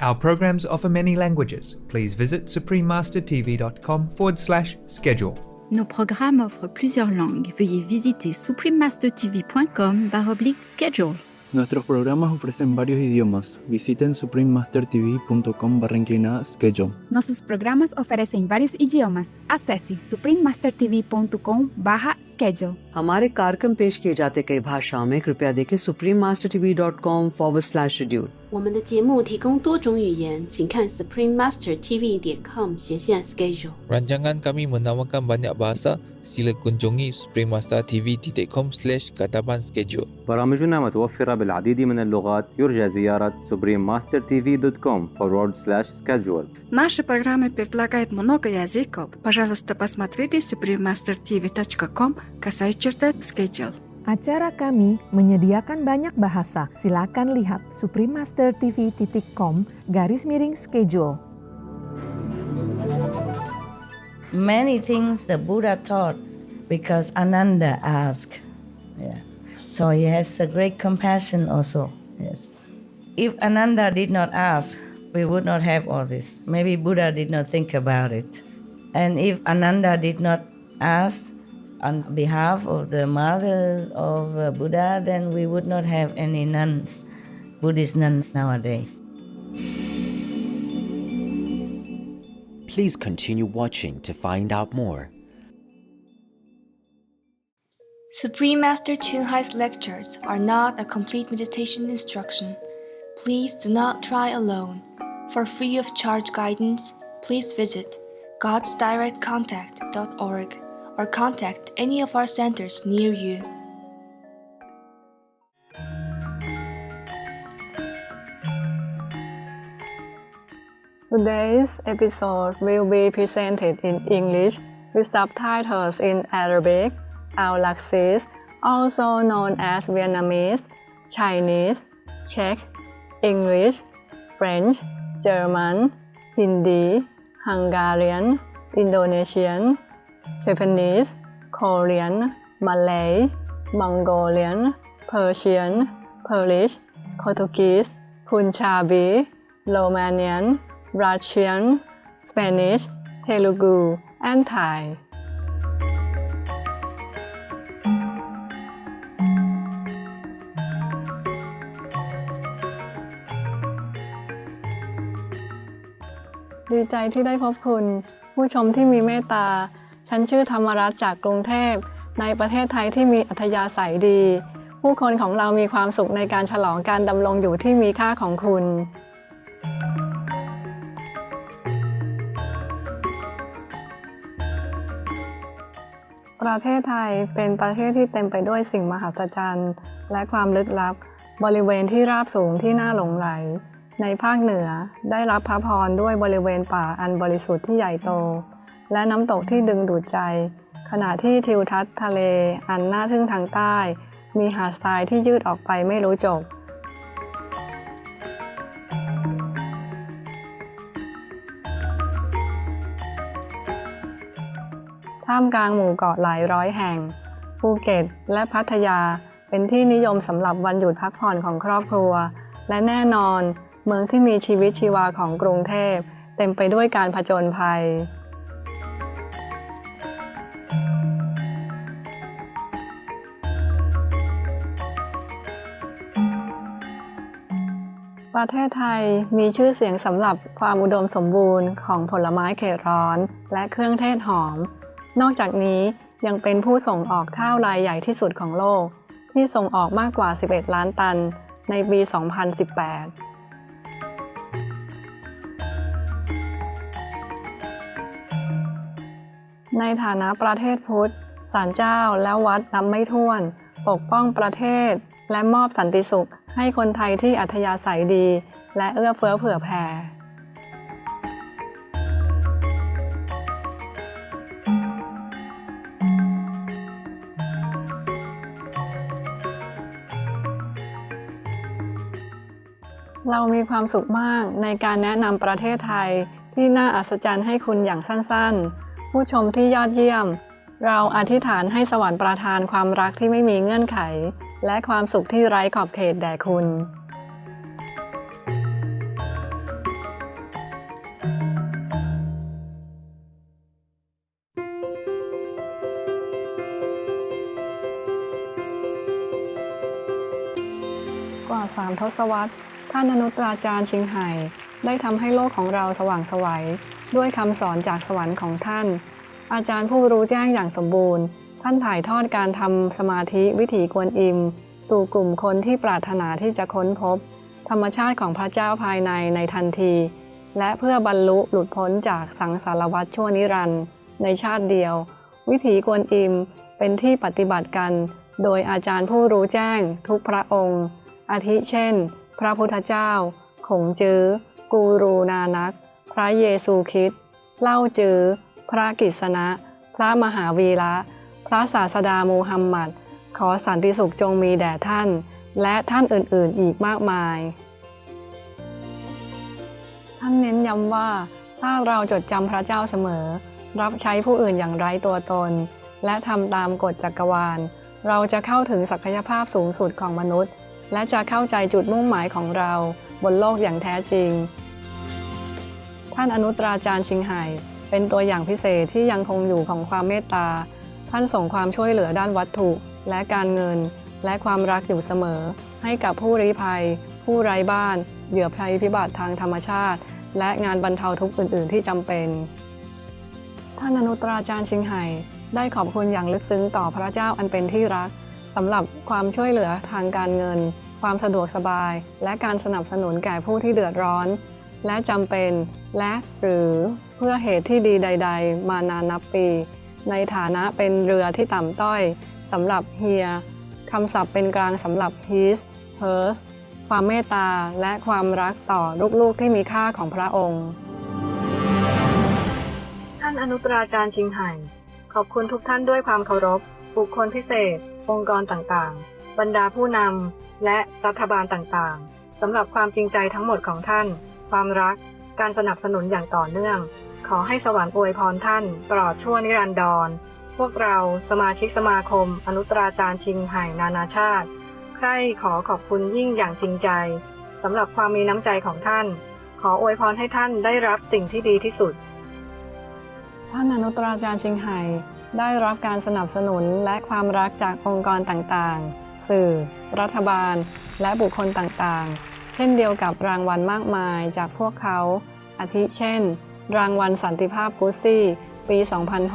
Our programs offer many languages. Please visit suprememastertv.com/schedule. Nos programmes offrent plusieurs langues. Veuillez visiter suprememastertv.com/schedule. Nuestros programas ofrecen varios idiomas. Visiten suprememastertv.com/schedule. Nossos programas oferecem vários idiomas. Acesse suprememastertv.com/schedule. हमारे कार्यक्रम पेश किए जाते कई भाषाओं में कृपया देखें suprememastertv.com/schedule。我们的节目提供多种语言，请看 suprememastertv.com/schedule。 Rancangan kami menawarkan banyak bahasa. Sila kunjungi suprememastertv.com/kataban-schedule. برامجنا متوفرة بالعديد من اللغات. يرجى زيارة suprememastertv.com/schedule. Наши программы предлагают много языков. Пожалуйста, посмотрите suprememastertv.com/schedule. Acara kami menyediakan banyak bahasa. Silakan lihat suprememastertv.com/schedule. Many things the Buddha taught because Ananda asked. So he has a great compassion also. Yes. If Ananda did not ask, we would not have all this. Maybe Buddha did not think about it. And if Ananda did not ask on behalf of the mothers of Buddha, then we would not have any nuns, Buddhist nuns nowadays. Please continue watching to find out more. Supreme Master Ching Hai's lectures are not a complete meditation instruction. Please do not try alone. For free of charge guidance, please visit godsdirectcontact.org or contact any of our centers near you. Today's episode will be presented in English with subtitles in Arabic, Al-Laxis, also known as Vietnamese, Chinese, Czech, English, French, German, Hindi, Hungarian, Indonesian, Japanese, Korean, Malay, Mongolian, Persian, Polish, Portuguese, Punjabi, Romanian, Russian, Spanish, Telugu, and Thai.ดีใจที่ได้พบคุณผู้ชมที่มีเมตตาฉันชื่อธรรมรัตน์จากกรุงเทพในประเทศไทยที่มีอัธยาศัยดีผู้คนของเรามีความสุขในการฉลองการดำรงอยู่ที่มีค่าของคุณประเทศไทยเป็นประเทศที่เต็มไปด้วยสิ่งมหัศจรรย์และความลึกลับบริเวณที่ราบสูงที่น่าหลงใหลในภาคเหนือได้รับพระพรด้วยบริเวณป่าอันบริสุทธิ์ที่ใหญ่โตและน้ำตกที่ดึงดูดใจขณะที่ทิวทัศน์ทะเลอันน่าทึ่งทางใต้มีหาดทรายที่ยืดออกไปไม่รู้จบท่ามกลางหมู่เกาะหลายร้อยแห่งภูเก็ตและพัทยาเป็นที่นิยมสำหรับวันหยุดพักผ่อนของครอบครัวและแน่นอนเมืองที่มีชีวิตชีวาของกรุงเทพเต็มไปด้วยการผจญภัยประเทศไทยมีชื่อเสียงสำหรับความอุดมสมบูรณ์ของผลไม้เขตร้อนและเครื่องเทศหอมนอกจากนี้ยังเป็นผู้ส่งออกข้าวรายใหญ่ที่สุดของโลกที่ส่งออกมากกว่า11ล้านตันในปี 2018 ในฐานะประเทศพุทธศาลเจ้าและวัดนับไม่ถ้วนปกป้องประเทศและมอบสันติสุขให้คนไทยที่อัธยาศัยดีและเอื้อเฟื้อเผื่อแผ่ เรามีความสุขมากในการแนะนำประเทศไทยที่น่าอัศจรรย์ให้คุณอย่างสั้นๆผู้ชมที่ยอดเยี่ยมเราอธิษฐานให้สวรรค์ประทานความรักที่ไม่มีเงื่อนไขและความสุขที่ไร้ขอบเขตแด่คุณ 3 ทศวรรษท่านอนุตตราจารย์ชิงไห่ได้ทำให้โลกของเราสว่างไสวด้วยคำสอนจากสวรรค์ของท่าน อาจารย์ผู้รู้แจ้งอย่างสมบูรณ์ท่านถ่ายทอดการทำสมาธิวิถีกวนอิมสู่กลุ่มคนที่ปรารถนาที่จะค้นพบธรรมชาติของพระเจ้าภายในทันทีและเพื่อบรรลุหลุดพ้นจากสังสารวัฏชั่วนิรันดร์ในชาติเดียววิถีกวนอิมเป็นที่ปฏิบัติกันโดยอาจารย์ผู้รู้แจ้งทุกพระองค์อาทิเช่นพระพุทธเจ้าขงจื้อกูรูนานักพระเยซูคริสต์เล่าจื้อพระกิษณะพระมหาวีระพระศาสดามูฮัมหมัดขอสันติสุขจงมีแด่ท่านและท่านอื่นๆอีกมากมายท่านเน้นย้ำว่าถ้าเราจดจำพระเจ้าเสมอรับใช้ผู้อื่นอย่างไร้ตัวตนและทำตามกฎจักรวาลเราจะเข้าถึงศักยภาพสูงสุดของมนุษย์และจะเข้าใจจุดมุ่งหมายของเราบนโลกอย่างแท้จริงท่านอนุตตราจารย์ชิงไห่เป็นตัวอย่างพิเศษที่ยังคงอยู่ของความเมตตาท่านส่งความช่วยเหลือด้านวัตถุและการเงินและความรักอยู่เสมอให้กับผู้ลี้ภัยผู้ไร้บ้านเหยื่อภัยพิบัติทางธรรมชาติและงานบรรเทาทุกข์อื่นๆที่จำเป็นท่านอนุตตราจารย์ชิงไห่ได้ขอบคุณอย่างลึกซึ้งต่อพระเจ้าอันเป็นที่รักสำหรับความช่วยเหลือทางการเงินความสะดวกสบายและการสนับสนุนแก่ผู้ที่เดือดร้อนและจำเป็นและหรือเพื่อเหตุที่ดีใดๆมานานนับปีในฐานะเป็นเรือที่ต่ำต้อยสำหรับเฮียคำศัพท์เป็นกลางสำหรับ his her ความเมตตาและความรักต่อลูกๆที่มีค่าของพระองค์ท่านอนุตตราจารย์ชิงไห่ขอบคุณทุกท่านด้วยความเคารพบุคคลพิเศษองค์กรต่างๆบรรดาผู้นำและรัฐบาลต่างๆสำหรับความจริงใจทั้งหมดของท่านความรักการสนับสนุนอย่างต่อเนื่องขอให้สวรรค์อวยพรท่านตลอดชั่วนิรันดรพวกเราสมาชิกสมาคมอนุตตราจารย์ชิงไห่นานาชาติใคร่ขอขอบคุณยิ่งอย่างจริงใจสำหรับความมีน้ำใจของท่านขออวยพรให้ท่านได้รับสิ่งที่ดีที่สุดท่านอนุตตราจารย์ชิงไห่ได้รับการสนับสนุนและความรักจากองค์กรต่างๆสื่อรัฐบาลและบุคคลต่างๆเช่นเดียวกับรางวัลมากมายจากพวกเขาอาทิเช่นรางวัลสันติภาพกุซี่ปี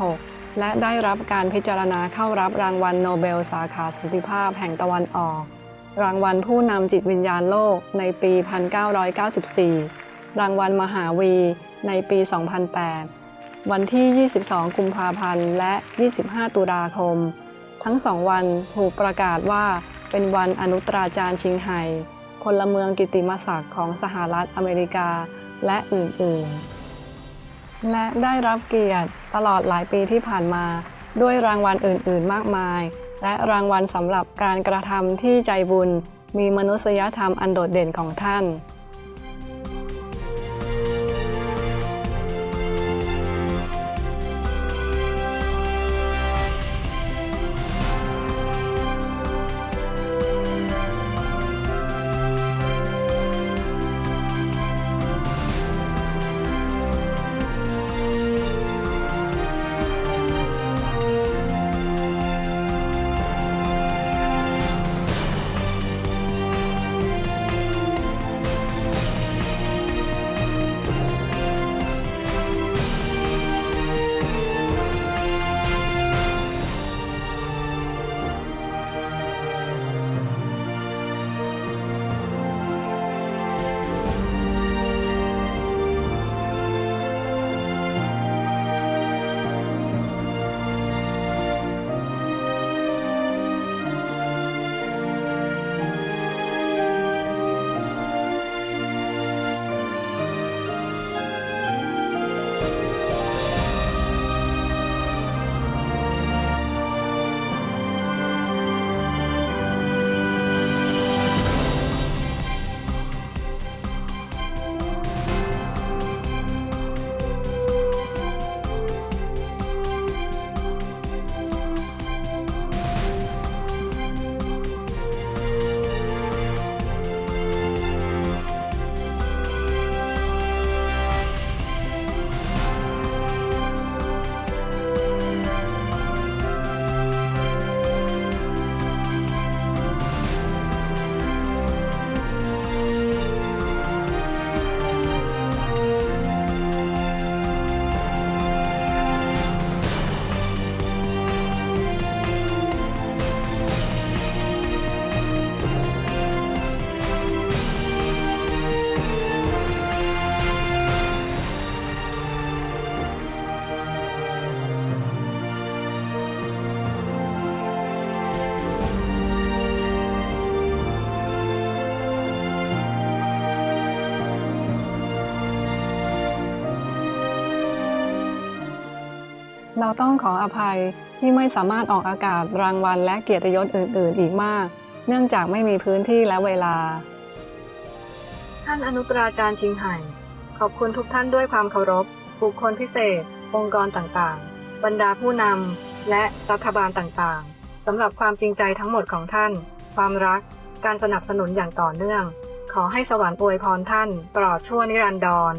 2006 และได้รับการพิจารณาเข้ารับรางวัลโนเบลสาขาสันติภาพแห่งตะวันออกรางวัลผู้นำจิตวิญญาณโลกในปี 1994 รางวัลมหาวีในปี 2008 วันที่ 22 กุมภาพันธ์ และ 25 ตุลาคม ทั้งสองวันถูกประกาศว่าเป็นวันอนุตตราจารย์ชิงไห่พลเมืองกิตติมศักดิ์ของสหรัฐอเมริกาและอื่นๆและได้รับเกียรติตลอดหลายปีที่ผ่านมาด้วยรางวัลอื่นๆมากมายและรางวัลสำหรับการกระทำที่ใจบุญมีมนุษยธรรมอันโดดเด่นของท่าน เราต้องขออภัยที่ไม่สามารถออกอากาศรางวัลและเกียรติยศอื่นๆอีกมากเนื่องจากไม่มีพื้นที่และเวลาท่านอนุตตราจารย์ชิงไห่ขอบคุณทุกท่านด้วยความเคารพบุคคลพิเศษองค์กรต่างๆบรรดาผู้นำและรัฐบาลต่างๆสำหรับความจริงใจทั้งหมดของท่านความรักการสนับสนุนอย่างต่อเนื่องขอให้สวรรค์อวยพรท่านตลอดชั่วนิรันดร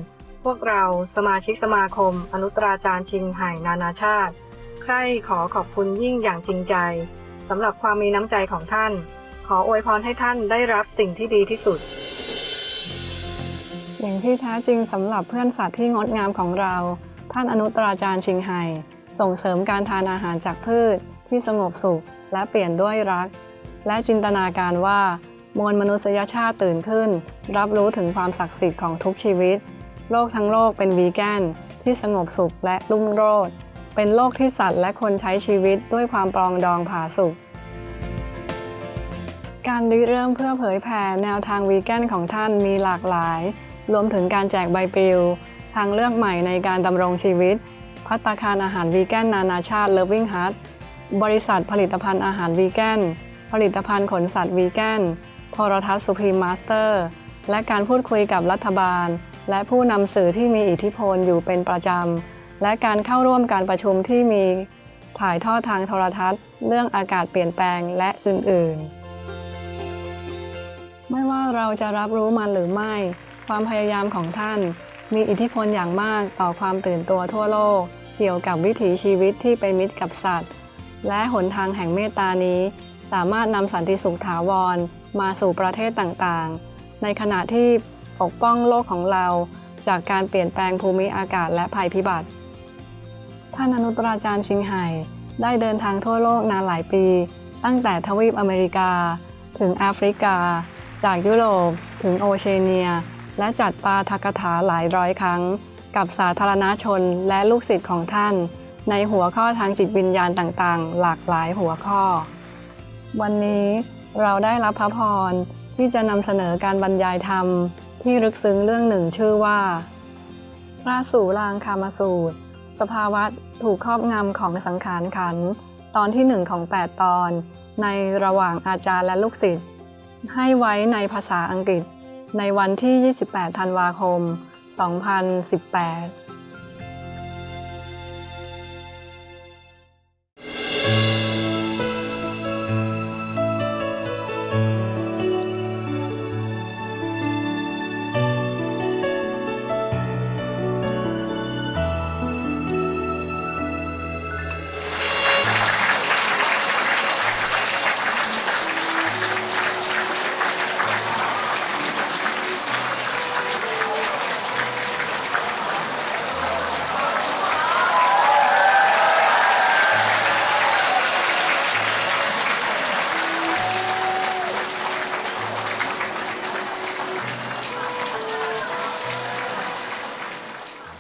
พวกเราสมาชิกสมาคมอนุตตราจารย์ชิงไห่นานาชาติใคร่ขอขอบคุณยิ่งอย่างจริงใจสำหรับความมีน้ำใจของท่านขออวยพรให้ท่านได้รับสิ่งที่ดีที่สุดอย่างที่แท้จริงสำหรับเพื่อนสัตว์ที่งดงามของเราท่านอนุตตราจารย์ชิงไห่ส่งเสริมการทานอาหารจากพืชที่สงบสุขและเปลี่ยนด้วยรักและจินตนาการว่ามวลมนุษยชาติตื่นขึ้นรับรู้ถึงความศักดิ์สิทธิ์ของทุกชีวิตโลกทั้งโลกเป็นวีแกนที่สงบสุขและรุ่งโรจน์เป็นโลกที่สัตว์และคนใช้ชีวิตด้วยความปรองดองผาสุกการริเริ่มเพื่อเผยแผ่แนวทางวีแกนของท่านมีหลากหลายรวมถึงการแจกใบปลิวทางเลือกใหม่ในการดำรงชีวิตภัตตาคารอาหารวีแกนนานาชาติ Loving Heart บริษัทผลิตภัณฑ์อาหารวีแกนผลิตภัณฑ์ขนสัตว์วีแกนโทรทัศน์ Supreme Master และการพูดคุยกับรัฐบาลและผู้นำสื่อที่มีอิทธิพลอยู่เป็นประจำและการเข้าร่วมการประชุมที่มีถ่ายทอดทางโทรทัศน์เรื่องอากาศเปลี่ยนแปลงและอื่นๆไม่ว่าเราจะรับรู้มันหรือไม่ความพยายามของท่านมีอิทธิพลอย่างมากต่อความตื่นตัวทั่วโลกเกี่ยวกับวิถีชีวิตที่เป็นมิตรกับสัตว์และหนทางแห่งเมตตานี้สามารถนำสันติสุขถาวรมาสู่ประเทศต่างๆในขณะที่ปกป้องโลกของเราจากการเปลี่ยนแปลงภูมิอากาศและภัยพิบัติท่านอนุตตราจารย์ชิงไห่ได้เดินทางทั่วโลกนานหลายปีตั้งแต่ทวีปอเมริกาถึงแอฟริกาจากยุโรปถึงโอเชียเนียและจัดปาฐกถาหลายร้อยครั้งกับสาธารณชนและลูกศิษย์ของท่านในหัวข้อทางจิตวิญญาณต่างๆหลากหลายหัวข้อวันนี้เราได้รับพระพรที่จะนำเสนอการบรรยายธรรมที่ลึกซึ้งเรื่องหนึ่งชื่อว่าพระสูรางคามสูตรสภาวะถูกครอบงำของสังขารขันธ์ตอนที่1ของ8ตอนในระหว่างอาจารย์และลูกศิษย์ให้ไว้ในภาษาอังกฤษในวันที่28ธันวาคม2018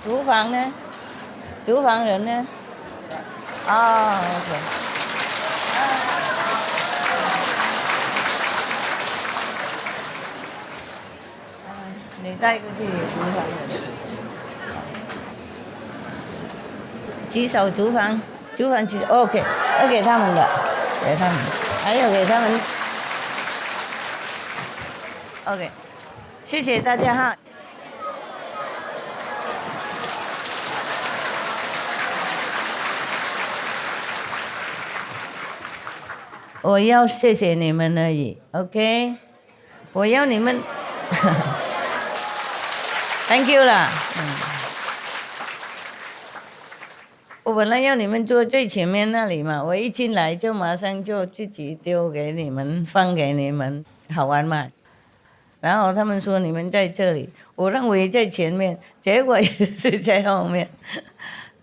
厨房呢？厨房人呢？哦 ，OK。你带过去厨房人。举手厨房，厨房举手 ，OK， 要给他们的，给他们，还有给他们 ，OK， 谢谢大家哈。我要谢谢你们而已 ，OK？ 我要你们，Thank you 啦。我本来要你们坐最前面那里嘛，我一进来就马上就自己丢给你们，放给你们，好玩嘛。然后他们说你们在这里，我认为在前面，结果也是在后面，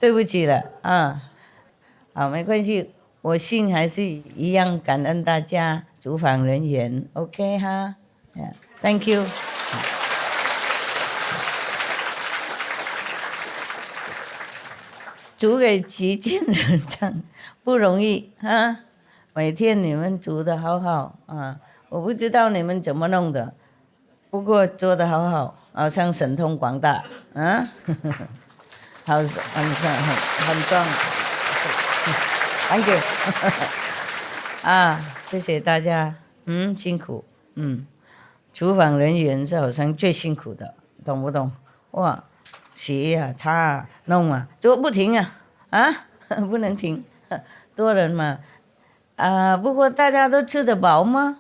对不起了啊。好，没关系。我心还是一样感恩大家主访人员 ，OK 哈 ，Thank you。煮给旗舰人唱不容易哈，每天你们煮的好好啊，我不知道你们怎么弄的，不过做的好好，好像神通广大啊，好很棒。Thank you. 谢谢大家，辛苦，厨房人员是好像最辛苦的，懂不懂？哇，洗啊、擦啊、弄啊，就不停啊，不能停，多人嘛，不过大家都吃得饱吗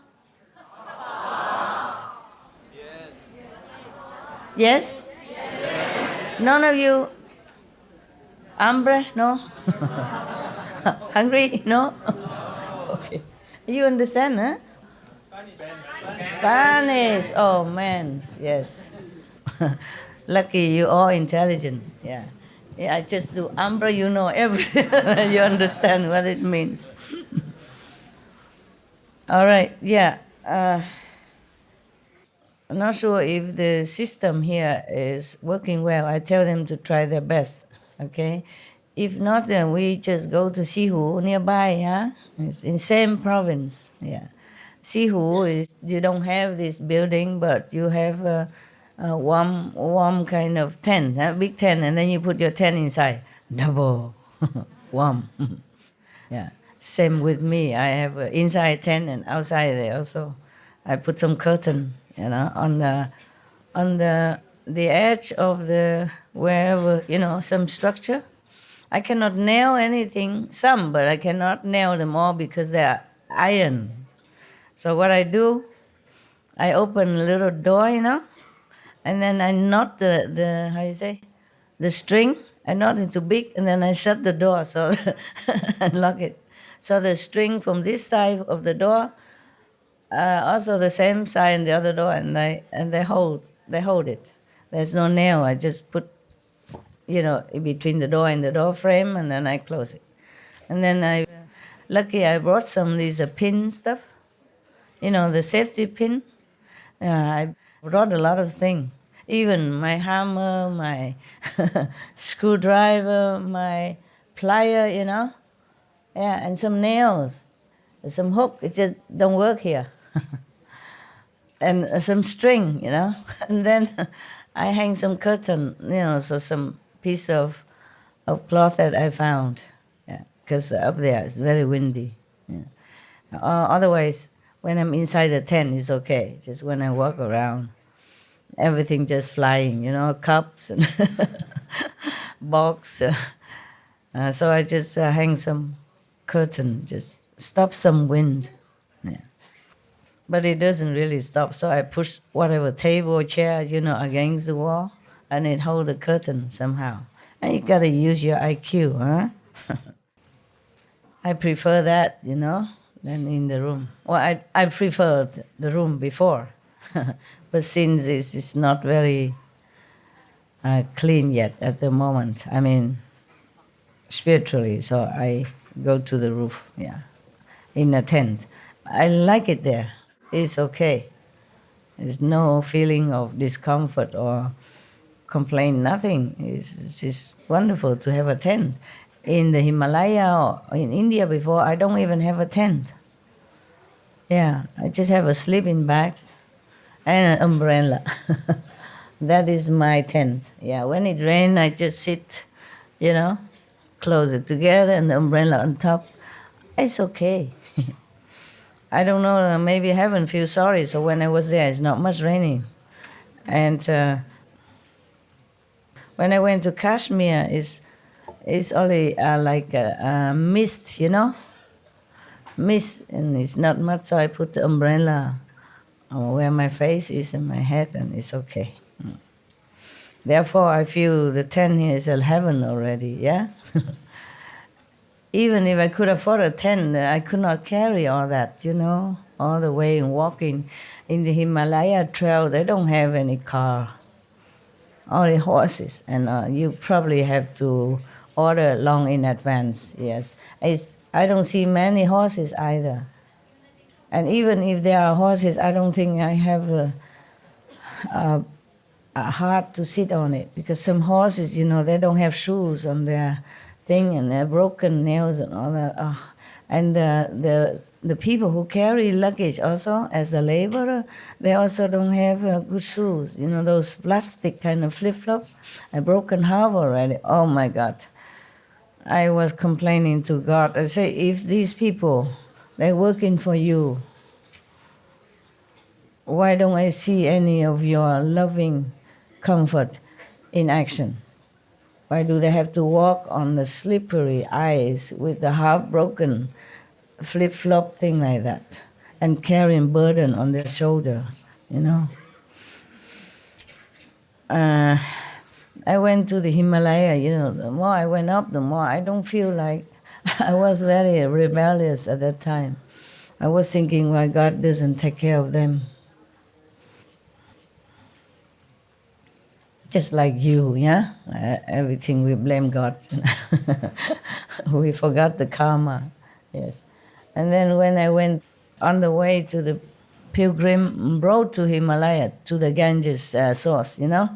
？Yes? None of you hambre? No? Hungry? No? Okay. You understand, huh? Spanish. Oh, man. Yes. Lucky you all intelligent. Yeah. Yeah, I just do hambre, you know everything. You understand what it means. All right. Yeah. I'm not sure if the system here is working well. I tell them to try their best, okay? If not, then we just go to Sihu nearby, huh? It's in same province, yeah. Sihu is, you don't have this building, but you have a warm kind of tent, a big tent, and then you put your tent inside. Double, warm. Yeah, same with me. I have an inside tent and outside there also. I put some curtain, on the edge of the wherever, some structure. I cannot nail anything, some, but I cannot nail them all because they are iron. So what I do, I open a little door, and then I knot the how you say, the string. I knot it too big, and then I shut the door so and lock it. So the string from this side of the door, also the same side and the other door, and they hold it. There's no nail. I just put, in between the door and the door frame, and then I close it. And then lucky I brought some of these pin stuff, the safety pin. I brought a lot of things, even my hammer, my screwdriver, my plier, and some nails, some hook. It just don't work here. And some string, and then I hang some curtain, so some piece of cloth that I found, because up there it's very windy. Yeah. Otherwise, when I'm inside the tent, it's okay. Just when I walk around, everything just flying, cups and box. So I just hang some curtain, just stop some wind. Yeah. But it doesn't really stop, so I push whatever table or chair, against the wall, and it hold the curtain somehow. And you gotta use your IQ, huh? I prefer that, than in the room. Well, I preferred the room before, but since it's not very clean yet at the moment, I mean, spiritually, so I go to the roof, in a tent. I like it there. It's okay. There's no feeling of discomfort or complaint, nothing. It's just wonderful to have a tent. In the Himalaya or in India before, I don't even have a tent. Yeah, I just have a sleeping bag and an umbrella. That is my tent. Yeah, when it rains, I just sit, close it together and the umbrella on top. It's okay. I don't know, maybe heaven feels sorry, so when I was there, it's not much raining. And when I went to Kashmir, it's only like a mist, mist, and it's not much, so I put the umbrella where my face is and my head, and it's okay. Therefore, I feel the tent here is a heaven already, yeah? Even if I could afford a tent, I could not carry all that, all the way and walking. In the Himalaya trail, they don't have any car, only horses, and you probably have to order long in advance, yes. I don't see many horses either. And even if there are horses, I don't think I have a heart to sit on it, because some horses, they don't have shoes on their thing, and they're broken nails and all that. And the people who carry luggage also, as a laborer, they also don't have good shoes. Those plastic kind of flip-flops. A broken half already. Oh my God. I was complaining to God. I say, if these people, they're working for you, why don't I see any of your loving comfort in action? Why do they have to walk on the slippery ice with the half-broken flip-flop thing like that and carrying burden on their shoulders, you know? I went to the Himalaya, you know, the more I went up, the more I don't feel like, I was very rebellious at that time. I was thinking why God doesn't take care of them. Just like you, yeah? Everything we blame God. You know? We forgot the karma, yes. And then when I went on the way to the pilgrim road to Himalaya, to the Ganges source, you know?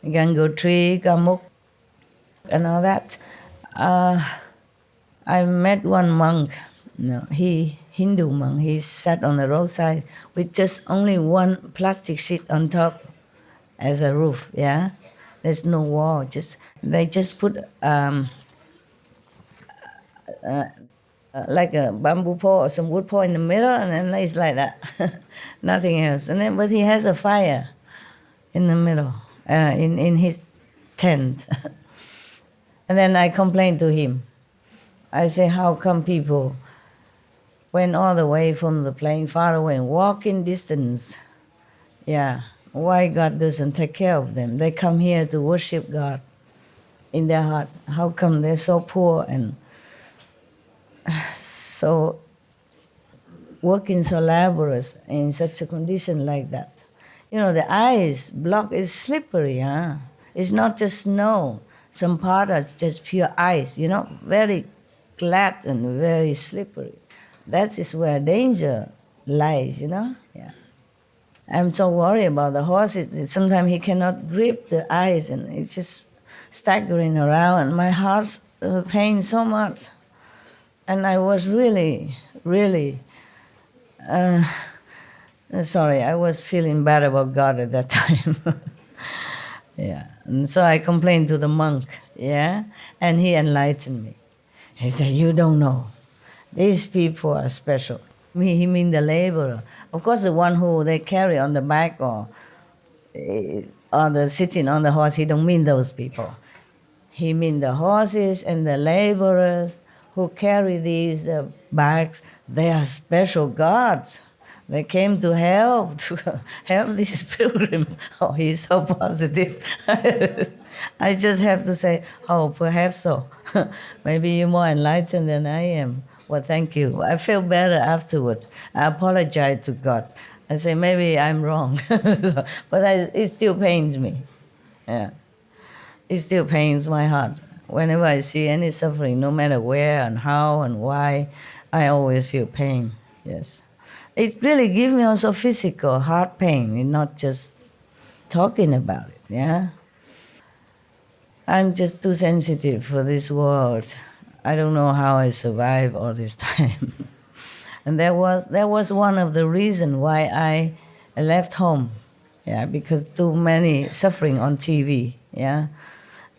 Gangotri, Gamuk, and all that. I met one monk, you know, Hindu monk. He sat on the roadside with just only one plastic sheet on top as a roof. Yeah, there's no wall. They just put like a bamboo pole or some wood pole in the middle, and then it's like that, nothing else. And then, but he has a fire in the middle, in his tent. And then I complained to him. I say, how come people went all the way from the plane far away and walking distance? Yeah, why God doesn't take care of them? They come here to worship God in their heart. How come they're so poor and so working so laborious in such a condition like that? You know, the ice block is slippery, huh? It's not just snow. Some part are just pure ice, you know, very glad and very slippery. That is where danger lies, you know? Yeah. I'm so worried about the horse. Sometimes he cannot grip the ice and it's just staggering around, and my heart's pain so much. And I was really, really sorry. I was feeling bad about God at that time. Yeah. And so I complained to the monk, yeah? And he enlightened me. He said, you don't know. These people are special. He mean the laborer. Of course, the one who they carry on the back or the sitting on the horse, he don't mean those people. He mean the horses and the laborers who carry these bags. They are special gods. They came to help this pilgrim. Oh, he's so positive. I just have to say, oh, perhaps so. Maybe you're more enlightened than I am. Well, thank you. I feel better afterward. I apologize to God. I say, maybe I'm wrong. But it still pains me. Yeah. It still pains my heart. Whenever I see any suffering, no matter where and how and why, I always feel pain. Yes. It really gives me also physical heart pain, and not just talking about it, yeah? I'm just too sensitive for this world. I don't know how I survived all this time. And that was one of the reasons why I left home, yeah, because too many suffering on TV, yeah?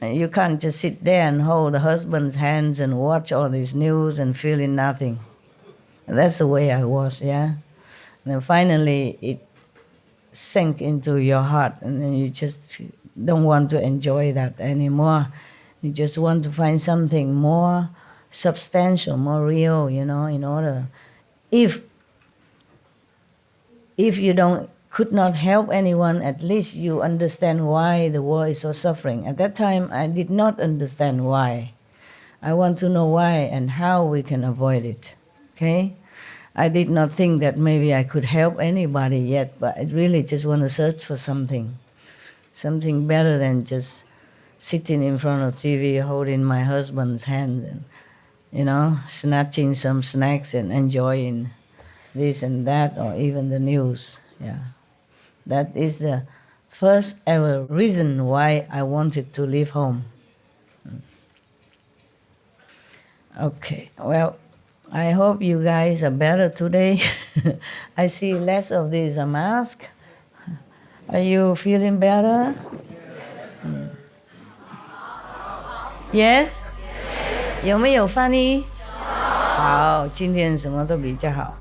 And you can't just sit there and hold the husband's hands and watch all this news and feeling nothing. That's the way I was, yeah? And then finally it sank into your heart, and then you just don't want to enjoy that anymore. You just want to find something more substantial, more real, you know, in order. If you could not help anyone, at least you understand why the world is so suffering. At that time, I did not understand why. I want to know why and how we can avoid it, okay? I did not think that maybe I could help anybody yet, but I really just want to search for something better than just sitting in front of TV, holding my husband's hand and, you know, snatching some snacks and enjoying this and that, or even the news, yeah. That is the first ever reason why I wanted to leave home. Okay, well, I hope you guys are better today. I see less of these masks. Are you feeling better? Yes? 有没有翻译？好，今天什么都比较好。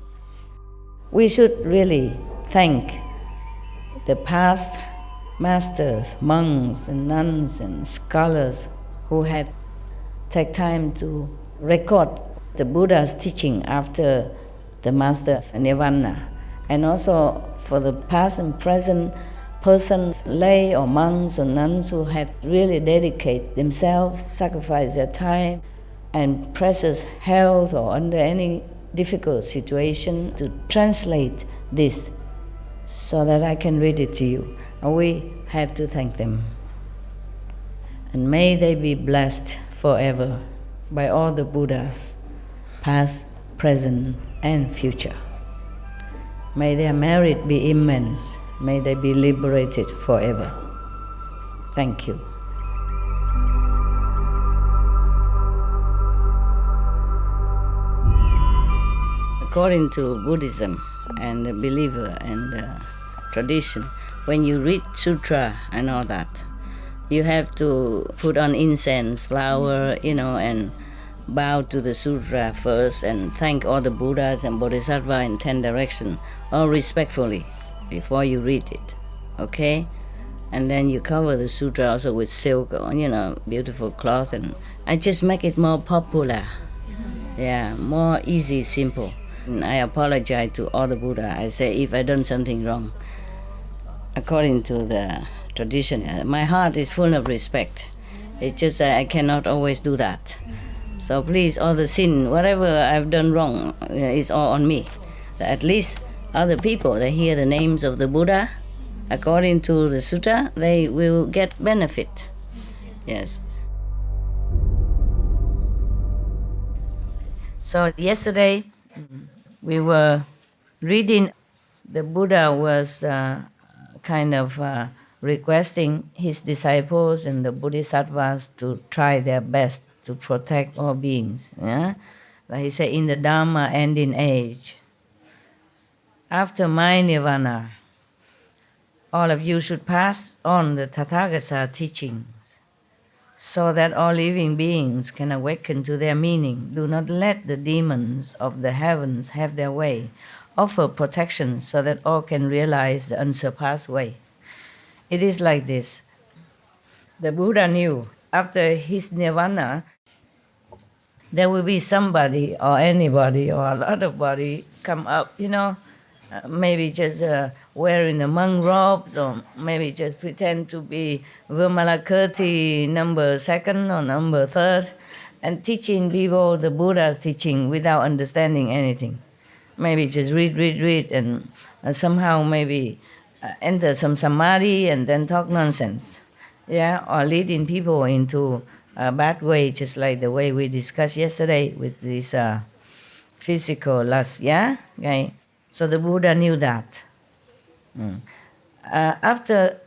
We should really thank the past masters, monks and nuns and scholars who have take time to record the Buddha's teaching after the master's nirvana, and also for the past and present persons, lay or monks or nuns who have really dedicated themselves, sacrificed their time and precious health or under any difficult situation to translate this so that I can read it to you. And we have to thank them. And may they be blessed forever by all the Buddhas, past, present, and future. May their merit be immense. May they be liberated forever. Thank you. According to Buddhism and the believer and the tradition, when you read Sutra and all that, you have to put on incense, flower, and bow to the Sutra first and thank all the Buddhas and Bodhisattva in 10 directions, all respectfully, before you read it, okay? And then you cover the Sutra also with silk or, beautiful cloth, and I just make it more popular. Yeah, more easy, simple. And I apologize to all the Buddha. I say if I done something wrong, according to the tradition, my heart is full of respect. It's just that I cannot always do that. So please, all the sin, whatever I've done wrong, is all on me. At least other people, they hear the names of the Buddha, according to the Sutra, they will get benefit. Yes. So yesterday, we were reading, the Buddha was requesting his disciples and the Bodhisattvas to try their best to protect all beings. Yeah? Like he said, in the Dharma ending age, after my nirvana, all of you should pass on the Tathagata teachings so that all living beings can awaken to their meaning. Do not let the demons of the heavens have their way. Offer protection so that all can realize the unsurpassed way. It is like this. The Buddha knew after his nirvana, there will be somebody or anybody or a lot of body come up, maybe just wearing the monk robes, or maybe just pretend to be Vimalakirti number 2nd or number 3rd, and teaching people the Buddha's teaching without understanding anything. Maybe just read, and somehow maybe enter some samadhi and then talk nonsense. Yeah, or leading people into a bad way, just like the way we discussed yesterday with this physical lust. Yeah, okay. So the Buddha knew that. It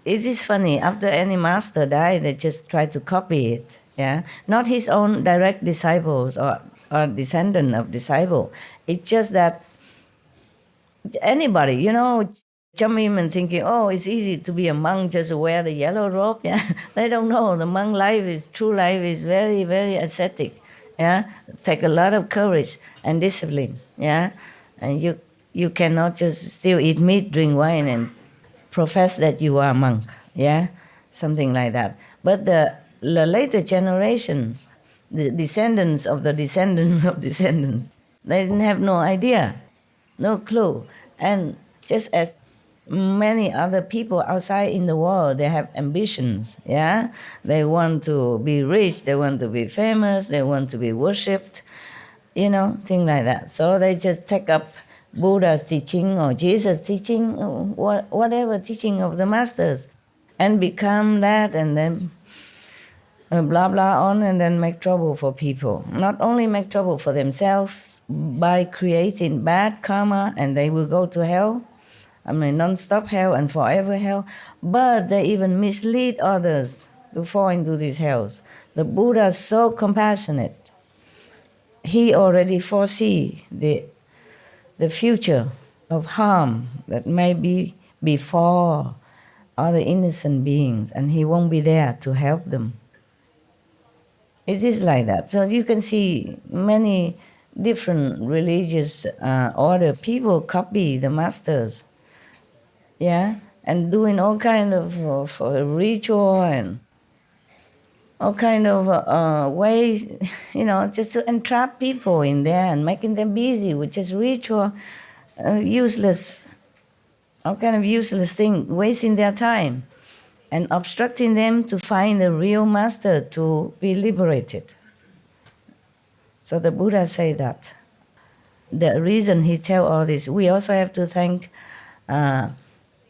is funny, after any master died, they just try to copy it. Yeah, not his own direct disciples or descendant of disciple. It's just that anybody, jump in and thinking, oh, it's easy to be a monk, just wear the yellow robe. Yeah, they don't know the monk true life is very, very ascetic. Yeah, take a lot of courage and discipline. Yeah, and you cannot just still eat meat, drink wine, and profess that you are a monk. Yeah, something like that. But the later generations, the descendants of the descendants of descendants, they didn't have no idea, no clue. And just as many other people outside in the world, they have ambitions, yeah? They want to be rich, they want to be famous, they want to be worshipped, things like that. So they just take up Buddha's teaching or Jesus' teaching, whatever teaching of the masters, and become that, and then blah, blah on, and then make trouble for people. Not only make trouble for themselves by creating bad karma, and they will go to hell, non-stop hell and forever hell, but they even mislead others to fall into these hells. The Buddha is so compassionate. He already foresee the future of harm that may be before other innocent beings, and he won't be there to help them. It is like that. So you can see many different religious order people copy the masters, yeah, and doing all kind of ritual and all kind of ways, just to entrap people in there and making them busy with just ritual, useless, all kind of useless thing, wasting their time and obstructing them to find the real master to be liberated. So the Buddha said that. The reason he tell all this, we also have to thank the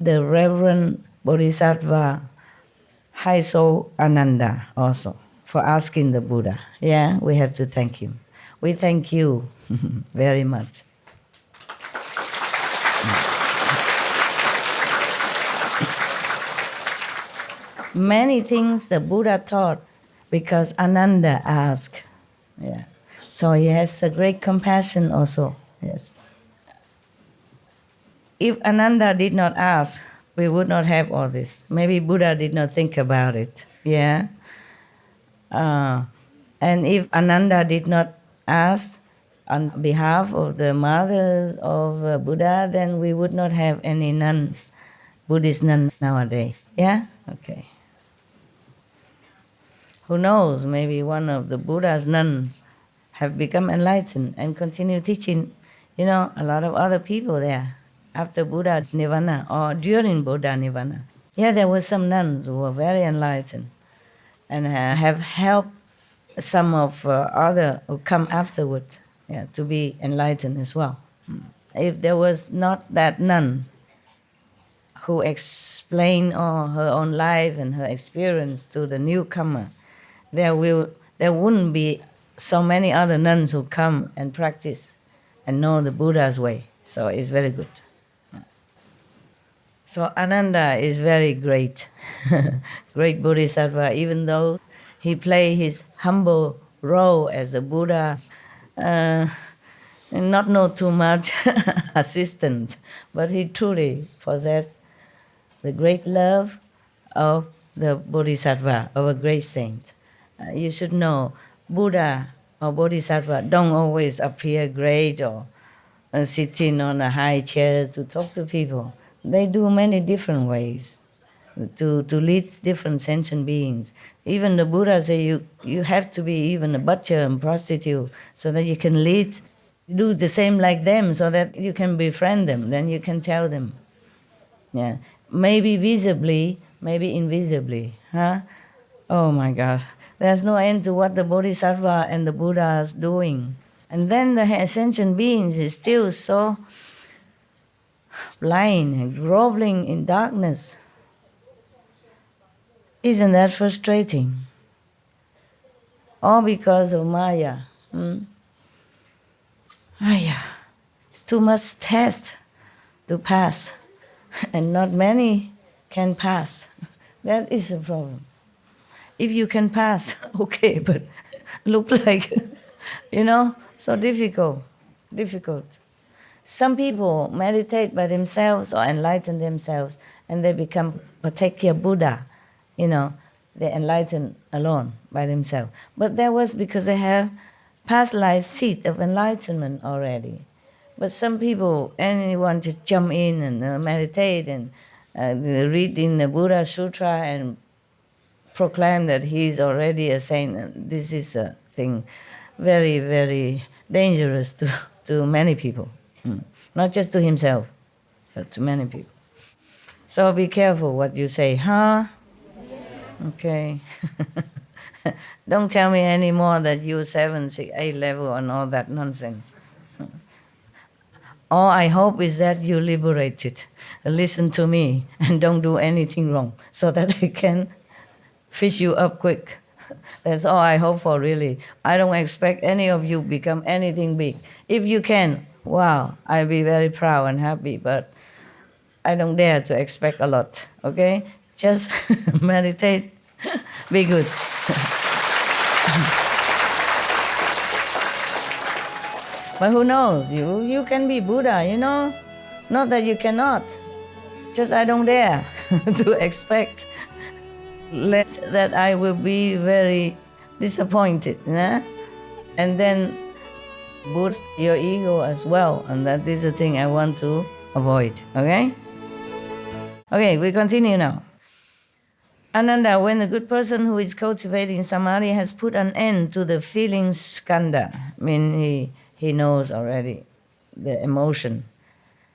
Reverend Bodhisattva High Soul Ananda also for asking the Buddha. Yeah, we have to thank him. We thank you very much. Many things the Buddha taught because Ananda asked. Yeah. So he has a great compassion also. Yes. If Ananda did not ask, we would not have all this. Maybe Buddha did not think about it. Yeah. And if Ananda did not ask on behalf of the mothers of Buddha, then we would not have any nuns, Buddhist nuns nowadays. Yeah? Okay. Who knows, maybe one of the Buddha's nuns have become enlightened and continue teaching, a lot of other people there after Buddha's Nirvana or during Buddha Nirvana. Yeah, there were some nuns who were very enlightened and have helped some of other who come afterward to be enlightened as well. If there was not that nun who explained all her own life and her experience to the newcomer, there wouldn't be so many other nuns who come and practice and know the Buddha's way. So it's very good. So Ananda is very great, great Bodhisattva, even though he played his humble role as a Buddha, and not know too much assistant, but he truly possessed the great love of the Bodhisattva, of a great saint. You should know, Buddha or Bodhisattva don't always appear great or sitting on a high chair to talk to people. They do many different ways to lead different sentient beings. Even the Buddha say you have to be even a butcher and prostitute so that you can do the same like them so that you can befriend them, then you can tell them. Yeah, maybe visibly, maybe invisibly. Huh? Oh my God. There's no end to what the Bodhisattva and the Buddha is doing. And then the sentient beings is still so blind and groveling in darkness. Isn't that frustrating? All because of Maya. Maya. It's too much test to pass. And not many can pass. That is the problem. If you can pass, okay, but look like, so difficult. Some people meditate by themselves or enlighten themselves and they become particular Buddha, they enlighten alone by themselves. But that was because they have past life seed of enlightenment already. But some people, anyone just jump in and meditate and read in the Buddha Sutra and proclaim that he is already a saint. This is a thing very, very dangerous to many people. Not just to himself, but to many people. So be careful what you say, huh? Okay. Don't tell me anymore that you're 7, 6, 8 level and all that nonsense. All I hope is that you're liberated. Listen to me and don't do anything wrong so that I can fish you up quick. That's all I hope for, really. I don't expect any of you become anything big. If you can, wow, I'll be very proud and happy, but I don't dare to expect a lot, okay? Just meditate, be good. But who knows, you can be Buddha, Not that you cannot, just I don't dare to expect less that I will be very disappointed, and then boost your ego as well, and that is the thing I want to avoid. Okay, we continue now. Ananda, when the good person who is cultivating samadhi has put an end to the feelings skandha, I mean he knows already the emotion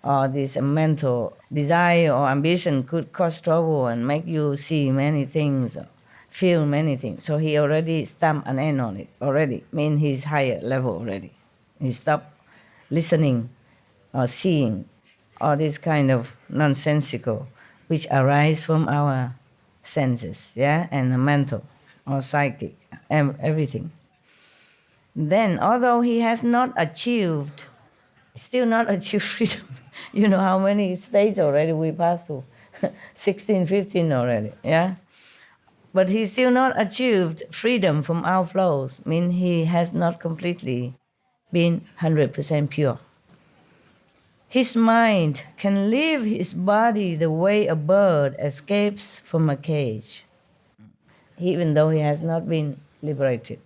or this mental desire or ambition could cause trouble and make you see many things, feel many things. So he already stamped an end on it already, mean he's higher level already. He stopped listening or seeing all this kind of nonsensical which arise from our senses, and the mental or psychic, everything. Then, although he has not achieved, still not achieved freedom. You know how many stages already we passed through? 16, 15 already, But he still not achieved freedom from outflows, mean he has not completely been 100% pure. His mind can leave his body the way a bird escapes from a cage, even though he has not been liberated.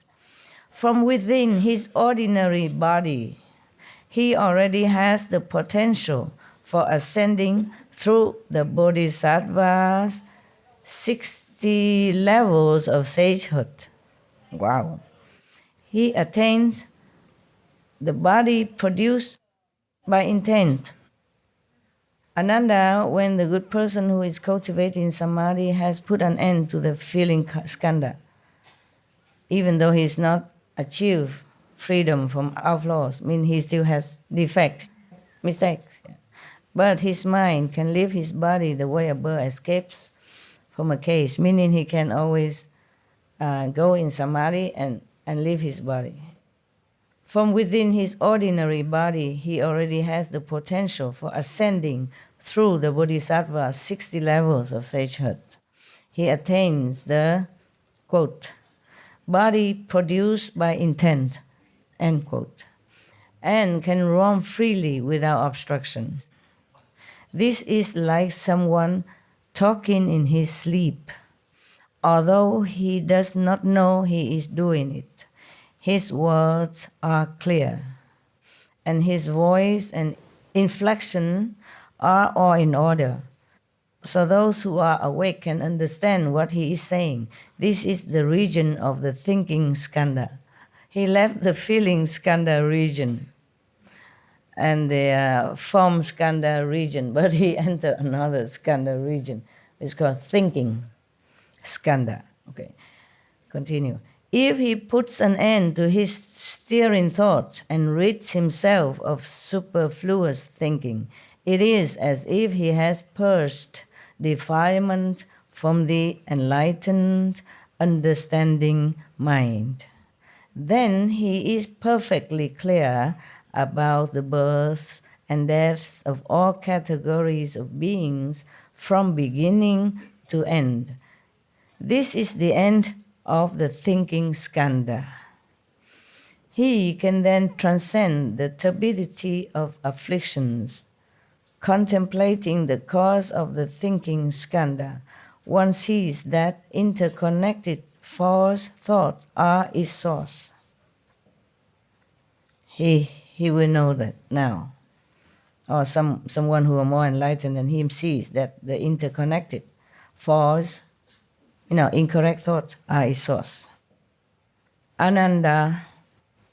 From within his ordinary body, he already has the potential for ascending through the Bodhisattva's 60 levels of sagehood. Wow. He attains the body produced by intent. Ananda, when the good person who is cultivating samadhi has put an end to the feeling skandha, even though he has not achieved freedom from outflows, mean he still has defects, mistakes. But his mind can leave his body the way a bird escapes from a cage, meaning he can always go in samadhi and leave his body. From within his ordinary body, he already has the potential for ascending through the Bodhisattva's 60 levels of sagehood. He attains the, quote, body produced by intent, end quote, and can roam freely without obstructions. This is like someone talking in his sleep, although he does not know he is doing it. His words are clear, and his voice and inflection are all in order. So those who are awake can understand what he is saying. This is the region of the thinking skandha. He left the feeling skandha region and the form skandha region, but he entered another skandha region. It's called thinking skandha. Okay, continue. If he puts an end to his steering thoughts and rids himself of superfluous thinking, it is as if he has purged defilement from the enlightened, understanding mind. Then he is perfectly clear about the births and deaths of all categories of beings from beginning to end. This is the end of the thinking skandha. He can then transcend the turbidity of afflictions. Contemplating the cause of the thinking skandha, one sees that interconnected false thoughts are its source. He will know that now. Or someone who are more enlightened than him sees that the interconnected false, incorrect thoughts are its source. Ananda,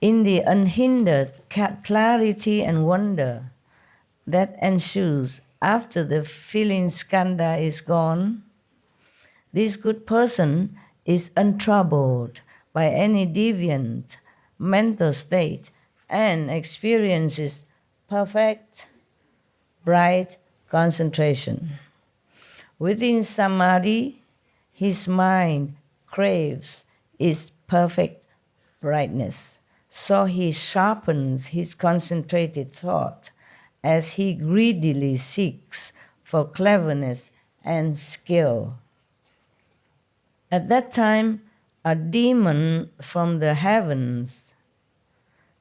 in the unhindered clarity and wonder that ensues after the feeling skandha is gone, this good person is untroubled by any deviant mental state and experiences perfect, bright concentration. Within samadhi, his mind craves its perfect brightness, so he sharpens his concentrated thought as he greedily seeks for cleverness and skill. At that time, a demon from the heavens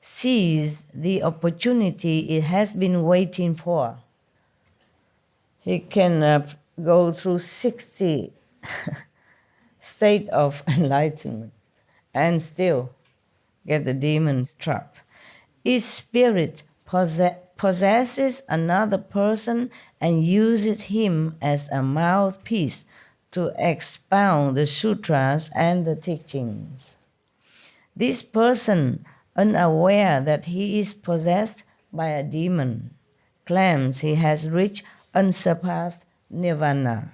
sees the opportunity it has been waiting for. He can go through 60 state of enlightenment and still get the demon's trap. Each spirit possesses another person and uses him as a mouthpiece to expound the sutras and the teachings. This person, unaware that he is possessed by a demon, claims he has reached unsurpassed nirvana.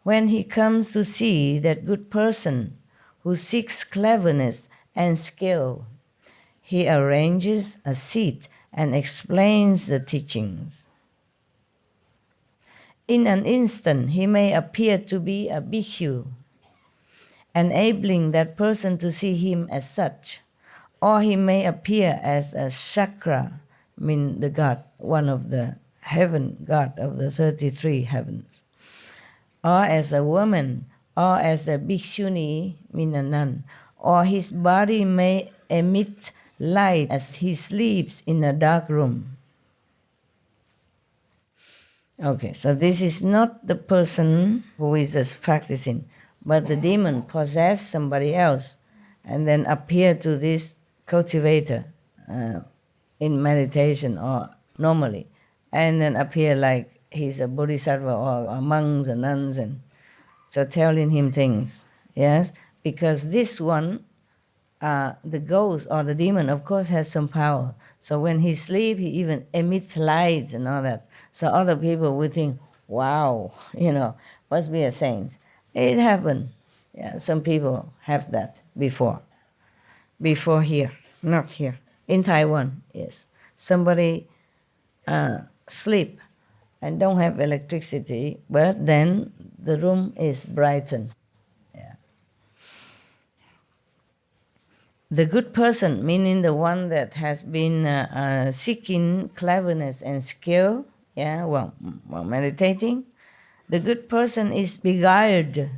When he comes to see that good person who seeks cleverness and skill, he arranges a seat and explains the teachings. In an instant, he may appear to be a bhikkhu, enabling that person to see him as such, or he may appear as a chakra, mean the god, one of the heaven god of the 33 heavens, or as a woman, or as a bhikshuni, mean a nun, or his body may emit light as he sleeps in a dark room. Okay, so this is not the person who is just practicing, but the demon possessed somebody else and then appear to this cultivator in meditation or normally, and then appear like he's a bodhisattva or monks and nuns, and so telling him things, yes? Because this one, the ghost or the demon, of course, has some power. So when he sleeps, he even emits lights and all that. So other people would think, wow, must be a saint. It happened. Yeah, some people have that before. Before here, not here. In Taiwan, yes. Somebody sleep and don't have electricity, but then the room is brightened. The good person, meaning the one that has been seeking cleverness and skill, while meditating, the good person is beguiled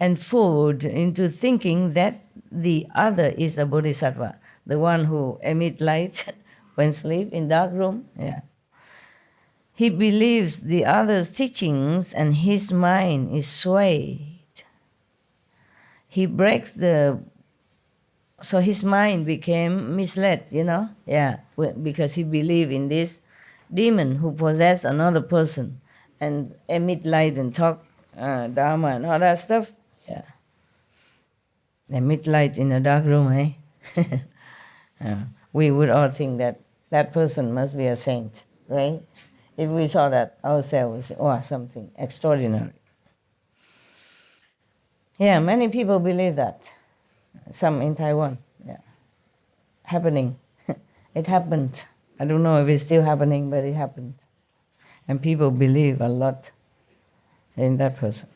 and fooled into thinking that the other is a bodhisattva, the one who emits light when sleep in dark room. Yeah. He believes the other's teachings and his mind is swayed. He breaks so his mind became misled, because he believed in this demon who possessed another person and emit light and talk dharma and all that stuff. Yeah. Emit light in a dark room, eh? We would all think that that person must be a saint, right? If we saw that ourselves, something extraordinary. Yeah, many people believe that. Some in Taiwan, happening. It happened. I don't know if it's still happening, but it happened. And people believe a lot in that person.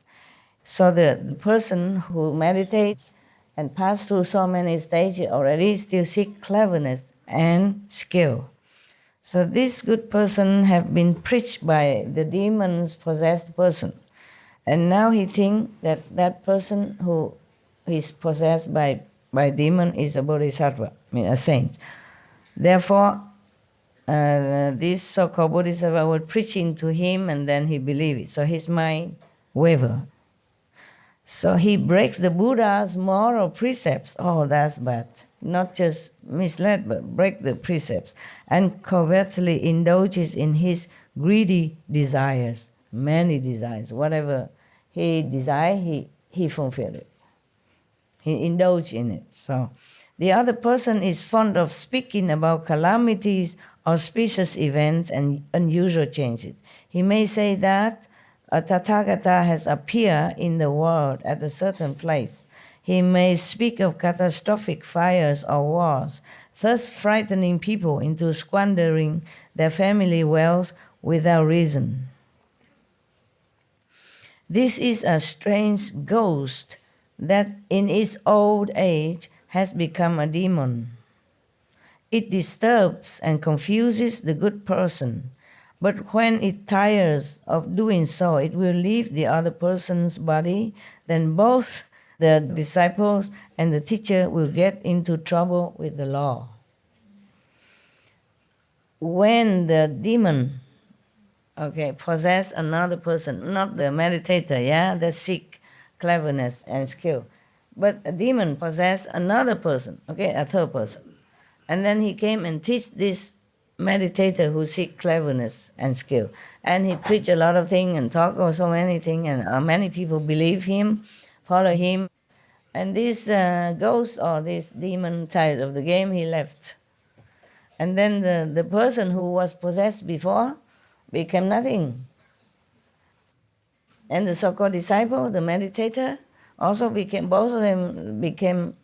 So the person who meditates and passed through so many stages already still seek cleverness and skill. So this good person have been preached by the demons possessed person. And now he think that that person who is possessed by demon is a bodhisattva, a saint. Therefore, this so-called bodhisattva was preaching to him, and then he believed it. So his mind wavered. So he breaks the Buddha's moral precepts. Oh, that's bad. Not just misled, but break the precepts. And covertly indulges in his greedy desires, many desires. Whatever he desired, he fulfilled it. He indulged in it. So the other person is fond of speaking about calamities, auspicious events, and unusual changes. He may say that a Tathagata has appeared in the world at a certain place. He may speak of catastrophic fires or wars, thus frightening people into squandering their family wealth without reason. This is a strange ghost that in its old age has become a demon. It disturbs and confuses the good person, but when it tires of doing so, it will leave the other person's body, then both the disciples and the teacher will get into trouble with the law. When the demon, possess another person, not the meditator, that seek cleverness and skill, But a demon possessed another person, okay, a third person. And then he came and teach this meditator who seek cleverness and skill. And he preached a lot of things and talked about so many things, and many people believe him, follow him. And this ghost or this demon side of the game, he left. And then the person who was possessed before became nothing. And the so-called disciple, the meditator, also became, both of them became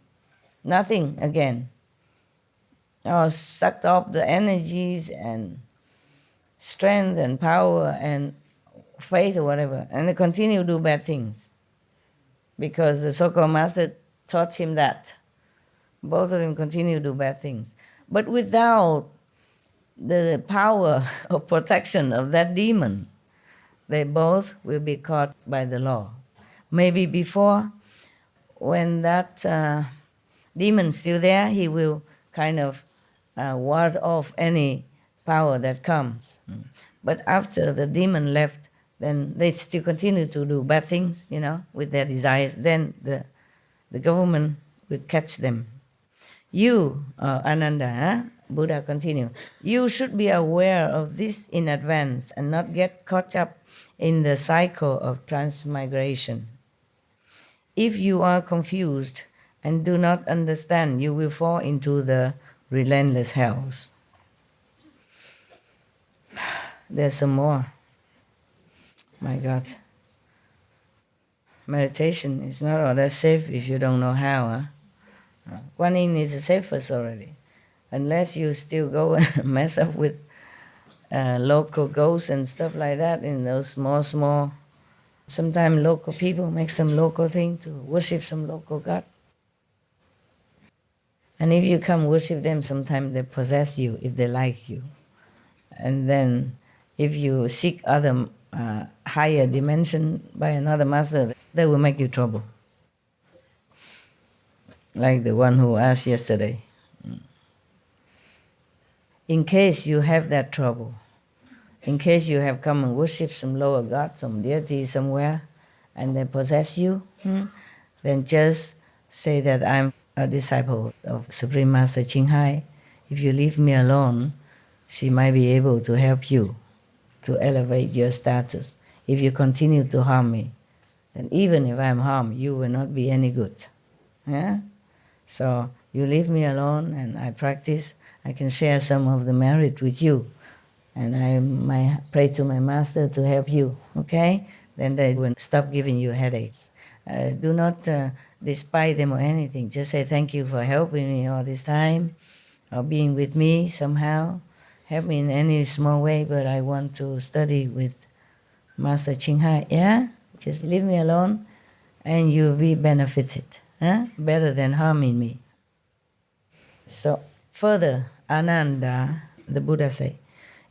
nothing again. Or sucked up the energies and strength and power and faith or whatever. And they continue to do bad things. Because the so-called master taught him that. Both of them continue to do bad things. But without the power of protection of that demon, they both will be caught by the law. Maybe before, when that demon's still there, he will kind of ward off any power that comes. But after the demon left, then they still continue to do bad things, with their desires. Then the government will catch them. You, Ananda, Buddha continued, you should be aware of this in advance and not get caught up in the cycle of transmigration. If you are confused and do not understand, you will fall into the relentless hells. There's some more. My God. Meditation is not all that safe if you don't know how. Kuan Yin is the safest already. Unless you still go and mess up with local ghosts and stuff like that in those small, sometimes local people make some local thing to worship some local god. And if you come worship them, sometimes they possess you if they like you. And then if you seek other higher dimension by another master, they will make you trouble. Like the one who asked yesterday. In case you have that trouble, in case you have come and worship some lower god, some deity somewhere, and they possess you, then just say that I'm a disciple of Supreme Master Ching Hai. If you leave me alone, she might be able to help you to elevate your status. If you continue to harm me, then even if I'm harmed, you will not be any good. Yeah? So you leave me alone and I practice, I can share some of the merit with you. And I might pray to my master to help you, okay? Then they will stop giving you headaches. Do not despise them or anything. Just say thank you for helping me all this time, or being with me somehow. Help me in any small way, but I want to study with Master Ching Hai. Yeah? Just leave me alone and you'll be benefited. Better than harming me. So further, Ananda, the Buddha say,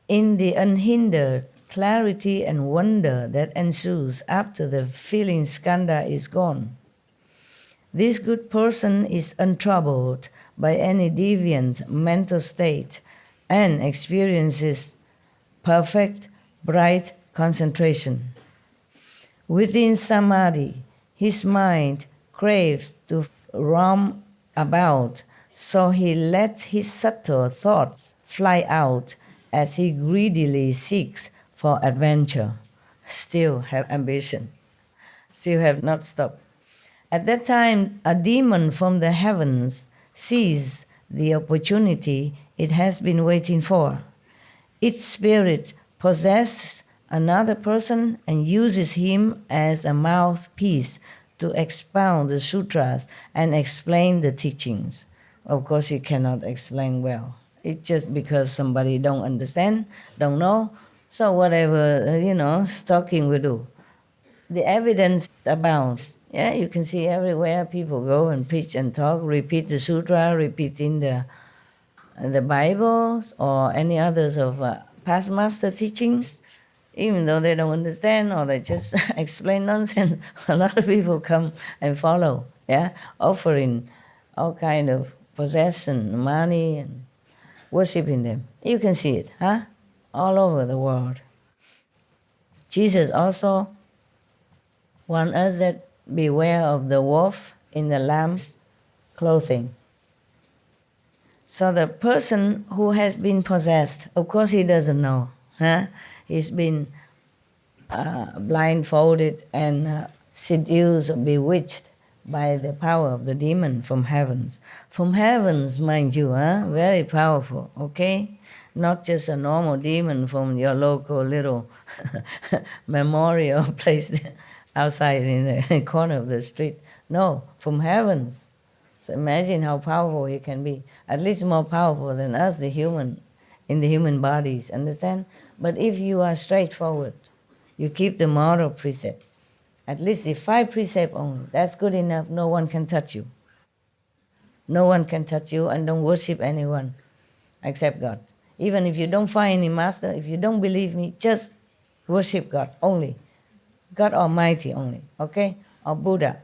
in the unhindered clarity and wonder that ensues after the feeling skandha is gone, this good person is untroubled by any deviant mental state and experiences perfect, bright concentration. Within samadhi, his mind craves to roam about, so he lets his subtle thoughts fly out as he greedily seeks for adventure. Still have ambition, still have not stopped. At that time, a demon from the heavens sees the opportunity it has been waiting for. Its spirit possesses another person and uses him as a mouthpiece to expound the sutras and explain the teachings. Of course, he cannot explain well. It's just because somebody don't understand, don't know. So whatever, stalking will do. The evidence abounds. Yeah, you can see everywhere people go and preach and talk, repeat the sutra, repeating the Bibles or any others of past master teachings. Even though they don't understand or they just explain nonsense, a lot of people come and follow, offering all kind of possession, money, and worshiping them. You can see it, all over the world. Jesus also warned us that beware of the wolf in the lamb's clothing. So the person who has been possessed, of course he doesn't know. Huh? He's been blindfolded and seduced or bewitched by the power of the demon from heavens. From heavens, mind you, very powerful, okay? Not just a normal demon from your local little memorial place outside in the corner of the street. No, from heavens. So imagine how powerful he can be. At least more powerful than us, the human, in the human bodies, understand? But if you are straightforward, you keep the moral precept, at least the 5 precepts only, that's good enough. No one can touch you. No one can touch you, and don't worship anyone except God. Even if you don't find any master, if you don't believe me, just worship God only. God Almighty only, okay? Or Buddha,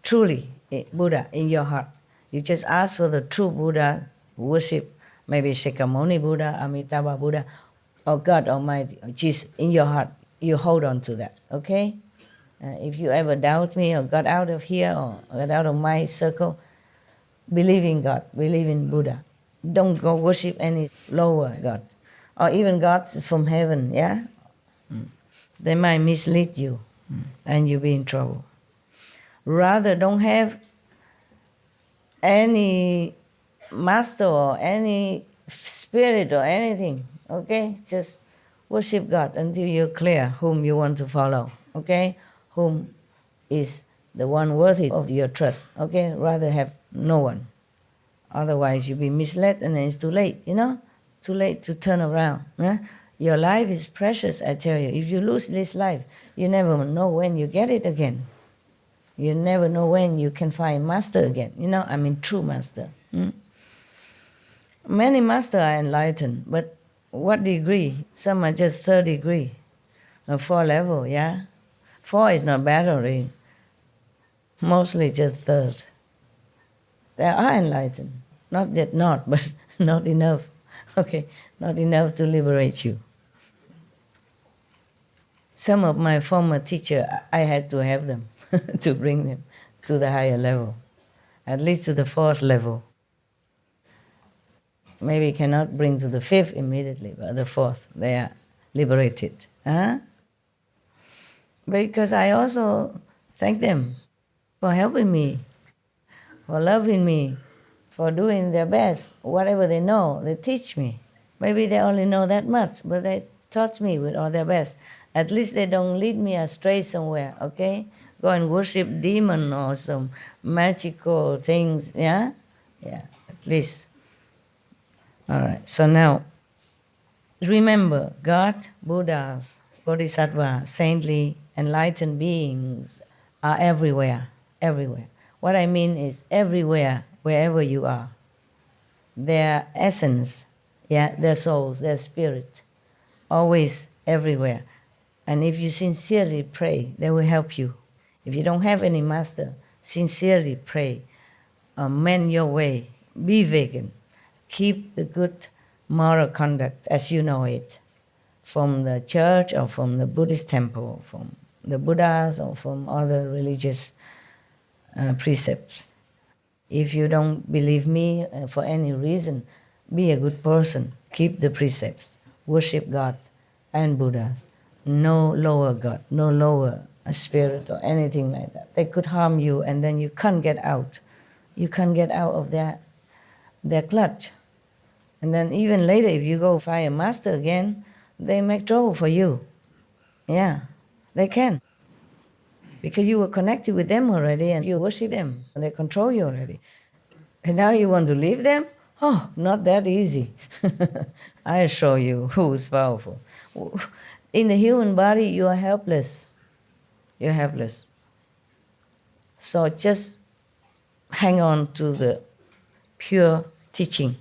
truly Buddha in your heart. You just ask for the true Buddha, worship maybe Shakyamuni Buddha, Amitabha Buddha, or God Almighty, or Jesus in your heart. You hold on to that, okay? If you ever doubt me or got out of here or got out of my circle, believe in God, believe in Buddha. Don't go worship any lower God. Or even gods from heaven, yeah? They might mislead you and you'll be in trouble. Rather, don't have any master or any spirit or anything, okay? Just worship God until you're clear whom you want to follow, okay? Whom is the one worthy of your trust, okay? Rather have no one. Otherwise, you'll be misled and then it's too late, Too late to turn around. Your life is precious, I tell you. If you lose this life, you never know when you get it again. You never know when you can find master again, true master. Many masters are enlightened, but what degree? Some are just 3rd degree, or 4 level, yeah? 4 is not bad already. Mostly just 3rd. They are enlightened. Not yet not, but not enough. Okay, not enough to liberate you. Some of my former teachers, I had to have them to bring them to the higher level, at least to the 4th level. Maybe cannot bring to the 5th immediately, but the 4th, they are liberated. Because I also thank them for helping me, for loving me, for doing their best. Whatever they know, they teach me. Maybe they only know that much, but they taught me with all their best. At least they don't lead me astray somewhere, okay? Go and worship demon or some magical things, yeah? Yeah, at least. All right, so now, remember, God, Buddhas, Bodhisattva, saintly, enlightened beings are everywhere, everywhere. What I mean is everywhere, wherever you are. Their essence, yeah, their souls, their spirit, always everywhere. And if you sincerely pray, they will help you. If you don't have any master, sincerely pray, mend your way, be vegan, keep the good moral conduct as you know it, from the church or from the Buddhist temple, from the Buddhas or from other religious precepts. If you don't believe me for any reason, be a good person, keep the precepts, worship God and Buddhas. No lower God, no lower spirit or anything like that. They could harm you and then you can't get out. You can't get out of their clutch. And then even later, if you go find a master again, they make trouble for you. Yeah, they can. Because you were connected with them already and you worship them. And they control you already. And now you want to leave them? Oh, not that easy. I'll show you who's powerful. In the human body, you are helpless. You're helpless. So just hang on to the pure teaching.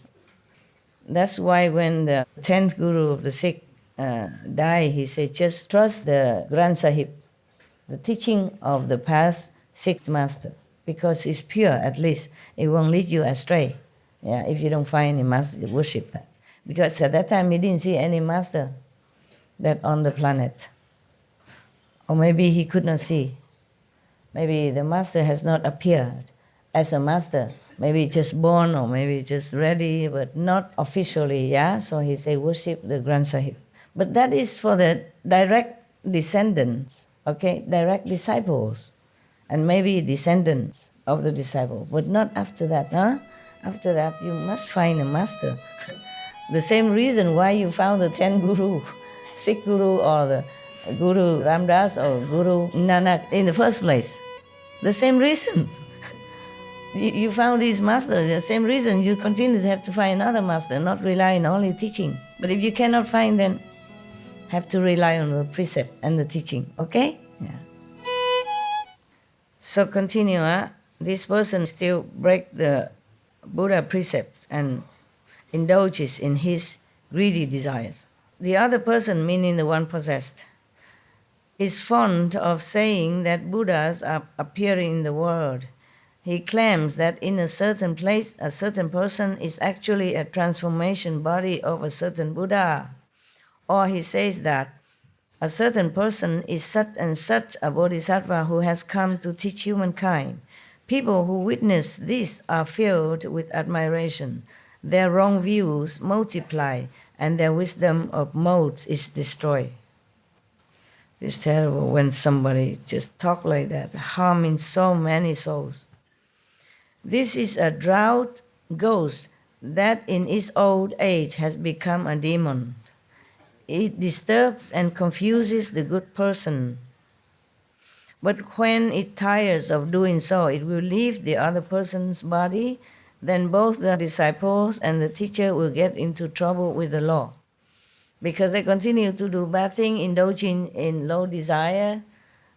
That's why when the 10th Guru of the Sikh died, he said, just trust the Granth Sahib, the teaching of the past Sikh master, because it's pure, at least. It won't lead you astray. Yeah, if you don't find any master, worship that. Because at that time, he didn't see any master that on the planet. Or maybe he could not see. Maybe the master has not appeared as a master. Maybe just born or maybe just ready, but not officially, yeah? So he say worship the Granth Sahib. But that is for the direct descendants, okay? Direct disciples, and maybe descendants of the disciple, but not after that, huh? After that, you must find a master. The same reason why you found the 10 guru, Sikh guru or the Guru Ramdas or Guru Nanak in the first place. The same reason. You found this master, the same reason you continue to have to find another master, not rely on only teaching. But if you cannot find, then have to rely on the precept and the teaching, okay? Yeah. So continue, huh? This person still break the Buddha precepts and indulges in his greedy desires. The other person, meaning the one possessed, is fond of saying that Buddhas are appearing in the world. He claims that in a certain place, a certain person is actually a transformation body of a certain Buddha. Or he says that a certain person is such and such a Bodhisattva who has come to teach humankind. People who witness this are filled with admiration. Their wrong views multiply and their wisdom of modes is destroyed. It's terrible when somebody just talk like that, harming so many souls. This is a drought ghost that in its old age has become a demon. It disturbs and confuses the good person. But when it tires of doing so, it will leave the other person's body. Then both the disciples and the teacher will get into trouble with the law. Because they continue to do bad things, indulging in low desire,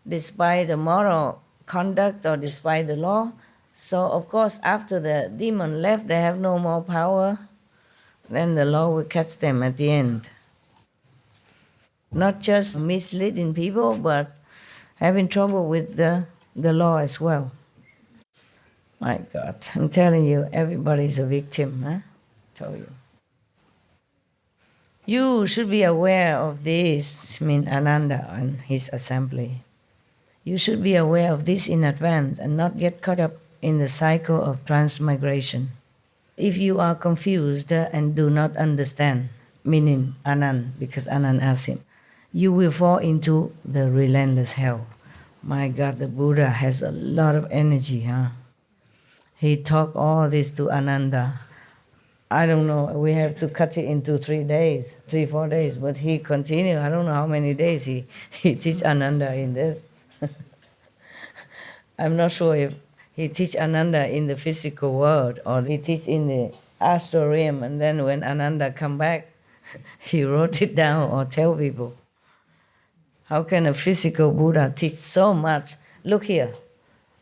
despite the moral conduct or despite the law. So, of course, after the demon left, they have no more power. Then the law will catch them at the end. Not just misleading people, but having trouble with the law as well. My God, I'm telling you, everybody's a victim, huh? Tell you. You should be aware of this, Ananda and his assembly. You should be aware of this in advance and not get caught up in the cycle of transmigration. If you are confused and do not understand, meaning Anand, because Anand asked him, you will fall into the relentless hell. My God, the Buddha has a lot of energy, huh? He taught all this to Ananda. I don't know, we have to cut it into 3 days, 4 days, but he continued, I don't know how many days he teach Ananda in this. I'm not sure if he teach Ananda in the physical world or he teach in the astral realm, and then when Ananda come back, he wrote it down or tell people. How can a physical Buddha teach so much? Look here.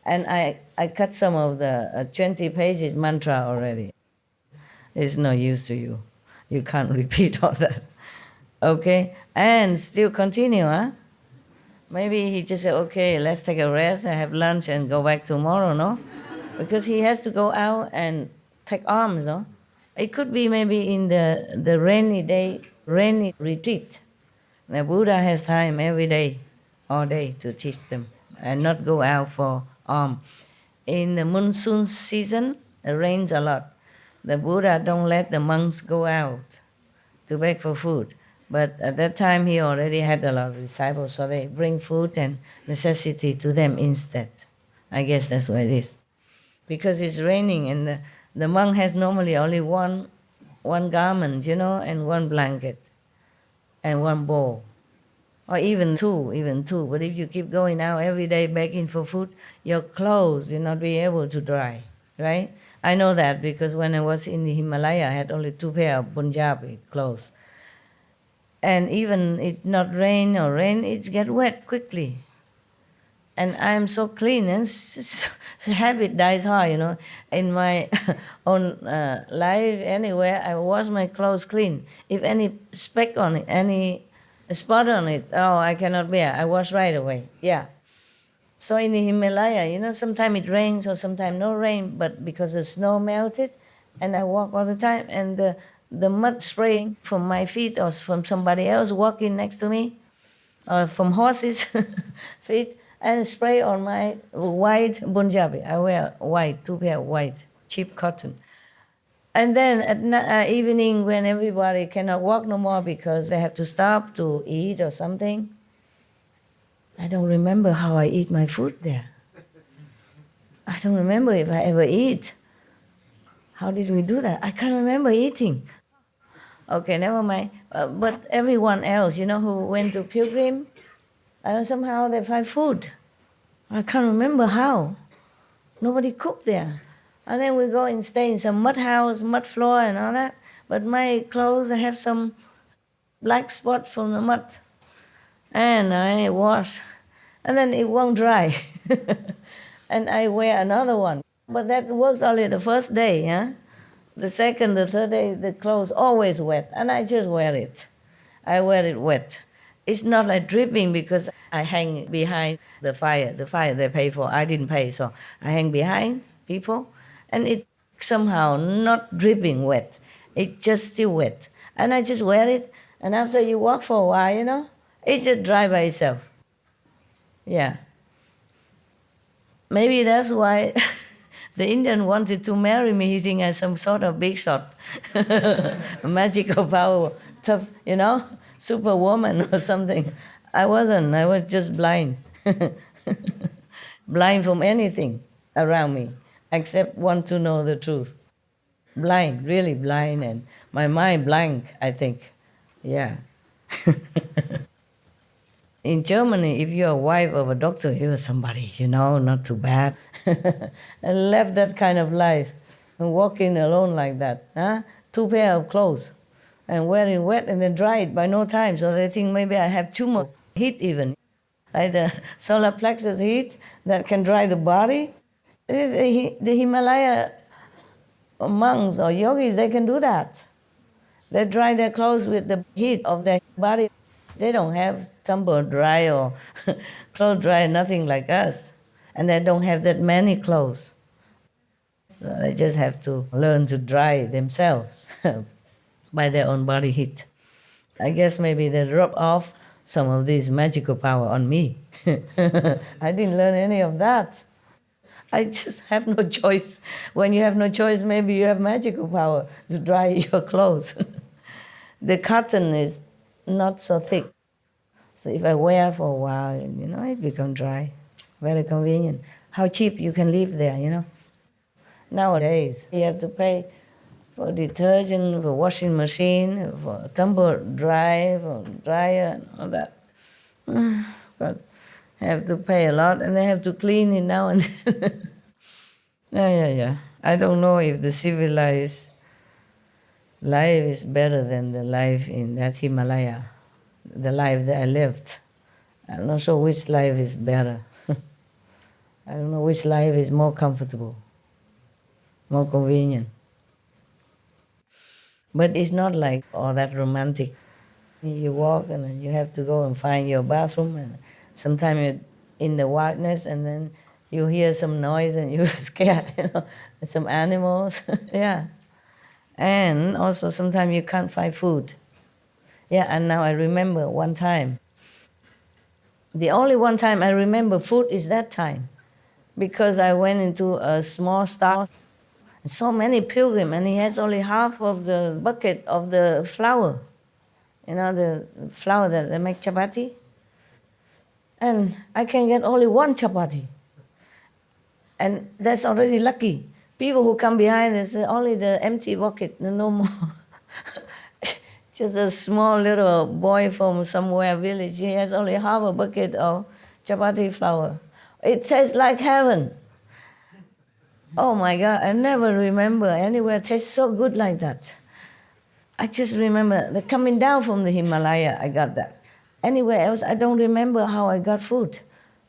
And I cut some of the 20 pages mantra already. It's no use to you. You can't repeat all that. Okay? And still continue, huh? Maybe he just said, okay, let's take a rest and have lunch and go back tomorrow, no? Because he has to go out and take alms, no? It could be maybe in the rainy day, rainy retreat. The Buddha has time every day, all day, to teach them and not go out for alms. In the monsoon season, it rains a lot. The Buddha don't let the monks go out to beg for food. But at that time, he already had a lot of disciples, so they bring food and necessity to them instead. I guess that's what it is. Because it's raining and the monk has normally only one garment, and one blanket and one bowl. Or even two. But if you keep going out every day begging for food, your clothes will not be able to dry, right? I know that because when I was in the Himalaya, I had only 2 pairs of Punjabi clothes. And even it's not rain, it gets wet quickly. And I'm so clean, and habit dies hard, In my own life, anywhere, I wash my clothes clean. If any speck on it, any spot on it, I cannot bear. I wash right away, yeah. So in the Himalaya, sometimes it rains or sometimes no rain, but because the snow melted, and I walk all the time, and the mud spraying from my feet or from somebody else walking next to me, or from horses' feet, and spray on my white Punjabi. I wear white, 2 pair of white, cheap cotton. And then at evening, when everybody cannot walk no more because they have to stop to eat or something, I don't remember how I eat my food there. I don't remember if I ever eat. How did we do that? I can't remember eating. Okay, never mind. But everyone else, who went to pilgrim, somehow they find food. I can't remember how. Nobody cooked there. And then we go and stay in some mud house, mud floor and all that. But my clothes, I have some black spot from the mud. And I wash. And then it won't dry. And I wear another one. But that works only the first day, huh? The second, the third day, the clothes always wet. And I just wear it. I wear it wet. It's not like dripping because I hang behind the fire. The fire they pay for, I didn't pay, so I hang behind people. And it somehow not dripping wet. It's just still wet. And I just wear it. And after you walk for a while, it just dry by itself. Yeah. Maybe that's why the Indian wanted to marry me. He think I'm some sort of big shot. Magical power, tough, superwoman or something. I wasn't. I was just blind. Blind from anything around me, except want to know the truth. Blind, really blind, and my mind blank, I think. Yeah. In Germany, if you're a wife of a doctor, you're somebody, not too bad. I left that kind of life and walking alone like that. 2 pair of clothes and wearing wet and then dry it by no time. So they think maybe I have too much heat even. Like the solar plexus heat that can dry the body. The Himalaya monks or yogis, they can do that. They dry their clothes with the heat of their body. They don't have tumble dry or clothes dry, nothing like us. And they don't have that many clothes. So they just have to learn to dry themselves by their own body heat. I guess maybe they rub off some of this magical power on me. I didn't learn any of that. I just have no choice. When you have no choice, maybe you have magical power to dry your clothes. The cotton is not so thick. So if I wear for a while, it becomes dry. Very convenient. How cheap you can live there, Nowadays, you have to pay for detergent, for washing machine, for tumble dry, for dryer, and all that. But I have to pay a lot, and I have to clean it now and then. Yeah. I don't know if the civilized life is better than the life in that Himalaya, the life that I lived. I'm not sure which life is better. I don't know which life is more comfortable, more convenient. But it's not like all that romantic. You walk and then you have to go and find your bathroom, and sometimes you're in the wilderness and then you hear some noise and you're scared, some animals, yeah. And also sometimes you can't find food. Yeah, and now I remember one time. The only one time I remember food is that time, because I went into a small store, so many pilgrims, and he has only half of the bucket of the flour, the flour that they make chapati. And I can get only one chapati. And that's already lucky. People who come behind, they say only the empty bucket, no more. Just a small little boy from somewhere village, he has only half a bucket of chapati flour. It tastes like heaven. Oh my God, I never remember anywhere tastes so good like that. I just remember the coming down from the Himalaya, I got that. Anywhere else, I don't remember how I got food.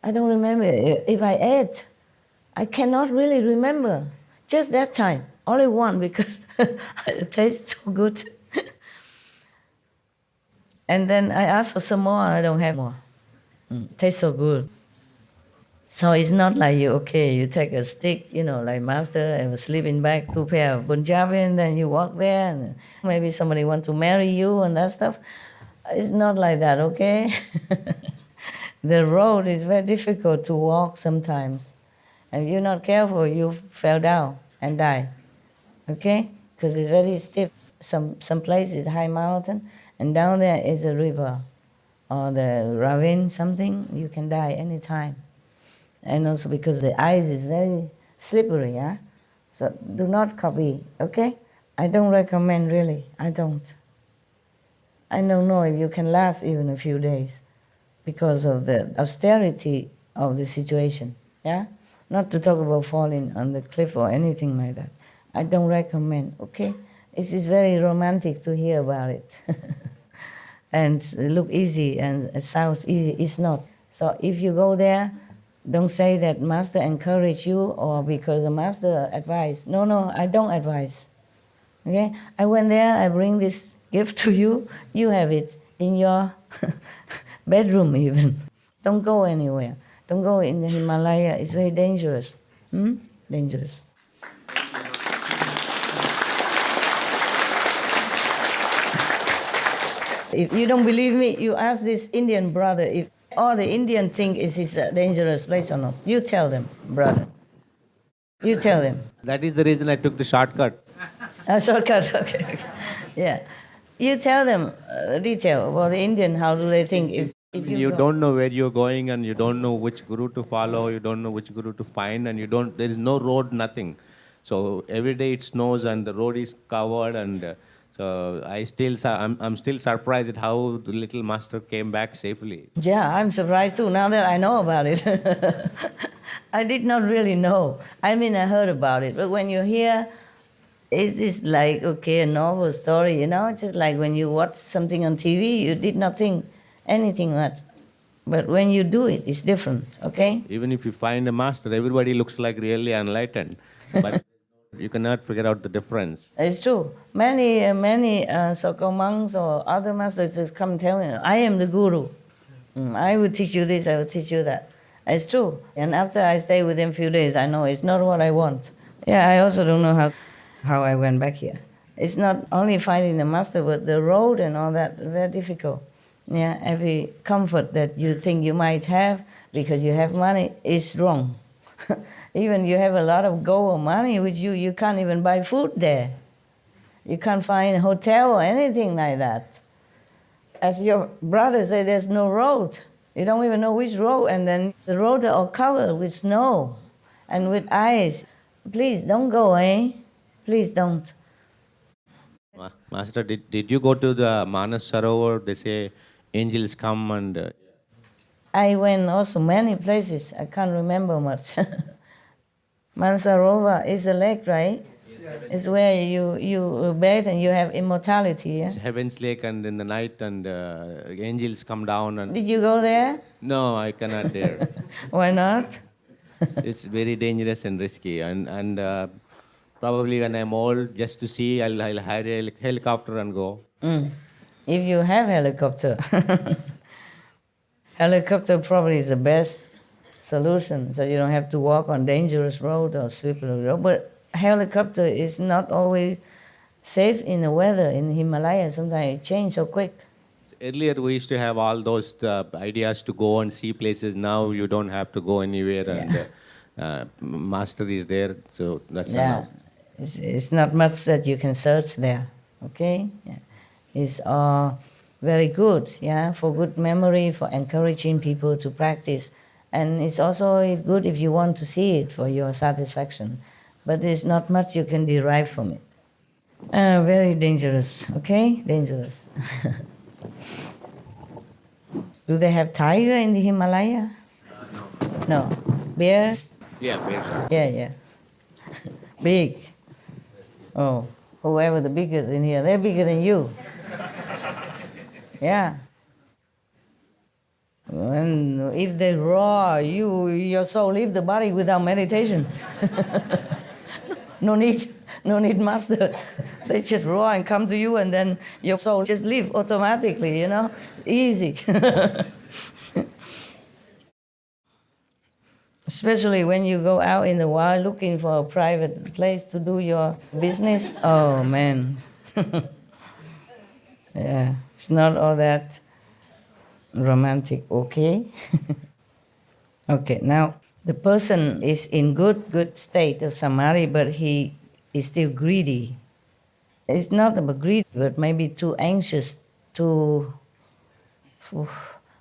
I don't remember if I ate. I cannot really remember. Just that time, only one, because it tastes so good. And then I asked for some more, I don't have more. Tastes so good. So it's not like you take a stick, like master, and a sleeping bag, 2 pair of Punjabi, and then you walk there, and maybe somebody want to marry you and that stuff. It's not like that, okay? The road is very difficult to walk sometimes. And if you're not careful, you fell down and die. Okay? Because it's very stiff. Some places high mountain, and down there is a river or the ravine, something, you can die anytime. And also because the ice is very slippery, yeah? So do not copy, okay? I don't recommend, really, I don't. I don't know if you can last even a few days because of the austerity of the situation, yeah? Not to talk about falling on the cliff or anything like that. I don't recommend, okay? It is very romantic to hear about it. And look easy and it sounds easy, it's not. So if you go there, don't say that master encouraged you or because the master advised. No, I don't advise. Okay? I went there, I bring this gift to you, you have it in your bedroom even. Don't go anywhere. Don't go in the Himalaya, it's very dangerous. Dangerous. If you don't believe me, you ask this Indian brother if all the Indian think is a dangerous place or not. You tell them, brother. You tell them. That is the reason I took the shortcut. A shortcut, okay. Yeah. You tell them detail about the Indian, how do they think if you don't know where you're going and you don't know which guru to follow, you don't know which guru to find, and there is no road, nothing. So every day it snows and the road is covered, and so I'm still surprised at how the little master came back safely. Yeah, I'm surprised too, now that I know about it. I did not really know. I mean, I heard about it, but when you hear, it is like, okay, a novel story, you know, just like when you watch something on TV, you did not think anything much. But when you do it, it's different, okay? Even if you find a master, everybody looks like really enlightened, but you cannot figure out the difference. It's true. Many so-called monks or other masters just come tell me, I am the guru. I will teach you this, I will teach you that. It's true. And after I stay with them a few days, I know it's not what I want. Yeah, I also don't know how I went back here. It's not only finding the master, but the road and all that, very difficult. Yeah, every comfort that you think you might have because you have money is wrong. Even you have a lot of gold or money with you, you can't even buy food there. You can't find a hotel or anything like that. As your brother said, there's no road. You don't even know which road, and then the roads are all covered with snow and with ice. Please don't go, eh? Please don't. Master, did you go to the Manas Sarovar? They say angels come and... I went also many places. I can't remember much. Mansarovar is a lake, right? It's where you bathe and you have immortality. Yeah? It's Heaven's Lake, and in the night, and angels come down. And did you go there? No, I cannot dare. Why not? It's very dangerous and risky, and probably when I'm old, just to see, I'll hire a helicopter and go. If you have helicopter. Helicopter probably is the best solution, so you don't have to walk on dangerous road or slippery road. But helicopter is not always safe in the weather. In the Himalayas, sometimes it changes so quick. Earlier, we used to have all those ideas to go and see places. Now you don't have to go anywhere, and master is there, so that's enough. It's not much that you can search there, okay? Yeah. It's very good, yeah, for good memory, for encouraging people to practice. And it's also good if you want to see it for your satisfaction. But there's not much you can derive from it. Very dangerous, okay? Dangerous. Do they have tiger in the Himalaya? No. Bears? Yeah, bears are. Yeah. Big. Oh, whoever the biggest in here, they're bigger than you. Yeah. And if they roar, your soul leave the body without meditation. No need master. They just roar and come to you, and then your soul just leave automatically, you know? Easy. Especially when you go out in the wild looking for a private place to do your business. Oh, man. Yeah, it's not all that romantic, okay? Okay, now the person is in good state of samadhi, but he is still greedy. It's not about greed, but maybe too anxious, too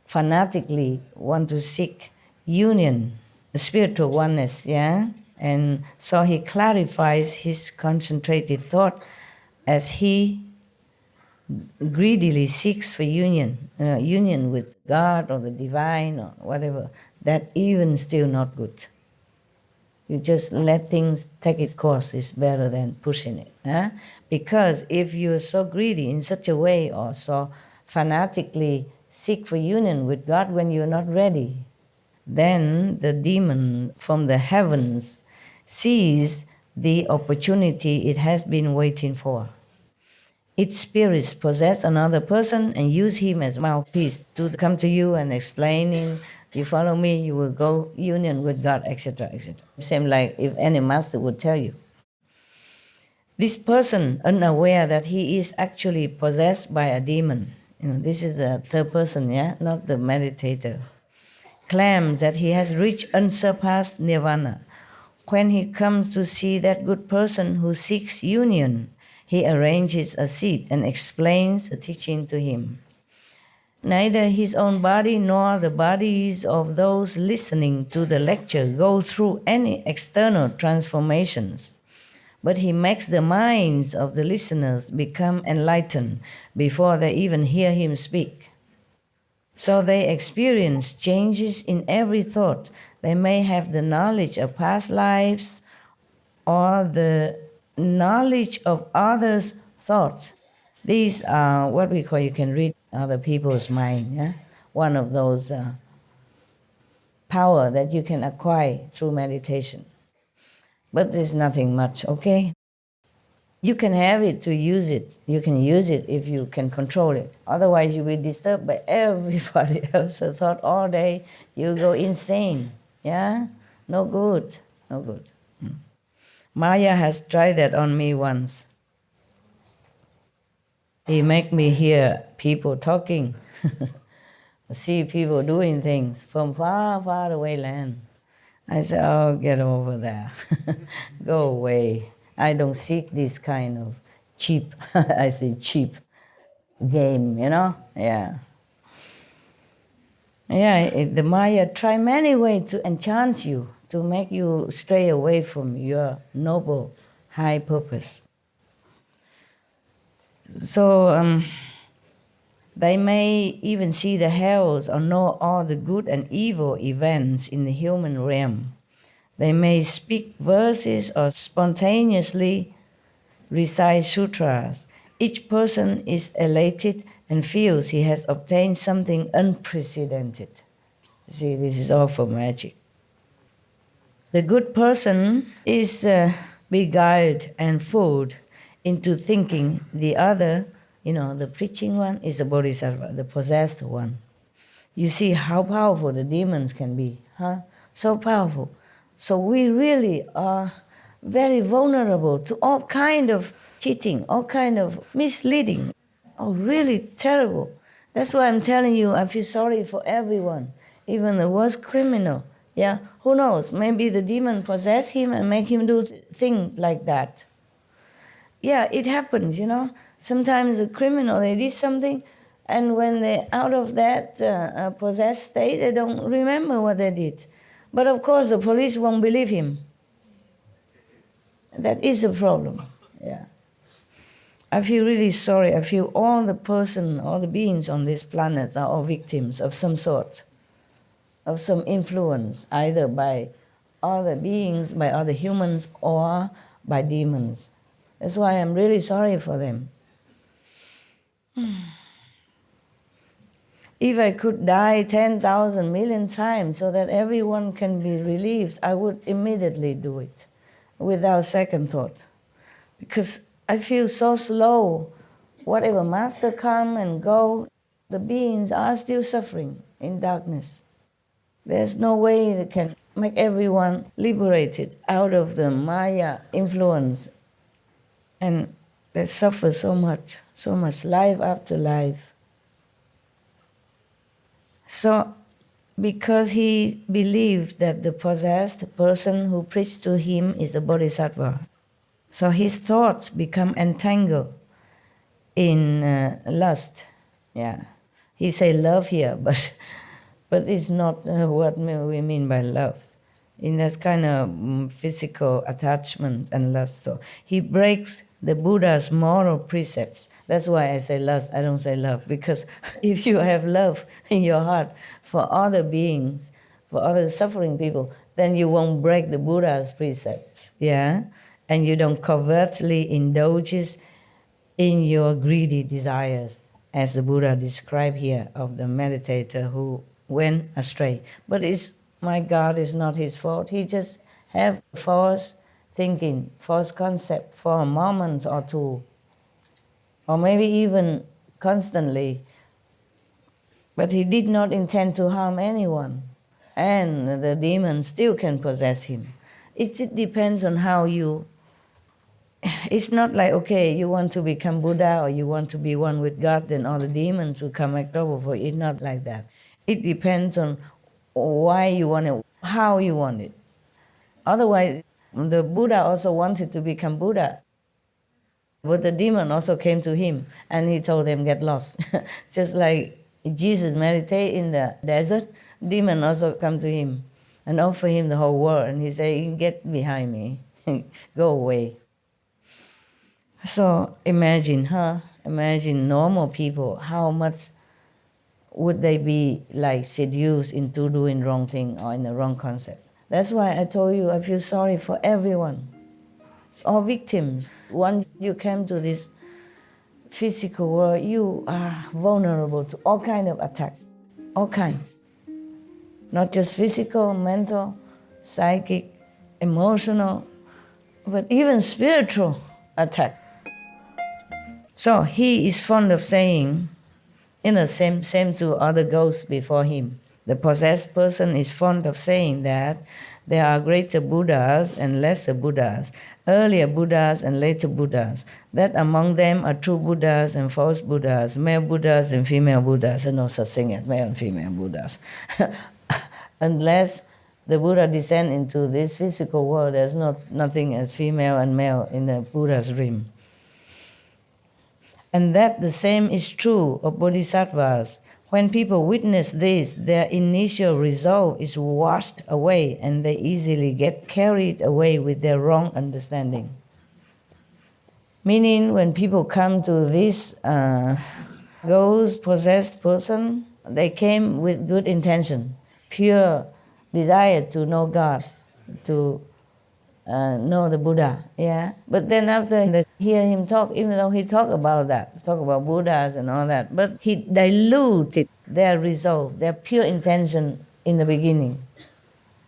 fanatically want to seek union, spiritual oneness, yeah? And so he clarifies his concentrated thought as he greedily seeks for union with God or the divine or whatever. That even still not good. You just let things take its course is better than pushing it. Huh? Because if you're so greedy in such a way or so fanatically seek for union with God when you're not ready, then the demon from the heavens sees the opportunity it has been waiting for. Its spirits possess another person and use him as mouthpiece to come to you and explaining, you follow me, you will go union with God, etc., etc. Same like if any master would tell you. This person, unaware that he is actually possessed by a demon, this is the third person, yeah, not the meditator, claims that he has reached unsurpassed nirvana. When he comes to see that good person who seeks union, he arranges a seat and explains the teaching to him. Neither his own body nor the bodies of those listening to the lecture go through any external transformations, but he makes the minds of the listeners become enlightened before they even hear him speak. So they experience changes in every thought. They may have the knowledge of past lives or the knowledge of others' thoughts. These are what we call, you can read other people's mind, yeah? One of those power that you can acquire through meditation. But there's nothing much, okay? You can have it to use it. You can use it if you can control it. Otherwise, you'll be disturbed by everybody else's thought all day. You'll go insane, yeah? No good, no good. Maya has tried that on me once. He make me hear people talking, see people doing things from far, far away land. I said, oh, get over there. Go away. I don't seek this kind of cheap, I say cheap game, Yeah. Yeah, the Maya try many ways to enchant you, to make you stray away from your noble, high purpose. So they may even see the hells or know all the good and evil events in the human realm. They may speak verses or spontaneously recite sutras. Each person is elated and feels he has obtained something unprecedented. See, this is all for magic. The good person is beguiled and fooled into thinking the other, the preaching one, is a bodhisattva, the possessed one. You see how powerful the demons can be, huh? So powerful. So we really are very vulnerable to all kind of cheating, all kind of misleading. Oh, really terrible. That's why I'm telling you, I feel sorry for everyone, even the worst criminal. Yeah, who knows? Maybe the demon possess him and make him do things like that. Yeah, it happens, Sometimes a criminal, they did something, and when they're out of that possessed state, they don't remember what they did. But of course, the police won't believe him. That is a problem, yeah. I feel really sorry. I feel all the beings on this planet are all victims of some sort, of some influence, either by other beings, by other humans, or by demons. That's why I'm really sorry for them. If I could die 10,000 million times so that everyone can be relieved, I would immediately do it without second thought. Because I feel so slow. Whatever master come and go, the beings are still suffering in darkness. There's no way that can make everyone liberated out of the Maya influence. And they suffer so much life after life. So, because he believed that the possessed person who preached to him is a bodhisattva, so his thoughts become entangled in lust. Yeah, he say love here, but it's not what we mean by love. In that kind of physical attachment and lust. So he breaks the Buddha's moral precepts. That's why I say lust, I don't say love, because if you have love in your heart for other beings, for other suffering people, then you won't break the Buddha's precepts, yeah? And you don't covertly indulge in your greedy desires, as the Buddha described here of the meditator who went astray. But my God, is not his fault. He just have false thinking, false concept for a moment or two, or maybe even constantly. But he did not intend to harm anyone, and the demon still can possess him. It depends on how you. It's not like, okay, you want to become Buddha or you want to be one with God, then all the demons will come make trouble for you. It's not like that. It depends on why you want it, how you want it. Otherwise, the Buddha also wanted to become Buddha. But the demon also came to him and he told him, get lost. Just like Jesus meditate in the desert, demon also come to him and offer him the whole world. And he said, get behind me, go away. So imagine, Imagine normal people, how much would they be like seduced into doing wrong thing or in the wrong concept? That's why I told you I feel sorry for everyone. It's all victims. Once you came to this physical world, you are vulnerable to all kinds of attacks, all kinds. Not just physical, mental, psychic, emotional, but even spiritual attack. So he is fond of saying, same to other ghosts before him. The possessed person is fond of saying that there are greater Buddhas and lesser Buddhas, earlier Buddhas and later Buddhas, that among them are true Buddhas and false Buddhas, male Buddhas and female Buddhas, and no such thing as male and female Buddhas. Unless the Buddha descend into this physical world, there's nothing as female and male in the Buddha's realm. And that the same is true of bodhisattvas. When people witness this, their initial resolve is washed away and they easily get carried away with their wrong understanding. Meaning, when people come to this ghost possessed person, they came with good intention, pure desire to know God, to know the Buddha, yeah. But then after they hear him talk, even though he talk about Buddhas and all that, but he diluted their resolve, their pure intention in the beginning.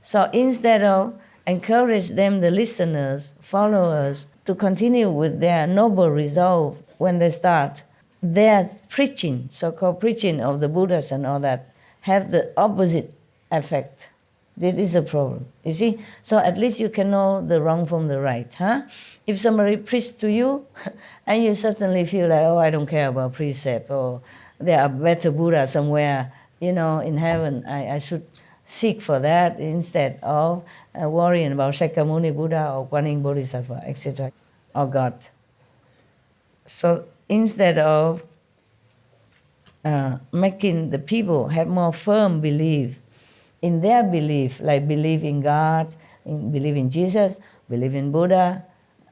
So instead of encourage them, the listeners, followers, to continue with their noble resolve when they start, their preaching, so-called preaching of the Buddhas and all that, have the opposite effect. This is a problem, you see? So at least you can know the wrong from the right, huh? If somebody preached to you, and you certainly feel like, oh, I don't care about precept, or there are better Buddha somewhere, in heaven, I should seek for that instead of worrying about Shakyamuni Buddha or Amitabha Bodhisattva, etc., or God. So instead of making the people have more firm belief in their belief, like believe in God, believe in Jesus, believe in Buddha,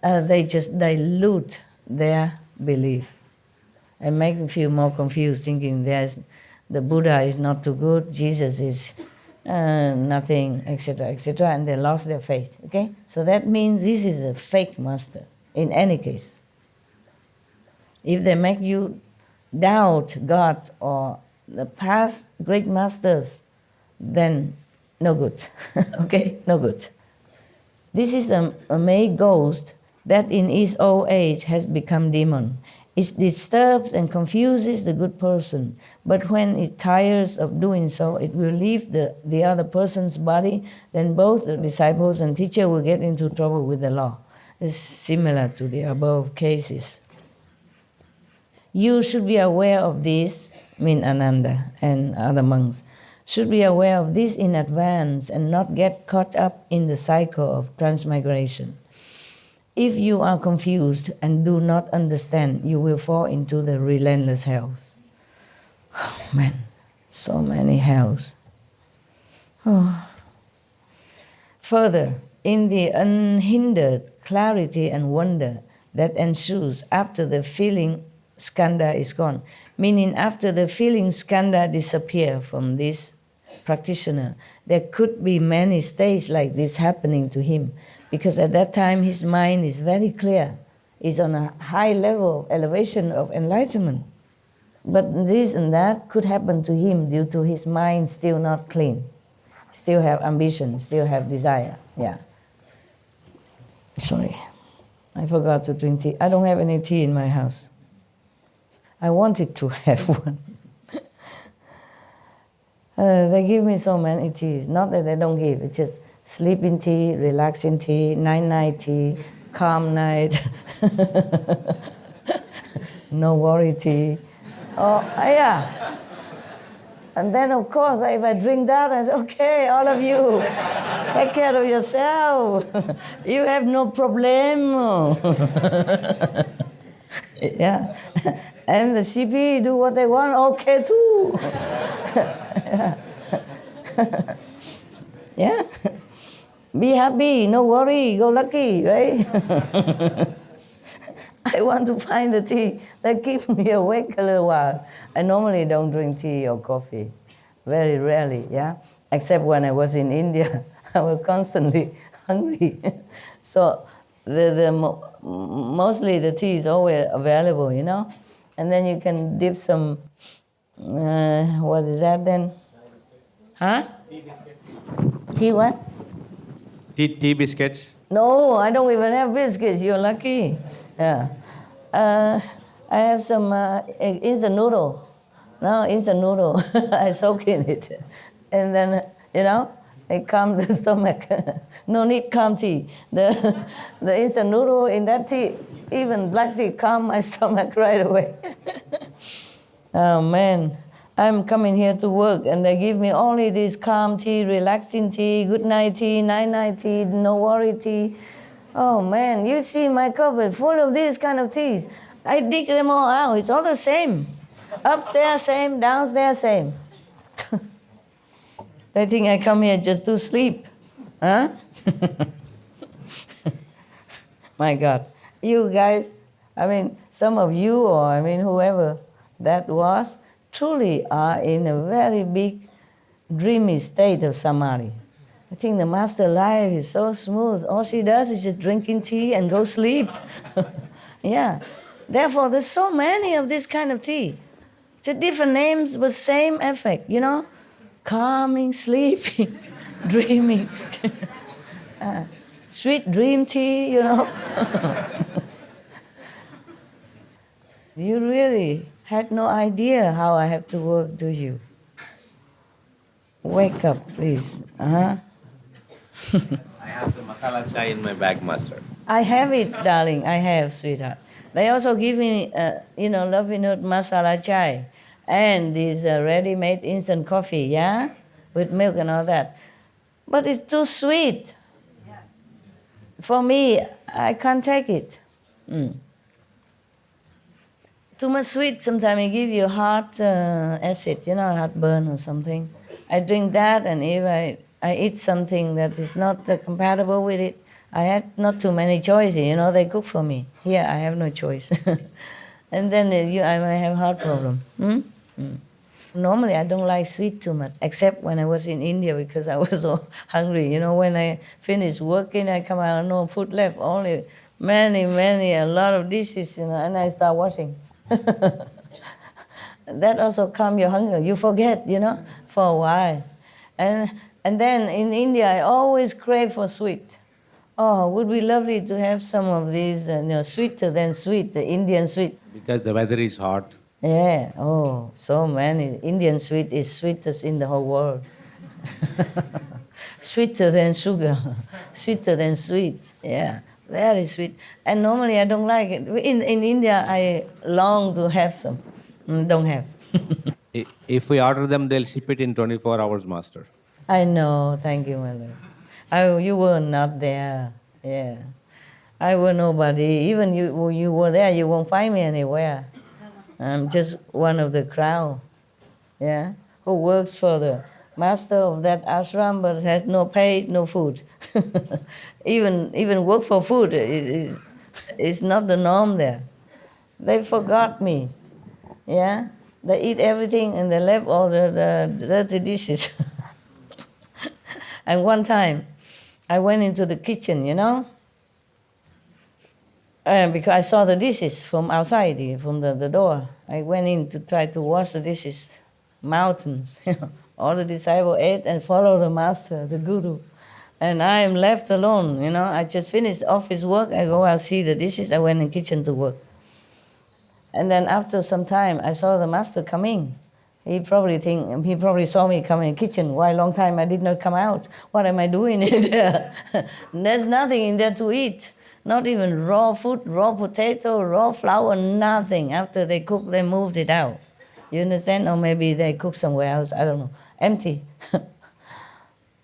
they just dilute their belief and make them feel more confused, thinking the Buddha is not too good, Jesus is nothing, etc., etc., and they lost their faith, okay? So that means this is a fake master, in any case. If they make you doubt God or the past great masters, then no good, okay? No good. This is a male ghost that in its old age has become demon. It disturbs and confuses the good person, but when it tires of doing so, it will leave the other person's body, then both the disciples and teacher will get into trouble with the law. It's similar to the above cases. You should be aware of this, Ananda and other monks, should be aware of this in advance and not get caught up in the cycle of transmigration. If you are confused and do not understand, you will fall into the relentless hells. Oh man, so many hells. Oh. Further, in the unhindered clarity and wonder that ensues after the feeling skandha is gone, meaning after the feeling skandha disappear from this practitioner, there could be many states like this happening to him, because at that time his mind is very clear, is on a high level of elevation of enlightenment. But this and that could happen to him due to his mind still not clean, still have ambition, still have desire. Yeah. Sorry, I forgot to drink tea. I don't have any tea in my house. I wanted to have one. They give me so many teas. Not that they don't give, it's just sleeping tea, relaxing tea, night tea, calm night, no worry tea. Oh, yeah. And then, of course, if I drink that, I say, okay, all of you, take care of yourself. You have no problem. Yeah. And the CP do what they want, okay, too. Yeah. Be happy, no worry, go lucky, right? I want to find the tea that keeps me awake a little while. I normally don't drink tea or coffee, very rarely, yeah? Except when I was in India, I was constantly hungry. So mostly the tea is always available, you know? And then you can dip some, what is that then? Huh? Tea what? Tea biscuits? No, I don't even have biscuits. You're lucky. Yeah. I have some instant noodle. No, instant noodle. I soak in it. And then, you know, it calms the stomach. No need calm tea. The instant noodle in that tea, even black tea, calm my stomach right away. Oh, man. I'm coming here to work and they give me only this calm tea, relaxing tea, good night tea, night tea, no worry tea. Oh man, you see my cupboard full of these kind of teas. I dig them all out, it's all the same. Upstairs same, downstairs same. They think I come here just to sleep. Huh? My God. You guys, I mean, some of you or I mean whoever that was, truly are in a very big dreamy state of samadhi. I think the master life is so smooth. All she does is just drinking tea and go sleep. Yeah. Therefore, there's so many of this kind of tea. It's a different names, but same effect, you know? Calming, sleeping, dreaming. Sweet dream tea, you know? You really had no idea how I have to work, do you? Wake up, please. Uh-huh. I have the masala chai in my bag, master. I have it, darling. I have, sweetheart. They also give me, loving note masala chai and this ready-made instant coffee, yeah? With milk and all that. But it's too sweet. For me, I can't take it. Too much sweet, sometimes it give you heart acid, heartburn or something. I drink that, and if I eat something that is not compatible with it, I had not too many choices, they cook for me. Here, I have no choice. And then I might have heart problem. Normally, I don't like sweet too much, except when I was in India because I was so hungry. When I finish working, I come out, no food left, only a lot of dishes, and I start washing. That also calm your hunger. You forget, for a while. And then in India, I always crave for sweet. Oh, would be lovely to have some of these, sweeter than sweet, the Indian sweet. Because the weather is hot. Yeah, oh, so many. Indian sweet is sweetest in the whole world. Sweeter than sugar, sweeter than sweet, yeah. Very sweet. And normally I don't like it. In India, I long to have some. Don't have. If we order them, they'll ship it in 24 hours, Master. I know, thank you, my lord. You were not there, yeah. I were nobody. Even you were there, you won't find me anywhere. I'm just one of the crowd, yeah, who works for the master of that ashram but has no pay, no food. even work for food is not the norm there. They forgot me, yeah. They eat everything and they left all the dirty dishes. And one time, I went into the kitchen, you know, because I saw the dishes from outside, from the door. I went in to try to wash the dishes, mountains. You know. All the disciples ate and followed the master, the guru. And I am left alone, you know. I just finished office work. I go out, see the dishes. I went in the kitchen to work. And then after some time, I saw the master coming. He probably saw me come in the kitchen. Why long time I did not come out? What am I doing in there? There's nothing in there to eat. Not even raw food, raw potato, raw flour, nothing. After they cooked, they moved it out. You understand? Or maybe they cooked somewhere else. I don't know. Empty.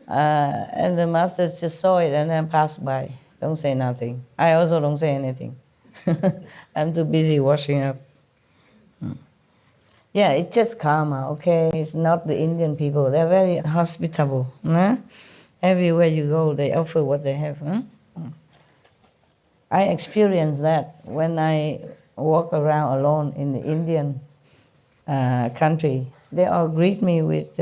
And the master just saw it and then passed by. Don't say nothing. I also don't say anything. I'm too busy washing up. Yeah, it's just karma, okay? It's not the Indian people. They're very hospitable. Huh? Everywhere you go, they offer what they have. Huh? I experienced that when I walk around alone in the Indian country. They all greet me with,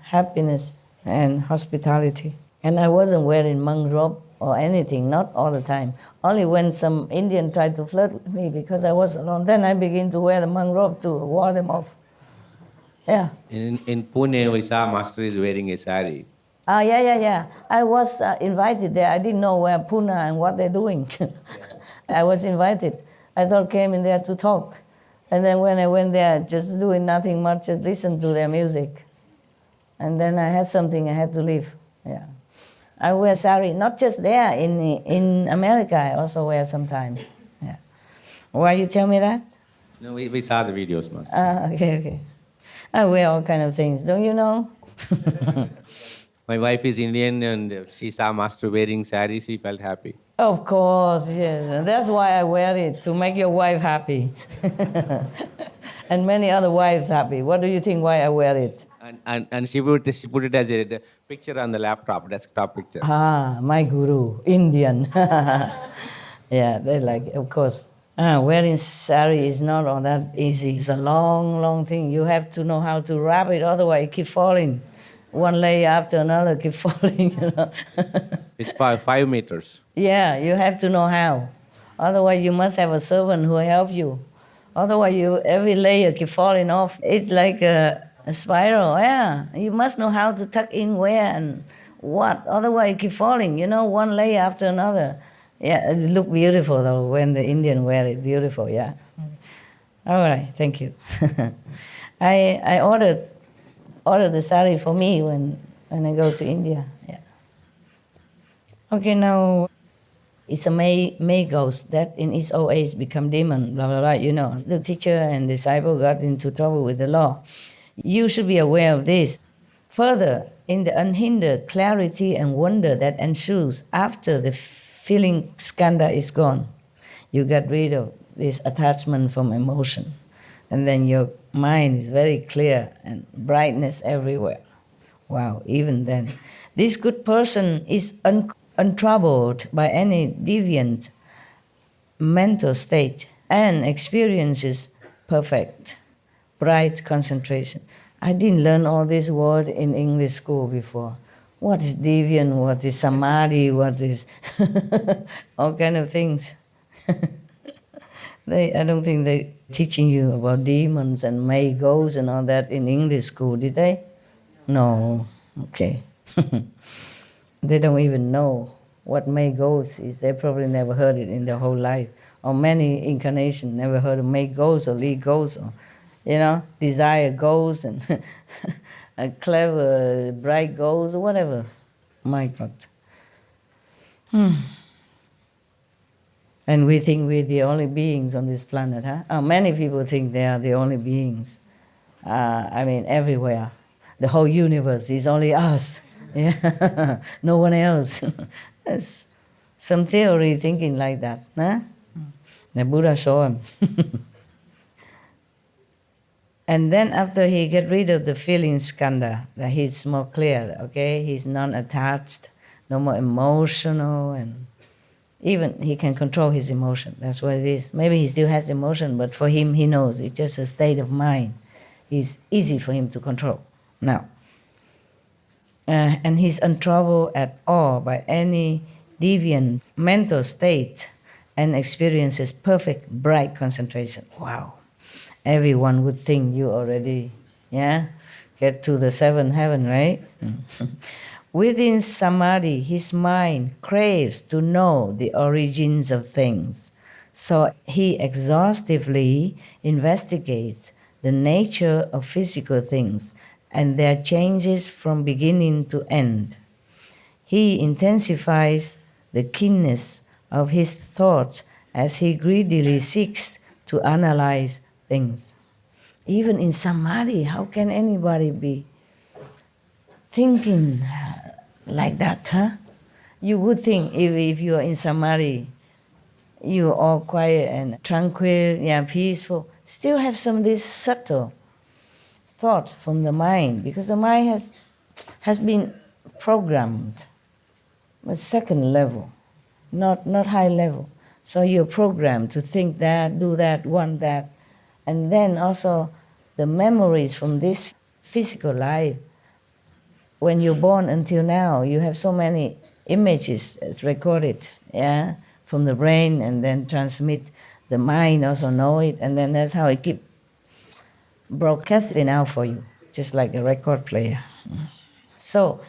happiness and hospitality. And I wasn't wearing monk robe or anything, not all the time. Only when some Indian tried to flirt with me because I was alone, then I begin to wear the monk robe to ward them off. Yeah. In Pune, we saw Master is wearing a sari. Yeah. I was invited there. I didn't know where Pune and what they're doing. I was invited. I thought came in there to talk. And then when I went there, just doing nothing much, just listen to their music. And then I had something I had to leave. Yeah. I wear sari, not just there, in America I also wear sometimes. Yeah. Why you tell me that? No, we saw the videos, Master. Okay. I wear all kind of things, don't you know? My wife is Indian and she saw Master wearing sari, she felt happy. Of course, yes. And that's why I wear it, to make your wife happy. And many other wives happy. What do you think why I wear it? And she put it as a picture on the laptop, desktop picture. My guru, Indian. Yeah, they like it, of course. Wearing sari is not all that easy. It's a long, long thing. You have to know how to wrap it, otherwise it keep falling. One layer after another keep falling, you know. It's 5 meters. Yeah, you have to know how. Otherwise you must have a servant who will help you. Otherwise every layer keep falling off. It's like a spiral, yeah. You must know how to tuck in where and what. Otherwise it keep falling, one layer after another. Yeah, it look beautiful though when the Indian wear it. Beautiful, yeah. All right, thank you. I ordered the sari for me when I go to India. Yeah. Okay, now it's a May ghost that in its old age become demon, blah, blah, blah. The teacher and disciple got into trouble with the law. You should be aware of this. Further, in the unhindered clarity and wonder that ensues after the feeling skandha is gone, you get rid of this attachment from emotion. And then your mind is very clear and brightness everywhere. Wow, even then. This good person is untroubled by any deviant mental state and experiences perfect, bright concentration. I didn't learn all these words in English school before. What is deviant? What is samadhi? What is all kind of things. I don't think they teaching you about demons and May ghosts and all that in English school, did they? No. Okay. They don't even know what May ghosts is. They probably never heard it in their whole life. Or many incarnations never heard of May ghosts or Lee ghosts or, desire ghosts and a clever, bright ghost or whatever. My God. And we think we're the only beings on this planet, huh? Many people think they are the only beings. Everywhere. The whole universe is only us. Yeah. No one else. There's some theory thinking like that. Huh? The Buddha showed him. And then after he get rid of the feeling skandha, that he's more clear, okay? He's non-attached, no more emotional, and even he can control his emotion. That's what it is. Maybe he still has emotion, but for him, he knows it's just a state of mind. It's easy for him to control now. And he's untroubled at all by any deviant mental state and experiences perfect, bright concentration. Wow. Everyone would think you already, get to the seventh heaven, right? Within samadhi, his mind craves to know the origins of things. So he exhaustively investigates the nature of physical things and their changes from beginning to end. He intensifies the keenness of his thoughts as he greedily seeks to analyze things. Even in samadhi, how can anybody be thinking like that, huh? You would think if you are in samadhi, you are all quiet and tranquil, peaceful, still have some of this subtle thought from the mind, because the mind has been programmed, a second level, not high level. So you're programmed to think that, do that, want that, and then also the memories from this physical life. When you're born until now, you have so many images recorded, from the brain, and then transmit. The mind also know it, and then that's how it keep broadcasting out for you, just like a record player. So,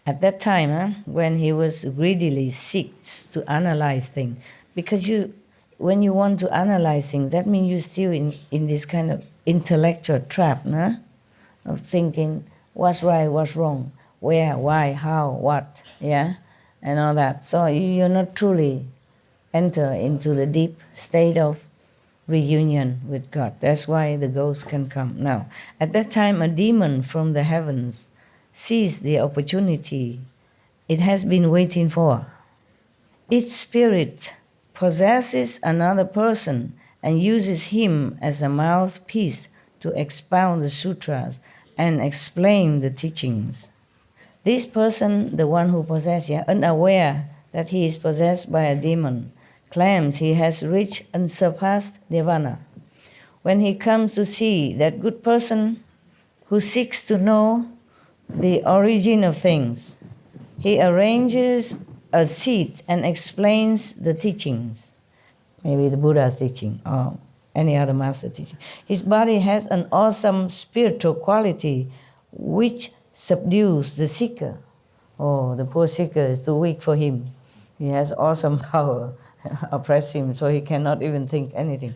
at that time, when he was greedily seeks to analyze things, because when you want to analyze things, that means you're still in this kind of intellectual trap, of thinking what's right, what's wrong, where, why, how, what, and all that. So you're not truly enter into the deep state of reunion with God. That's why the ghost can come. Now, at that time, a demon from the heavens sees the opportunity it has been waiting for. Its spirit possesses another person and uses him as a mouthpiece to expound the sutras and explain the teachings. This person, the one who possesses, unaware that he is possessed by a demon, claims he has reached unsurpassed nirvana. When he comes to see that good person who seeks to know the origin of things, he arranges a seat and explains the teachings, maybe the Buddha's teaching or any other master teaching. His body has an awesome spiritual quality which subdues the seeker. Oh, the poor seeker is too weak for him. He has awesome power, oppress him, so he cannot even think anything,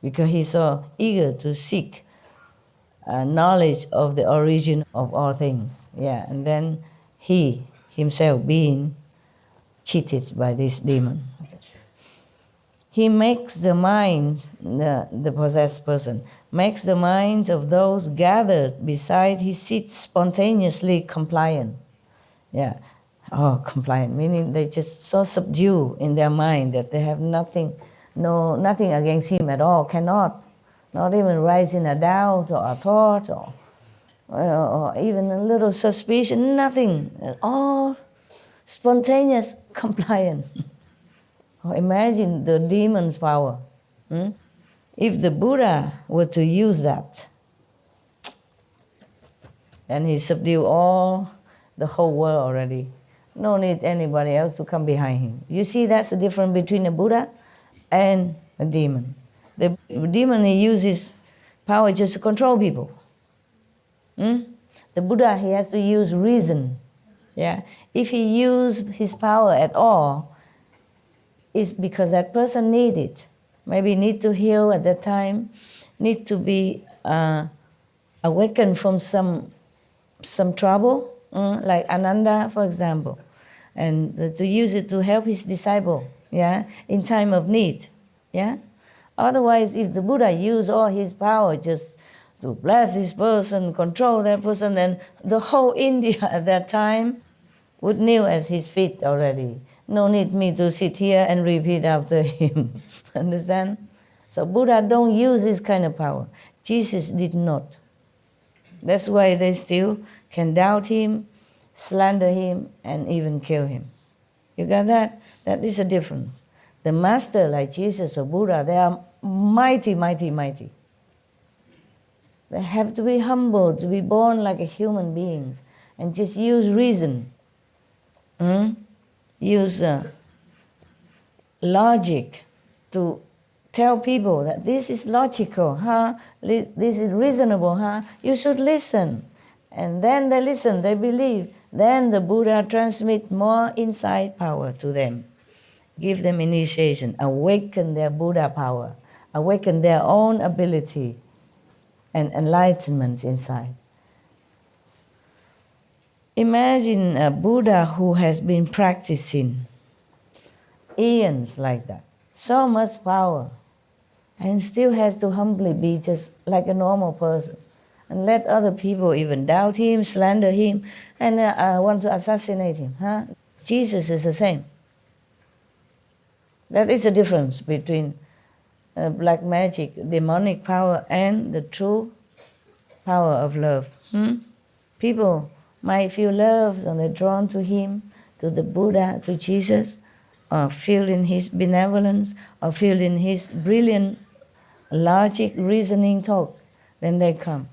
because he's so eager to seek knowledge of the origin of all things. And then he himself being cheated by this demon. He makes the mind, the possessed person, makes the minds of those gathered beside his seat spontaneously compliant. Compliant, meaning they just so subdued in their mind that they have nothing against him at all, cannot, not even rise in a doubt or a thought or even a little suspicion, nothing, all spontaneous compliant. Imagine the demon's power. If the Buddha were to use that, then he subdued the whole world already. No need anybody else to come behind him. You see, that's the difference between a Buddha and a demon. The demon, he uses power just to control people. The Buddha, he has to use reason. If he used his power at all, it's because that person needs it. Maybe need to heal at that time, need to be awakened from some trouble, like Ananda, for example, and to use it to help his disciple. yeah, in time of need, yeah. Otherwise, if the Buddha used all his power just to bless this person, control that person, then the whole India at that time would kneel at his feet already. No need me to sit here and repeat after him. Understand? So Buddha don't use this kind of power. Jesus did not. That's why they still can doubt him, slander him, and even kill him. You got that? That is a difference. The master like Jesus or Buddha, they are mighty, mighty, mighty. They have to be humble, to be born like a human beings, and just use reason. Use logic to tell people that this is logical, this is reasonable, you should listen. And then they listen, they believe. Then the Buddha transmits more insight power to them. Give them initiation, awaken their Buddha power, awaken their own ability and enlightenment inside. Imagine a Buddha who has been practicing eons like that, so much power, and still has to humbly be just like a normal person and let other people even doubt him, slander him, and want to assassinate him. Jesus is the same. That is the difference between black magic, demonic power, and the true power of love. People might feel love and they're drawn to him, to the Buddha, to Jesus, or feel in his benevolence, or feel in his brilliant logic, reasoning talk, then they come.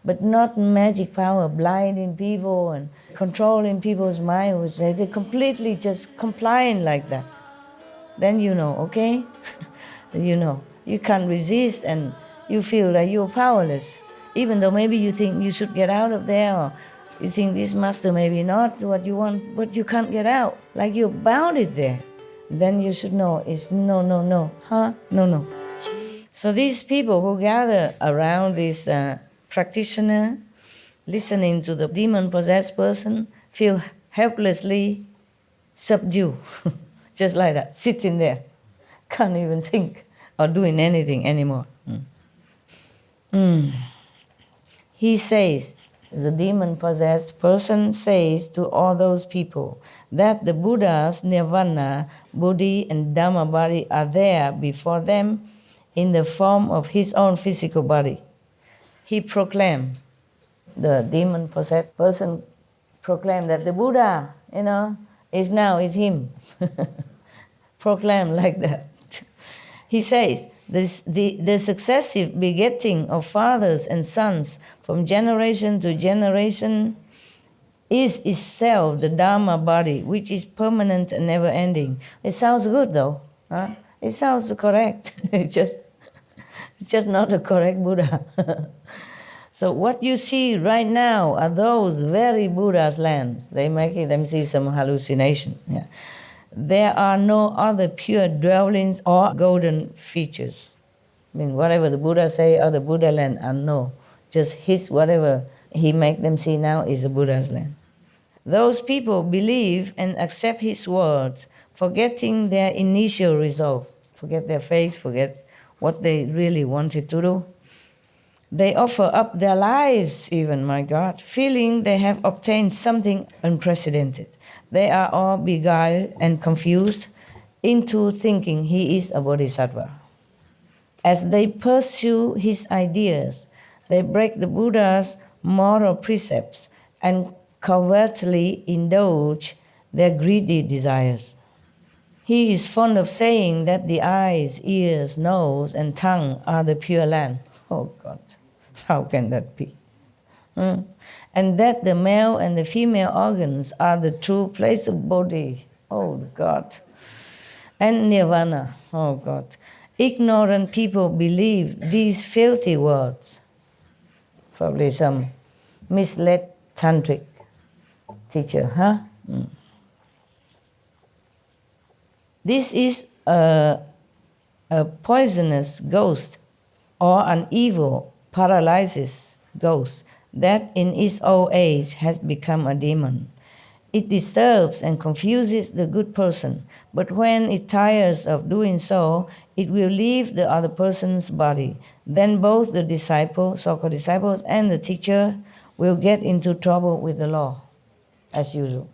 But not magic power, blinding people and controlling people's mind, which they're completely just complying like that. Then you know, okay? You know, you can't resist and you feel like you're powerless. Even though maybe you think you should get out of there, or you think this master maybe not what you want, but you can't get out, like you're bounded there. Then you should know it's no, no, no, no. So these people who gather around this practitioner, listening to the demon-possessed person, feel helplessly subdued, just like that, sitting there, can't even think or doing anything anymore. He says, the demon-possessed person says to all those people that the Buddhas, Nirvana, Bodhi, and Dhamma body are there before them in the form of his own physical body. He proclaimed, the demon-possessed person proclaimed that the Buddha, is him. Proclaimed like that. He says, the successive begetting of fathers and sons from generation to generation is itself the Dhamma body, which is permanent and never-ending. It sounds good, though. It sounds correct. It's just not a correct Buddha. So what you see right now are those very Buddha's lands. They make them see some hallucination. Yeah. There are no other pure dwellings or golden features. I mean, whatever the Buddha say or the Buddha land are no. Just his, whatever he make them see now is the Buddha's land. Those people believe and accept his words, forgetting their initial resolve, forget their faith, forget what they really wanted to do. They offer up their lives even, my God, feeling they have obtained something unprecedented. They are all beguiled and confused into thinking he is a Bodhisattva. As they pursue his ideas, they break the Buddha's moral precepts and covertly indulge their greedy desires. He is fond of saying that the eyes, ears, nose, and tongue are the pure land. Oh God, how can that be? And that the male and the female organs are the true place of Bodhi. Oh God. And Nirvana. Oh God. Ignorant people believe these filthy words. Probably some misled tantric teacher, This is a poisonous ghost or an evil paralysis ghost that in its old age has become a demon. It disturbs and confuses the good person, but when it tires of doing so, it will leave the other person's body. Then both the disciple, so-called disciples, and the teacher will get into trouble with the law, as usual.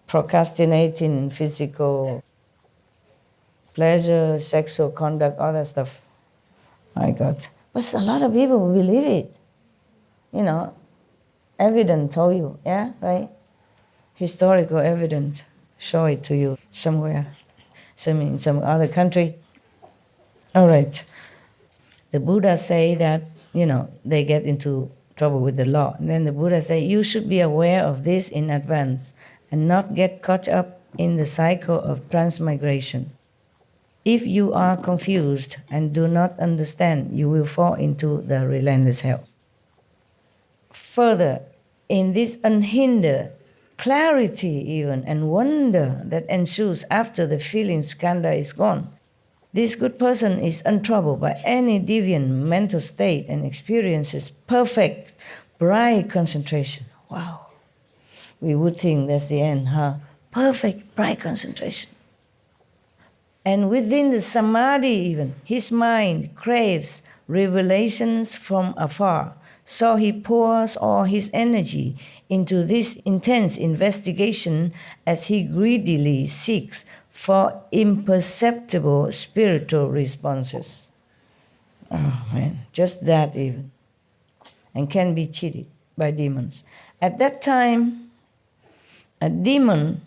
Procrastinating physical pleasure, sexual conduct, all that stuff. My God. But a lot of people believe it. You know, evidence told you, yeah, right? Historical evidence show it to you somewhere, in some other country. All right. The Buddha say that, you know, they get into trouble with the law. And then the Buddha say, you should be aware of this in advance and not get caught up in the cycle of transmigration. If you are confused and do not understand, you will fall into the relentless hell. Further, in this unhindered clarity even and wonder that ensues after the feeling skandha is gone, this good person is untroubled by any deviant mental state and experiences perfect, bright concentration. Wow. We would think that's the end, huh? Perfect, bright concentration. And within the samadhi even, his mind craves revelations from afar. So he pours all his energy into this intense investigation as he greedily seeks for imperceptible spiritual responses. Oh man, just that even. And can be cheated by demons. At that time, a demon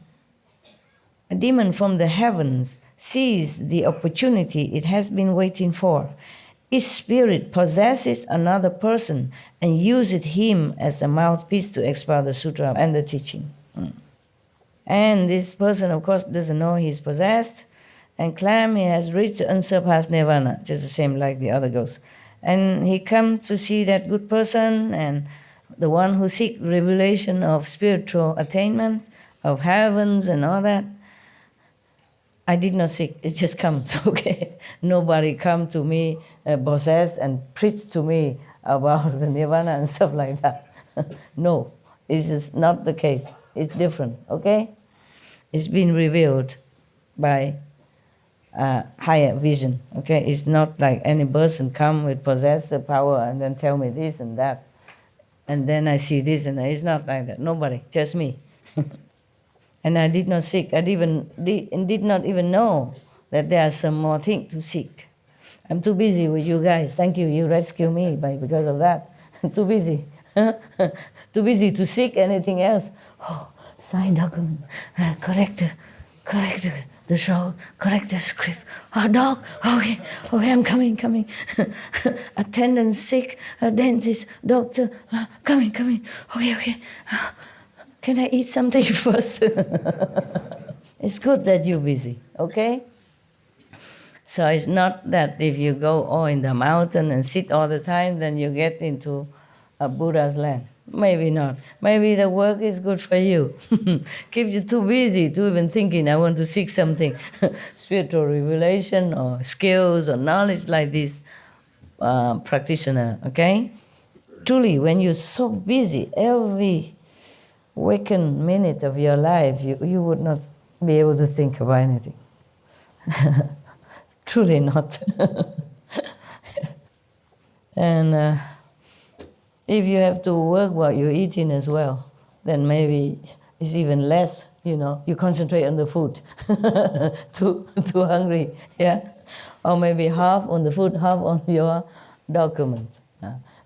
from the heavens sees the opportunity it has been waiting for. Its spirit possesses another person and uses him as a mouthpiece to expound the sutra and the teaching. And this person, of course, doesn't know he's possessed and claims he has reached unsurpassed nirvana, just the same like the other ghosts. And he comes to see that good person and the one who seeks revelation of spiritual attainment, of heavens and all that. I did not seek, it just comes, okay? Nobody come to me possessed and preach to me about the nirvana and stuff like that. No, this is not the case. It's different, okay? It's been revealed by higher vision, okay? It's not like any person come with possessive power and then tell me this and that. And then I see this and that. It's not like that. Nobody, just me. And I did not seek. I did not even know that there are some more things to seek. I'm too busy with you guys. Thank you. You rescue me because of that. Too busy. Too busy to seek anything else. Oh, sign document. Correct the show. Correct the script. Oh, dog. Okay, I'm coming. Attendant sick. Dentist. Doctor. Coming. Okay. Can I eat something first? It's good that you're busy, okay? So it's not that if you go in the mountain and sit all the time, then you get into a Buddha's land. Maybe not. Maybe the work is good for you. Keep you too busy to even thinking, I want to seek something. Spiritual revelation or skills or knowledge like this practitioner, okay? Truly, when you're so busy, every waking minute of your life, you would not be able to think about anything. Truly not. And if you have to work while you're eating as well, then maybe it's even less, you concentrate on the food. too hungry, yeah? Or maybe half on the food, half on your documents.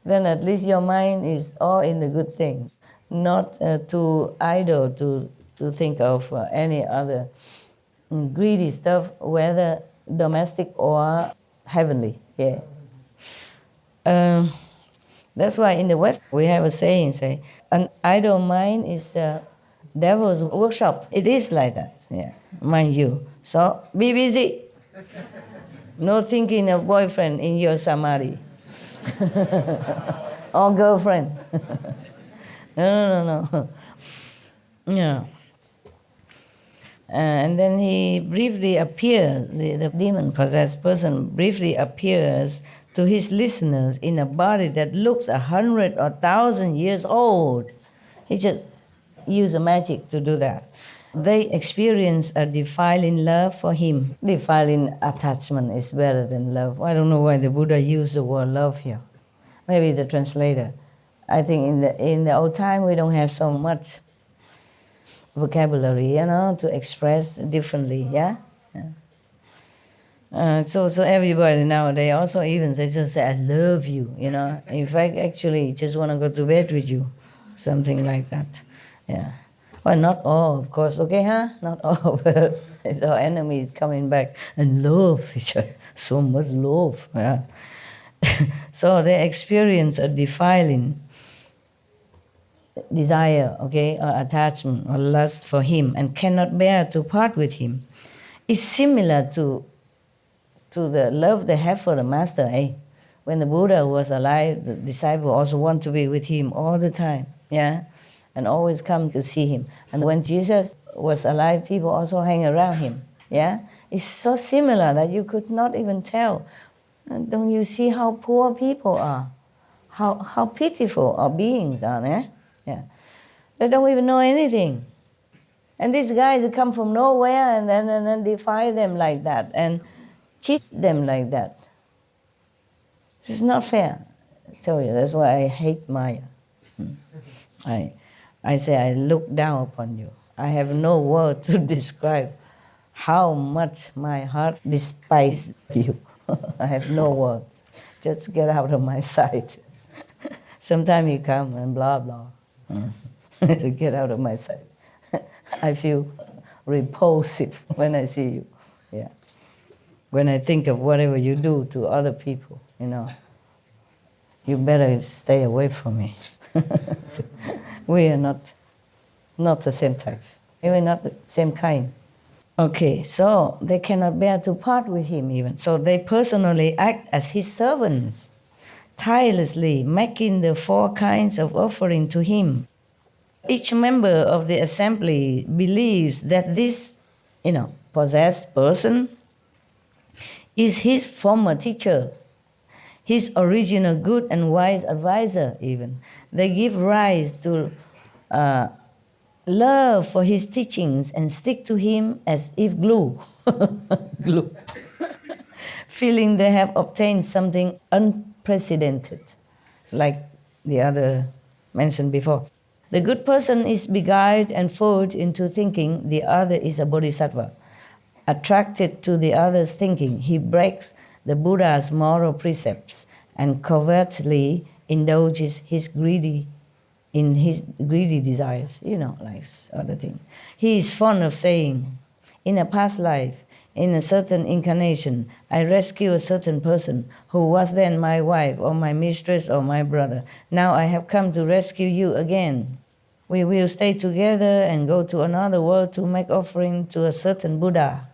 Then at least your mind is all in the good things. Not too idle to think of any other greedy stuff, whether domestic or heavenly. Yeah. That's why in the West we have a saying, an idle mind is a devil's workshop. It is like that, yeah, mind you. So be busy. No thinking of boyfriend in your samadhi. Or girlfriend. No. Yeah. And then he briefly appears, the demon-possessed person briefly appears to his listeners in a body that looks 100 or 1,000 years old. He just use a magic to do that. They experience a defiling love for him. Defiling attachment is better than love. I don't know why the Buddha used the word love here. Maybe the translator. I think in the old time we don't have so much vocabulary, to express differently, yeah? So everybody nowadays also even they just say, I love you, In fact, actually, just want to go to bed with you, something like that, yeah. Well, not all, of course, okay, huh? Not all, but our enemies coming back and love each other, so much love, yeah. So they experience a defiling desire, okay, or attachment or lust for him and cannot bear to part with him. It's similar to the love they have for the master, eh? When the Buddha was alive, the disciple also want to be with him all the time, yeah? And always come to see him. And when Jesus was alive, people also hang around him, yeah? It's so similar that you could not even tell. Don't you see how poor people are? How pitiful our beings are, eh? Yeah. They don't even know anything. And these guys come from nowhere and then defy them like that and cheat them like that. It's not fair. I tell you, that's why I hate Maya. I say I look down upon you. I have no word to describe how much my heart despises you. I have no words. Just get out of my sight. Sometimes you come and blah, blah. So get out of my sight. I feel repulsive when I see you. Yeah. When I think of whatever you do to other people, you better stay away from me. So we are not the same type. We're not the same kind. Okay, so they cannot bear to part with him even. So they personally act as his servants, tirelessly making the 4 kinds of offering to him. Each member of the assembly believes that this, possessed person is his former teacher, his original good and wise advisor even. They give rise to love for his teachings and stick to him as if glue. Glue. Feeling they have obtained something unprecedented, like the other mentioned before. The good person is beguiled and fooled into thinking the other is a bodhisattva. Attracted to the other's thinking, he breaks the Buddha's moral precepts and covertly indulges his greedy desires, like other things. He is fond of saying, in a past life, in a certain incarnation, I rescued a certain person who was then my wife or my mistress or my brother. Now I have come to rescue you again. We will stay together and go to another world to make offering to a certain Buddha.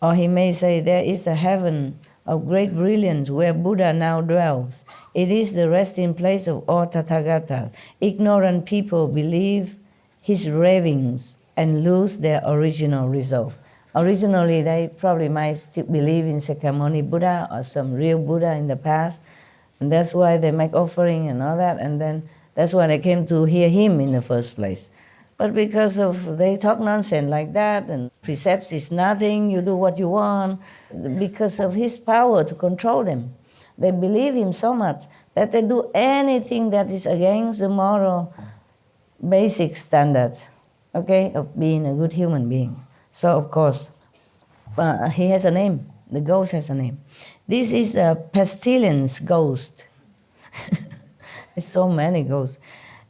Or he may say, there is a heaven of great brilliance where Buddha now dwells. It is the resting place of all Tathagatas. Ignorant people believe his ravings and lose their original resolve. Originally, they probably might still believe in Shakyamuni Buddha or some real Buddha in the past, and that's why they make offering and all that, and then that's why they came to hear him in the first place. But because of they talk nonsense like that, and precepts is nothing, you do what you want, because of his power to control them. They believe him so much that they do anything that is against the moral basic standards, okay, of being a good human being. So, of course, he has a name. The ghost has a name. This is a pestilence ghost. There's so many ghosts.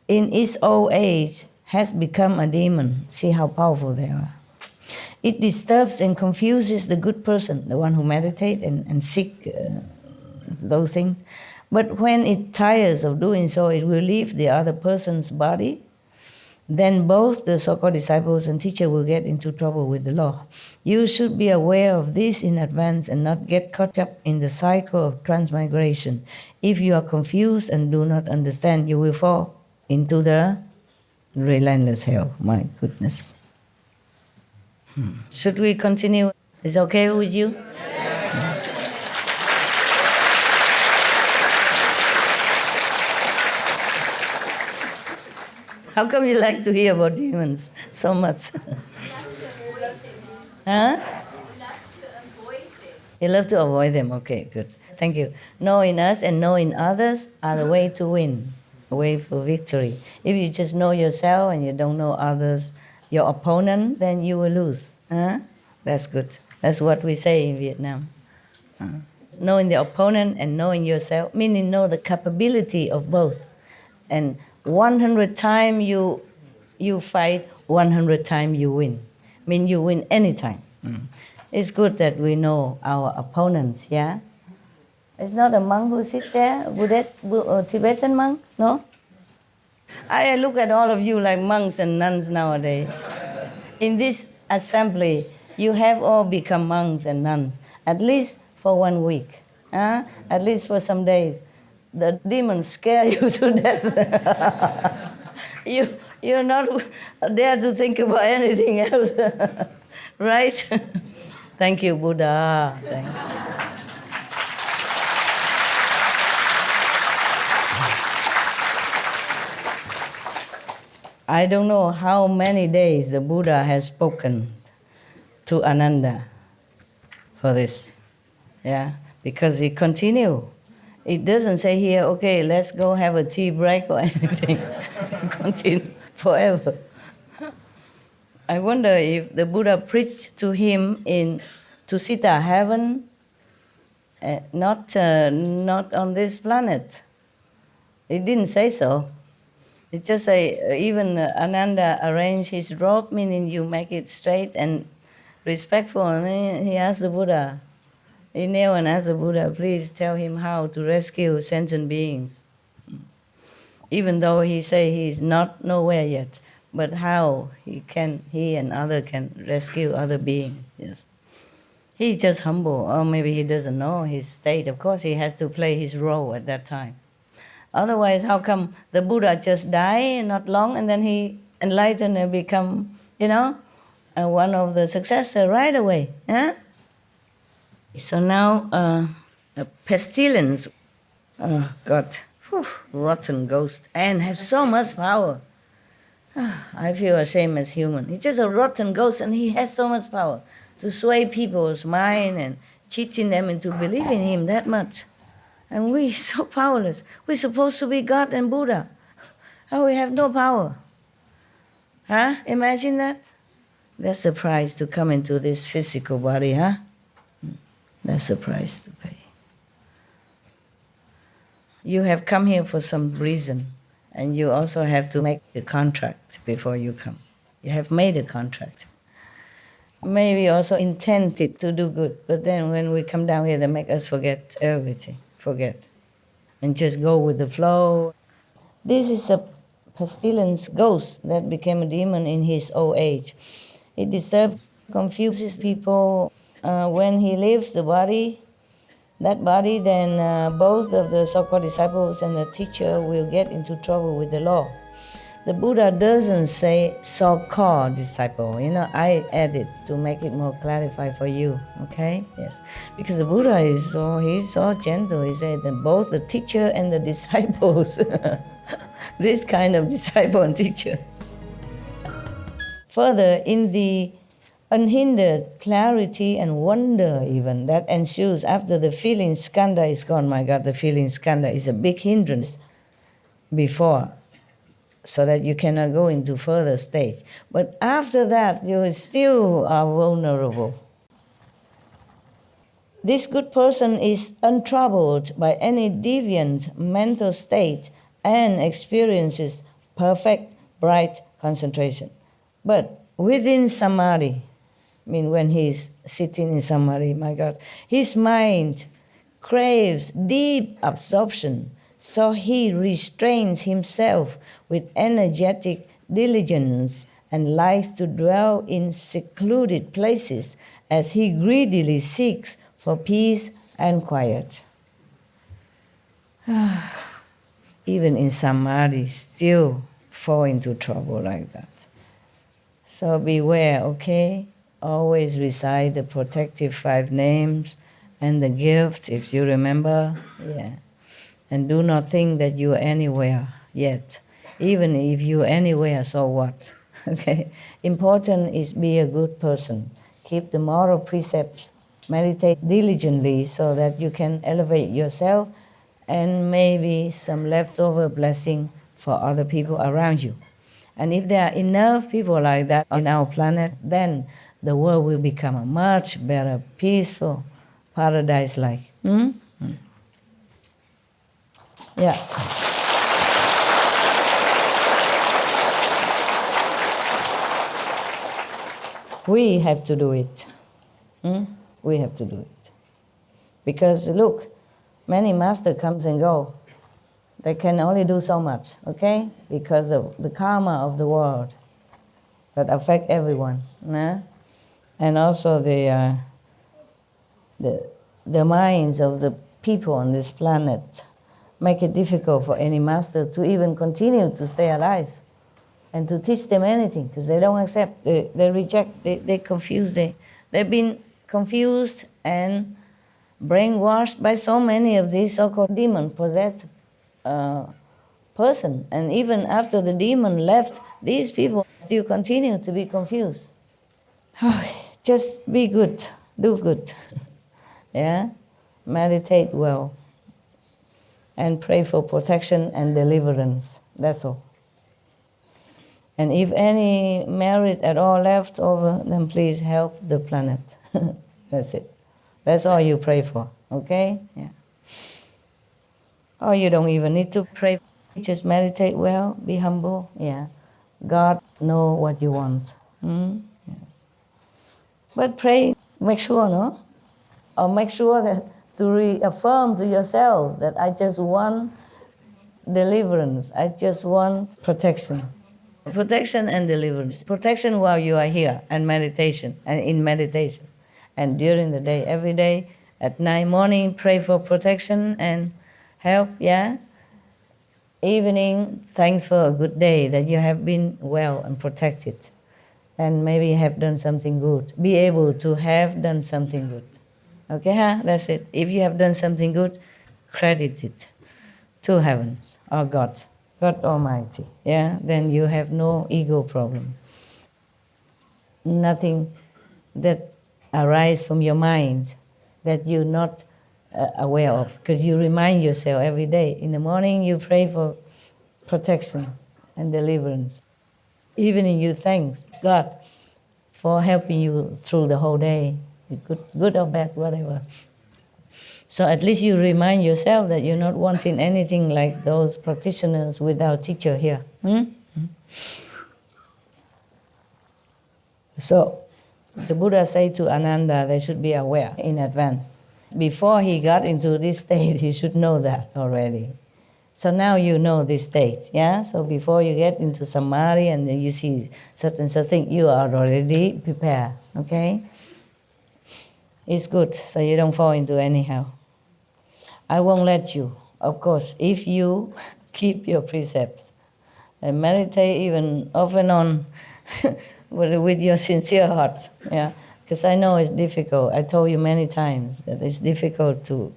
In its old age, has become a demon. See how powerful they are. It disturbs and confuses the good person, the one who meditates and seek those things. But when it tires of doing so, it will leave the other person's body. Then both the so-called disciples and teacher will get into trouble with the law. You should be aware of this in advance and not get caught up in the cycle of transmigration. If you are confused and do not understand, you will fall into the relentless hell. My goodness. Should we continue? Is it okay with you? How come you like to hear about demons so much? Huh? You love to avoid them. Okay, good. Thank you. Knowing us and knowing others are the way to win, the way for victory. If you just know yourself and you don't know others, your opponent, then you will lose. Huh? That's good. That's what we say in Vietnam. Knowing the opponent and knowing yourself, meaning know the capability of both. And 100 times you fight, 100 times you win. I mean, you win anytime. It's good that we know our opponents, yeah? It's not a monk who sits there, Buddhist or Tibetan monk, no? I look at all of you like monks and nuns nowadays. In this assembly, you have all become monks and nuns, at least for 1 week, at least for some days. The demons scare you to death. You're not there to think about anything else, right? Thank you, Buddha. Thank you. I don't know how many days the Buddha has spoken to Ananda for this, yeah, because he continue. It doesn't say here, okay, let's go have a tea break or anything. Continue forever. I wonder if the Buddha preached to him in Tusita heaven, not on this planet. It didn't say so. It just say even Ananda arranged his robe, meaning you make it straight and respectful. And he asked the Buddha, he knelt and asked the Buddha, please tell him how to rescue sentient beings. Even though he say he's not nowhere yet, but how he and other can rescue other beings. Yes, he just humble, or maybe he doesn't know his state. Of course, he has to play his role at that time. Otherwise, how come the Buddha just die not long and then he enlightened and become, one of the successor right away? Huh? So now, a pestilence, oh God, rotten ghost, and have so much power. I feel ashamed as human. He's just a rotten ghost and he has so much power to sway people's mind and cheating them into believing him that much. And we so powerless. We're supposed to be God and Buddha. Oh, we have no power. Huh? Imagine that? That's the price to come into this physical body, huh? That's the price to pay. You have come here for some reason, and you also have to make a contract before you come. You have made a contract. Maybe also intended to do good, but then when we come down here, they make us forget everything. Forget. And just go with the flow. This is a pestilence ghost that became a demon in his old age. It disturbs, confuses people. When he leaves the body, that body, then both of the so-called disciples and the teacher will get into trouble with the law. The Buddha doesn't say so-called disciple. I added to make it more clarified for you, okay? Yes. Because the Buddha he's so gentle. He said that both the teacher and the disciples, this kind of disciple and teacher. Further, in the unhindered clarity and wonder even that ensues after the feeling skandha is gone. My God, the feeling skandha is a big hindrance before, so that you cannot go into further stage. But after that, you still are vulnerable. This good person is untroubled by any deviant mental state and experiences perfect, bright concentration. But within samadhi, when he's sitting in samadhi, my God, his mind craves deep absorption, so he restrains himself with energetic diligence and likes to dwell in secluded places as he greedily seeks for peace and quiet. Even in samadhi, still fall into trouble like that. So beware, okay? Always recite the protective 5 names and the gift, if you remember. Yeah. And do not think that you are anywhere yet. Even if you anywhere, so what? Okay. Important is be a good person. Keep the moral precepts. Meditate diligently so that you can elevate yourself and maybe some leftover blessing for other people around you. And if there are enough people like that on our planet, then the world will become a much better, peaceful, paradise-like. Yeah. We have to do it. We have to do it. Because look, many masters comes and go. They can only do so much, okay? Because of the karma of the world that affect everyone. Nah? And also the minds of the people on this planet make it difficult for any master to even continue to stay alive and to teach them anything, because they don't accept, they reject, they confuse, they've been confused and brainwashed by so many of these so-called demon-possessed person. And even after the demon left, these people still continue to be confused. Just be good, do good. Yeah? Meditate well. And pray for protection and deliverance. That's all. And if any merit at all left over, then please help the planet. That's it. That's all you pray for, okay? Yeah. Or you don't even need to pray. Just meditate well, be humble. Yeah. God knows what you want. Yes. But pray, make sure, no? Or make sure that to reaffirm to yourself that I just want deliverance. I just want protection. Protection and deliverance. Protection while you are here and meditation and in meditation. And during the day, every day, at night, morning, pray for protection and help, yeah? Evening, thanks for a good day, that you have been well and protected. And maybe have done something good. Be able to have done something good. Okay, huh? That's it. If you have done something good, credit it to heavens or God Almighty. Yeah, then you have no ego problem. Nothing that arises from your mind that you're not aware of, because you remind yourself every day. In the morning, you pray for protection and deliverance. Evening, you thank God for helping you through the whole day, good or bad, whatever. So at least you remind yourself that you're not wanting anything like those practitioners without teacher here. So the Buddha said to Ananda, they should be aware in advance. Before he got into this state, he should know that already. So now you know this state, yeah? So before you get into samadhi and you see certain thing, you are already prepared, okay? It's good, so you don't fall into anyhow. I won't let you, of course, if you keep your precepts and meditate even off and on with your sincere heart, yeah? Because I know it's difficult. I told you many times that it's difficult to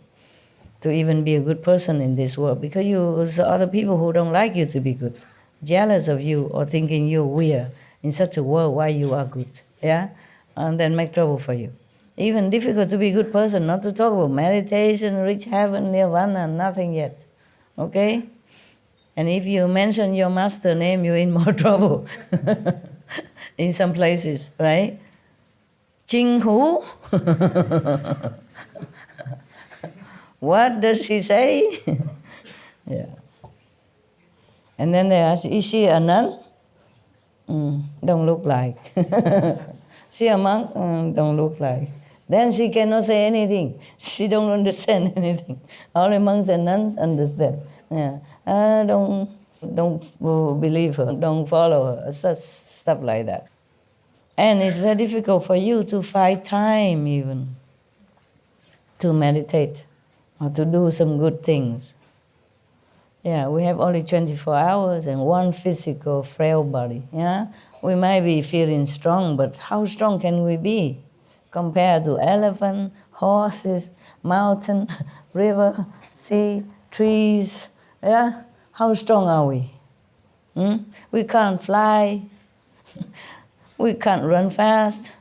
even be a good person in this world, because there's other people who don't like you to be good, jealous of you or thinking you're weird in such a world why you are good, yeah? And then make trouble for you. Even difficult to be a good person, not to talk about meditation, reach heaven, nirvana, nothing yet, okay? And if you mention your master name, you're in more trouble in some places, right? Ching Hu? What does she say? Yeah. And then they ask, is she a nun? Don't look like. She a monk? Don't look like. Then she cannot say anything. She don't understand anything. Only monks and nuns understand. Yeah. Don't believe her. Don't follow her. Such stuff like that. And it's very difficult for you to find time even to meditate or to do some good things. Yeah, we have only 24 hours and one physical frail body. Yeah, we might be feeling strong, but how strong can we be compared to elephant, horses, mountain, river, sea, trees? Yeah, how strong are we? We can't fly. We can't run fast.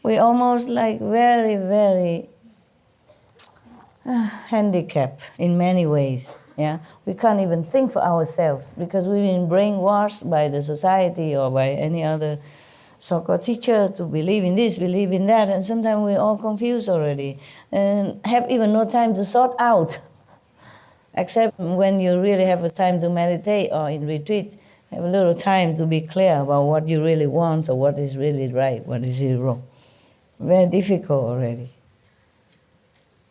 We almost like very, very handicapped in many ways. Yeah, we can't even think for ourselves because we've been brainwashed by the society or by any other so-called teacher to believe in this, believe in that, and sometimes we're all confused already and have even no time to sort out. Except when you really have a time to meditate or in retreat, have a little time to be clear about what you really want or what is really right, what is really wrong. Very difficult already.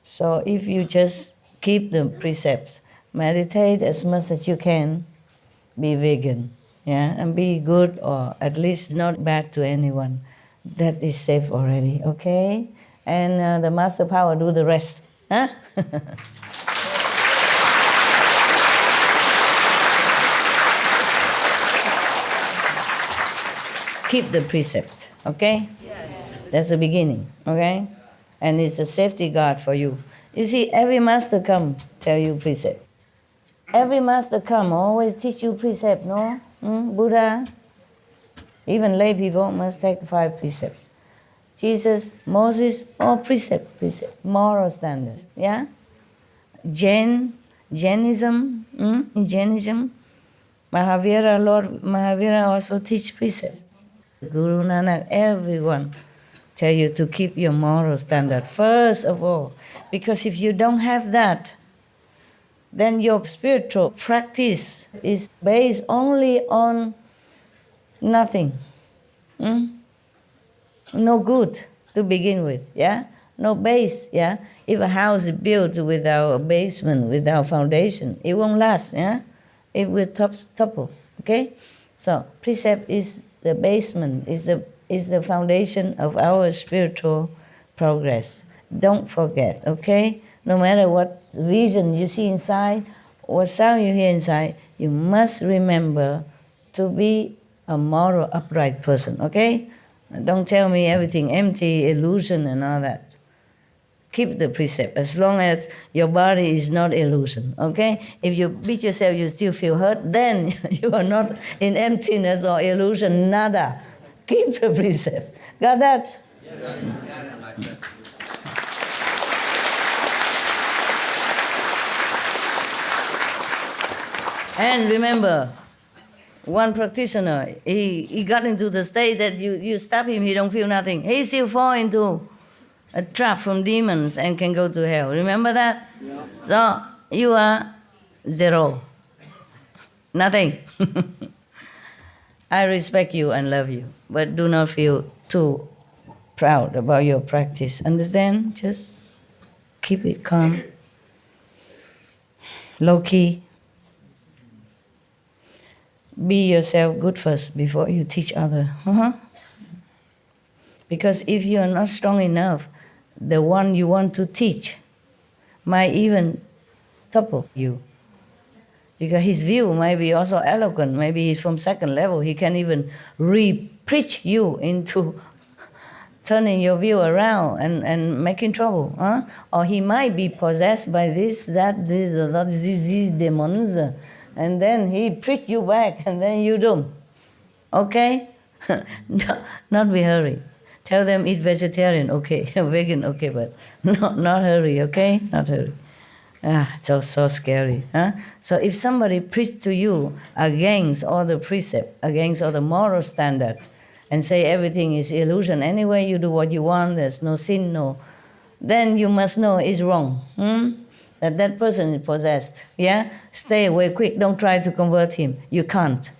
So if you just keep the precepts, meditate as much as you can, be vegan, yeah, and be good or at least not bad to anyone. That is safe already, okay? And the Master Power do the rest. Huh? Keep the precept, okay? That's the beginning, okay? And it's a safety guard for you. You see, every master come tell you precept. Every master come always teach you precept, no? Buddha, even lay people must take 5 precepts. Jesus, Moses, all precept, moral standards, yeah? Jainism, in Jainism, Mahavira, Lord Mahavira also teach precepts. Guru Nanak, everyone tell you to keep your moral standard first of all, because if you don't have that, then your spiritual practice is based only on nothing. No good to begin with, yeah? No base, yeah? If a house is built without a basement, without foundation, it won't last, yeah? It will topple, okay? So precept is the basement, is the foundation of our spiritual progress. Don't forget, okay? No matter what vision you see inside, what sound you hear inside, you must remember to be a moral, upright person, okay? Don't tell me everything empty, illusion and all that. Keep the precept as long as your body is not illusion, okay? If you beat yourself, you still feel hurt, then you are not in emptiness or illusion, nada. Keep the precept. Got that? Yes. And remember, one practitioner, he got into the state that you stop him, he don't feel nothing. He still fall into a trap from demons and can go to hell. Remember that? Yeah. So you are 0. Nothing. I respect you and love you, but do not feel too proud about your practice. Understand? Just keep it calm, low-key. Be yourself good first before you teach others. Because if you are not strong enough, the one you want to teach might even topple you. Because his view might be also eloquent. Maybe he's from 2nd level. He can even re-preach you into turning your view around and making trouble. Or he might be possessed by these demons. And then he preach you back and then you do. Okay? Not be hurry. Tell them eat vegetarian, okay, vegan, okay, but not hurry, okay? Not hurry. So scary, huh? So if somebody preach to you against all the precept, against all the moral standard, and say everything is illusion, anyway you do what you want, there's no sin, no, then you must know it's wrong, that person is possessed, yeah? Stay away quick, don't try to convert him, you can't.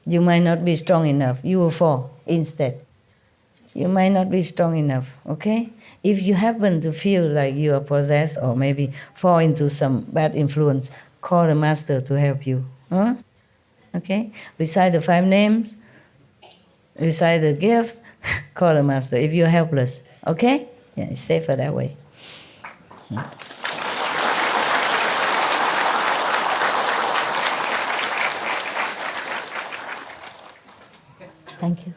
You might not be strong enough, you will fall instead. You might not be strong enough, okay? If you happen to feel like you are possessed or maybe fall into some bad influence, call the master to help you, okay? Recite the 5 names, recite the gift, call the master if you're helpless, okay? Yeah, it's safer that way. Thank you.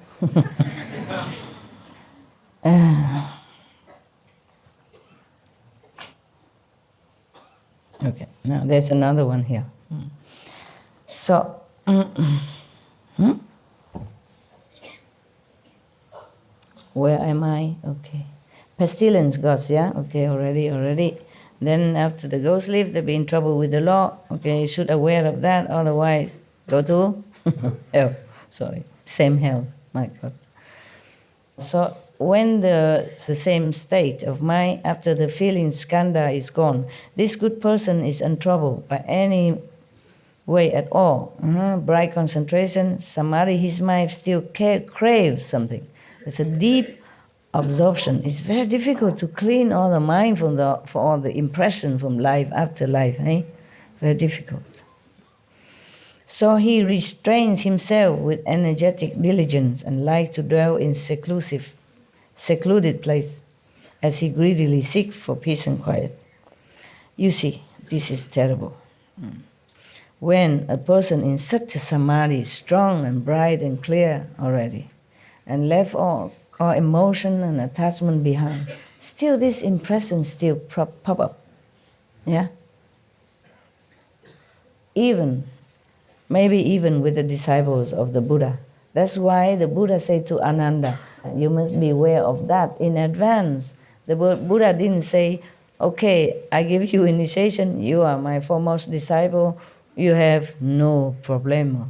Okay, now there's another one here. So Where am I? Okay. Pestilence gods, yeah? Okay, already. Then after the ghost leave, they'll be in trouble with the law. Okay, you should aware of that, otherwise go to hell. Sorry, same hell, my God. So when the same state of mind, after the feeling skandha is gone, this good person is untroubled by any way at all. Bright concentration, samadhi, his mind still craves something. It's a deep absorption. It's very difficult to clean all the mind for all the impression from life after life. Very difficult. So he restrains himself with energetic diligence and likes to dwell in secluded place as he greedily seeks for peace and quiet. You see, this is terrible. When a person in such a samadhi is strong and bright and clear already, and left all emotion and attachment behind, still this impression still pop up. Yeah? Maybe even with the disciples of the Buddha. That's why the Buddha said to Ananda, you must be aware of that in advance. The Buddha didn't say, okay, I give you initiation, you are my foremost disciple, you have no problema.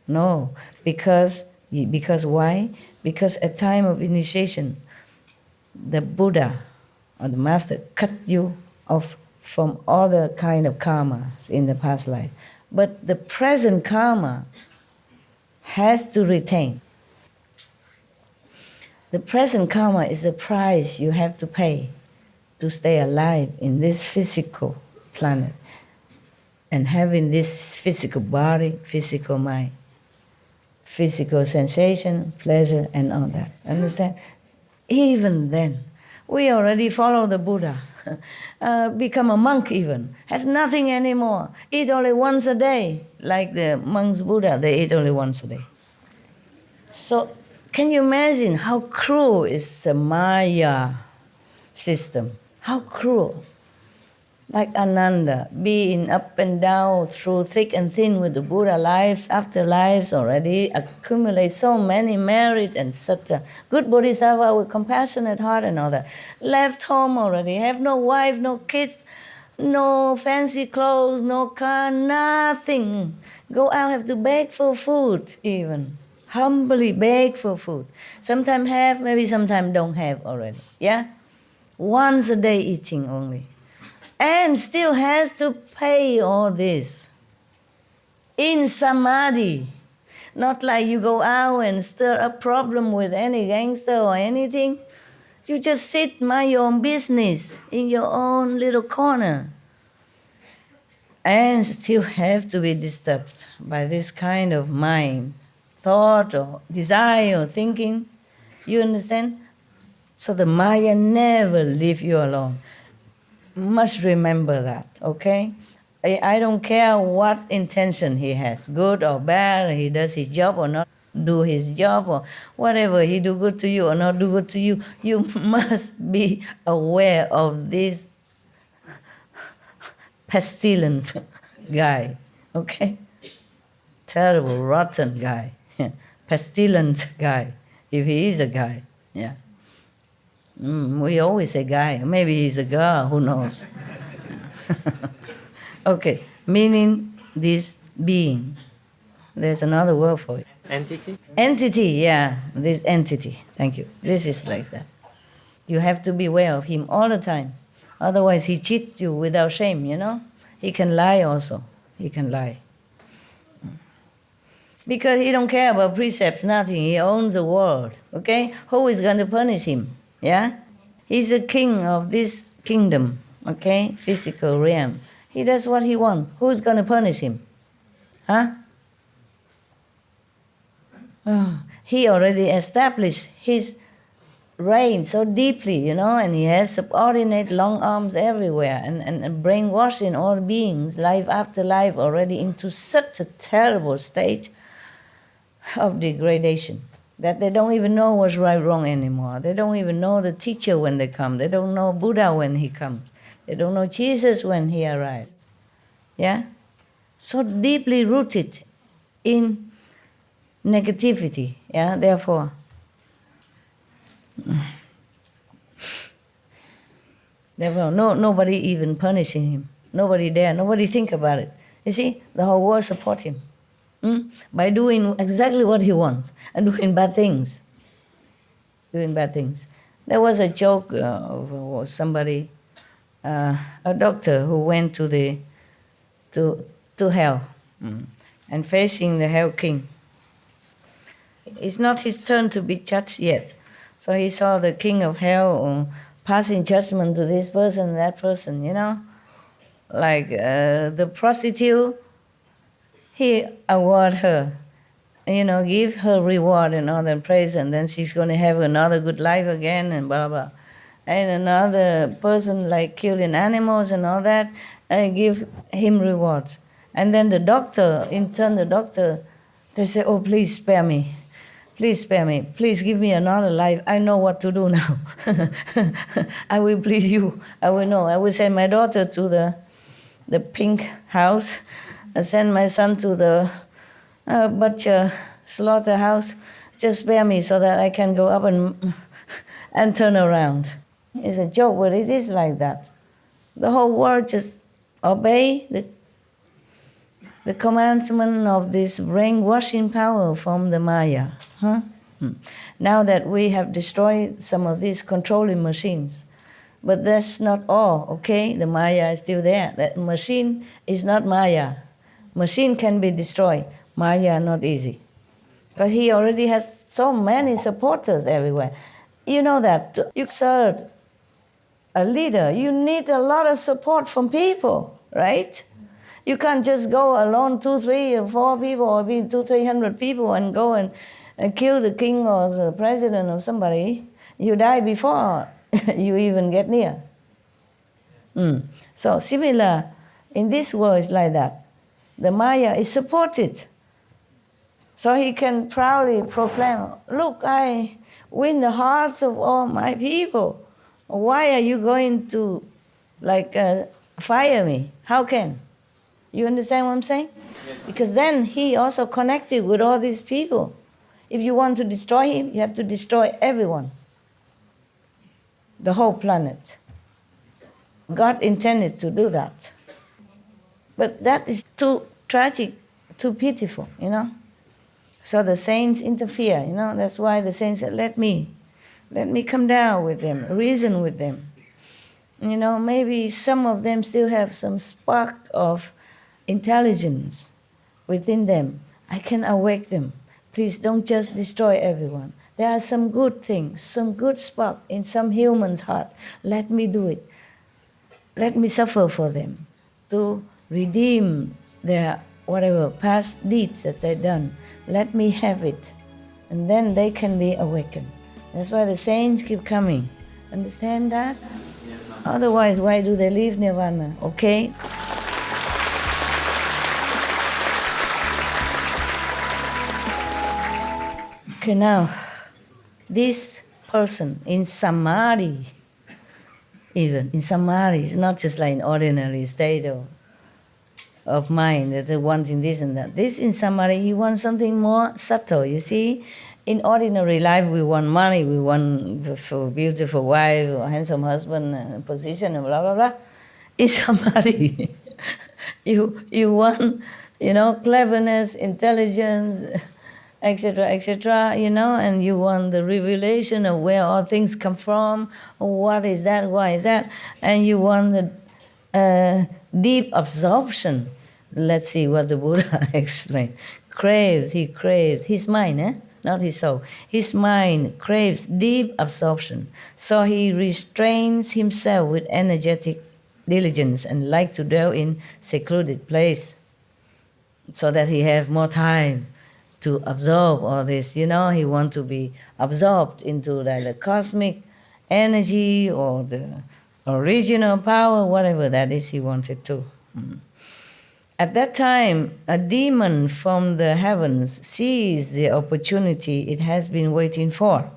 No, because why? Because at time of initiation, the Buddha or the Master cut you off from all the kind of karmas in the past life. But the present karma has to retain. The present karma is the price you have to pay to stay alive in this physical planet and having this physical body, physical mind, physical sensation, pleasure, and all that. Understand? Even then, we already follow the Buddha. Become a monk even. Has nothing anymore. Eat only once a day. Like the monks Buddha, they eat only once a day. So, can you imagine how cruel is the Maya system? How cruel. Like Ananda, being up and down through thick and thin with the Buddha, lives after lives already, accumulate so many merit and such a good Bodhisattva with compassionate heart and all that. Left home already, have no wife, no kids, no fancy clothes, no car, nothing. Go out, have to beg for food even. Humbly beg for food. Sometimes have, maybe sometimes don't have already. Yeah? Once a day eating only. And still has to pay all this in samadhi. Not like you go out and stir up problem with any gangster or anything. You just sit, mind your own business in your own little corner. And still have to be disturbed by this kind of mind, thought or desire or thinking. You understand? So the Maya never leave you alone. Must remember that, okay? I don't care what intention he has, good or bad, he does his job or not do his job, or whatever, he do good to you or not do good to you. You must be aware of this pestilent guy, okay? Terrible, rotten guy, pestilent guy, if he is a guy, yeah. We always say guy. Maybe he's a girl, who knows? Okay, meaning this being. There's another word for it. Entity? Entity, yeah, this entity. Thank you. This is like that. You have to be aware of him all the time. Otherwise, he cheats you without shame, you know? He can lie also. He can lie. Because he don't care about precepts, nothing. He owns the world, okay? Who is going to punish him? Yeah? He's a king of this kingdom, okay? Physical realm. He does what he wants. Who's going to punish him? Huh? Oh, he already established his reign so deeply, you know, and he has subordinate long arms everywhere and brainwashing all beings, life after life, already into such a terrible state of degradation that they don't even know what's right, wrong anymore. They don't even know the teacher when they come. They don't know Buddha when he comes. They don't know Jesus when he arrives. Yeah? So deeply rooted in negativity. Yeah, therefore. Therefore, nobody even punishing him. Nobody there. Nobody think about it. You see, the whole world support him by doing exactly what he wants and doing bad things. Doing bad things. There was a joke of somebody, a doctor who went to hell and facing the hell king. It's not his turn to be judged yet. So he saw the king of hell passing judgment to this person, that person, you know. Like the prostitute, he award her, you know, give her reward and all that praise, and then she's going to have another good life again and blah, blah. And another person like killing animals and all that, give him rewards. And then the doctor, in turn the doctor, they say, oh, please spare me. Please spare me. Please give me another life. I know what to do now. I will please you. I will know. I will send my daughter to the pink house. I send my son to the butcher slaughterhouse. Just spare me so that I can go up and turn around. It's a joke, but it is like that. The whole world just obey the commandment of this brainwashing power from the Maya. Now that we have destroyed some of these controlling machines, but that's not all, okay? The Maya is still there. That machine is not Maya. Machine can be destroyed. Maya not easy. But he already has so many supporters everywhere. You know that you serve a leader, you need a lot of support from people, right? You can't just go alone, 2, 3, or 4 people, or be 200-300 people and go and kill the king or the president or somebody. You die before you even get near. So similar, in this world is like that. The Maya is supported. So he can proudly proclaim, look, I win the hearts of all my people. Why are you going to fire me? How can? You understand what I'm saying? Yes. Because then he also connected with all these people. If you want to destroy him, you have to destroy everyone. The whole planet. God intended to do that. But that is too tragic, too pitiful, you know. So the saints interfere, you know. That's why the saints said, let me come down with them, reason with them. You know, maybe some of them still have some spark of intelligence within them. I can awake them. Please don't just destroy everyone. There are some good things, some good spark in some human's heart. Let me do it. Let me suffer for them to redeem their whatever past deeds that they've done. Let me have it. And then they can be awakened. That's why the saints keep coming. Understand that? Yes, otherwise, why do they leave nirvana? Okay? Okay, now, this person in samadhi, even in samadhi, it's not just like an ordinary state of mind that wanting this and that. This in samadhi, he wants something more subtle, you see? In ordinary life, we want money, we want a beautiful wife, or handsome husband, position, and blah, blah, blah. In samadhi, you want, you know, cleverness, intelligence, etc., you know, and you want the revelation of where all things come from, what is that, why is that, and you want the deep absorption. Let's see what the Buddha explained. He craves, his mind, not his soul. His mind craves deep absorption, so he restrains himself with energetic diligence and likes to dwell in secluded place so that he have more time to absorb all this, you know. He wants to be absorbed into the cosmic energy or the original power, whatever that is he wanted to. At that time, a demon from the heavens sees the opportunity it has been waiting for.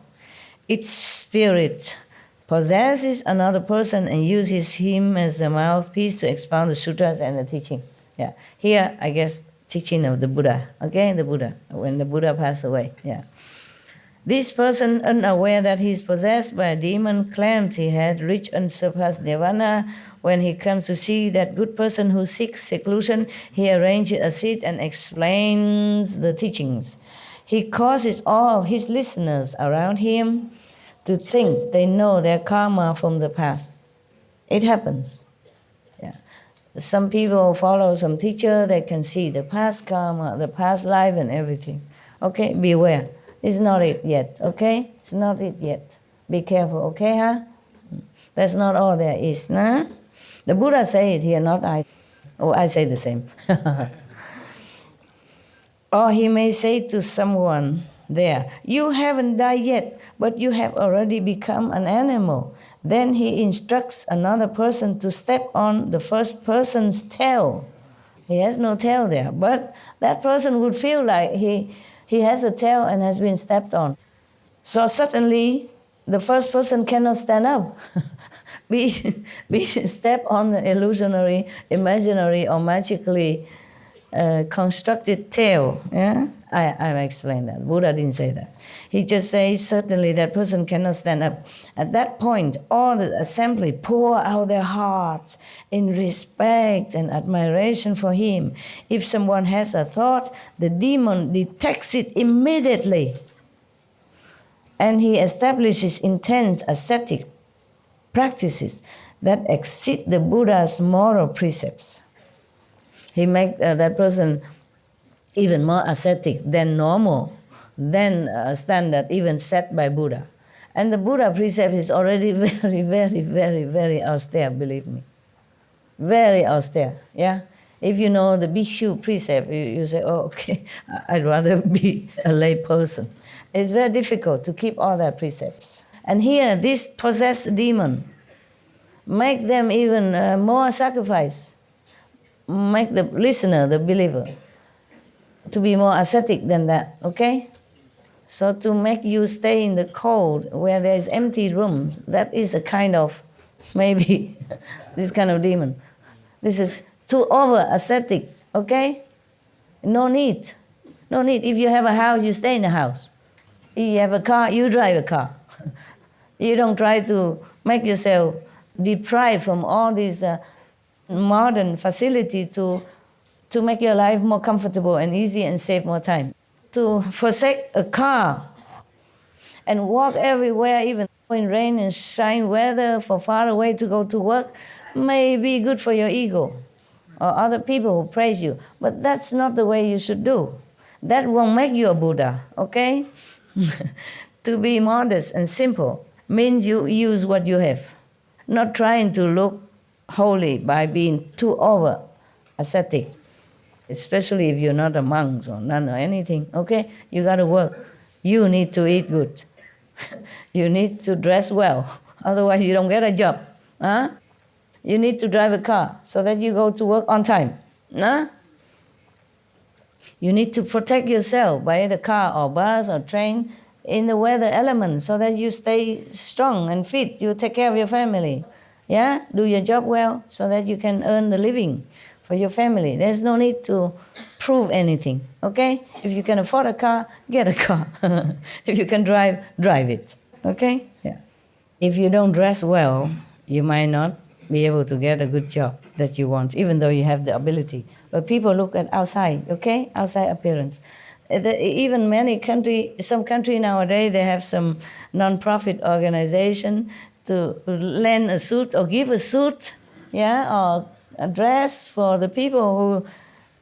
Its spirit possesses another person and uses him as a mouthpiece to expound the sutras and the teaching. Yeah. Here, I guess, teaching of the Buddha, okay, the Buddha, when the Buddha passed away, yeah. This person, unaware that he is possessed by a demon, claimed he had reached unsurpassed nirvana. When he comes to see that good person who seeks seclusion, he arranges a seat and explains the teachings. He causes all of his listeners around him to think they know their karma from the past. It happens. Yeah. Some people follow some teacher, they can see the past karma, the past life and everything. Okay, beware. It's not it yet, okay? It's not it yet. Be careful, okay, huh? That's not all there is, nah? The Buddha say it here, not I. Oh, I say the same. Or he may say to someone there, you haven't died yet, but you have already become an animal. Then he instructs another person to step on the first person's tail. He has no tail there, but that person would feel like he has a tail and has been stepped on. So suddenly, the first person cannot stand up. be step on the illusionary, imaginary, or magically constructed tail. Yeah, I explained that. Buddha didn't say that. He just says certainly that person cannot stand up. At that point, all the assembly pour out their hearts in respect and admiration for him. If someone has a thought, the demon detects it immediately, and he establishes intense ascetic practices that exceed the Buddha's moral precepts. He makes that person even more ascetic than normal, than standard even set by Buddha. And the Buddha precept is already very, very, very, very austere, believe me. Very austere, yeah? If you know the bhikshu precept, you say, oh, okay, I'd rather be a lay person. It's very difficult to keep all their precepts. And here, this possessed demon make them even more sacrifice, make the listener, the believer, to be more ascetic than that, okay? So to make you stay in the cold where there is empty room, that is a kind of, maybe, this kind of demon. This is too over ascetic, okay? No need. No need. If you have a house, you stay in the house. If you have a car, you drive a car. You don't try to make yourself deprived from all these modern facility to make your life more comfortable and easy and save more time. To forsake a car and walk everywhere, even in rain and shine weather, for far away to go to work, may be good for your ego or other people who praise you. But that's not the way you should do. That won't make you a Buddha, okay? To be modest and simple means you use what you have, not trying to look holy by being too over ascetic, especially if you're not a monk or nun or anything, okay? You got to work. You need to eat good. You need to dress well, otherwise you don't get a job. Huh? You need to drive a car so that you go to work on time. Huh? You need to protect yourself by the car or bus or train in the weather element so that you stay strong and fit. You take care of your family. Yeah? Do your job well so that you can earn the living for your family. There's no need to prove anything, okay? If you can afford a car, get a car. If you can drive, drive it, okay? Yeah. If you don't dress well, you might not be able to get a good job that you want, even though you have the ability. But people look at outside, okay? Outside appearance. Even some country nowadays, they have some non-profit organization to lend a suit or give a suit, yeah, or a dress for the people who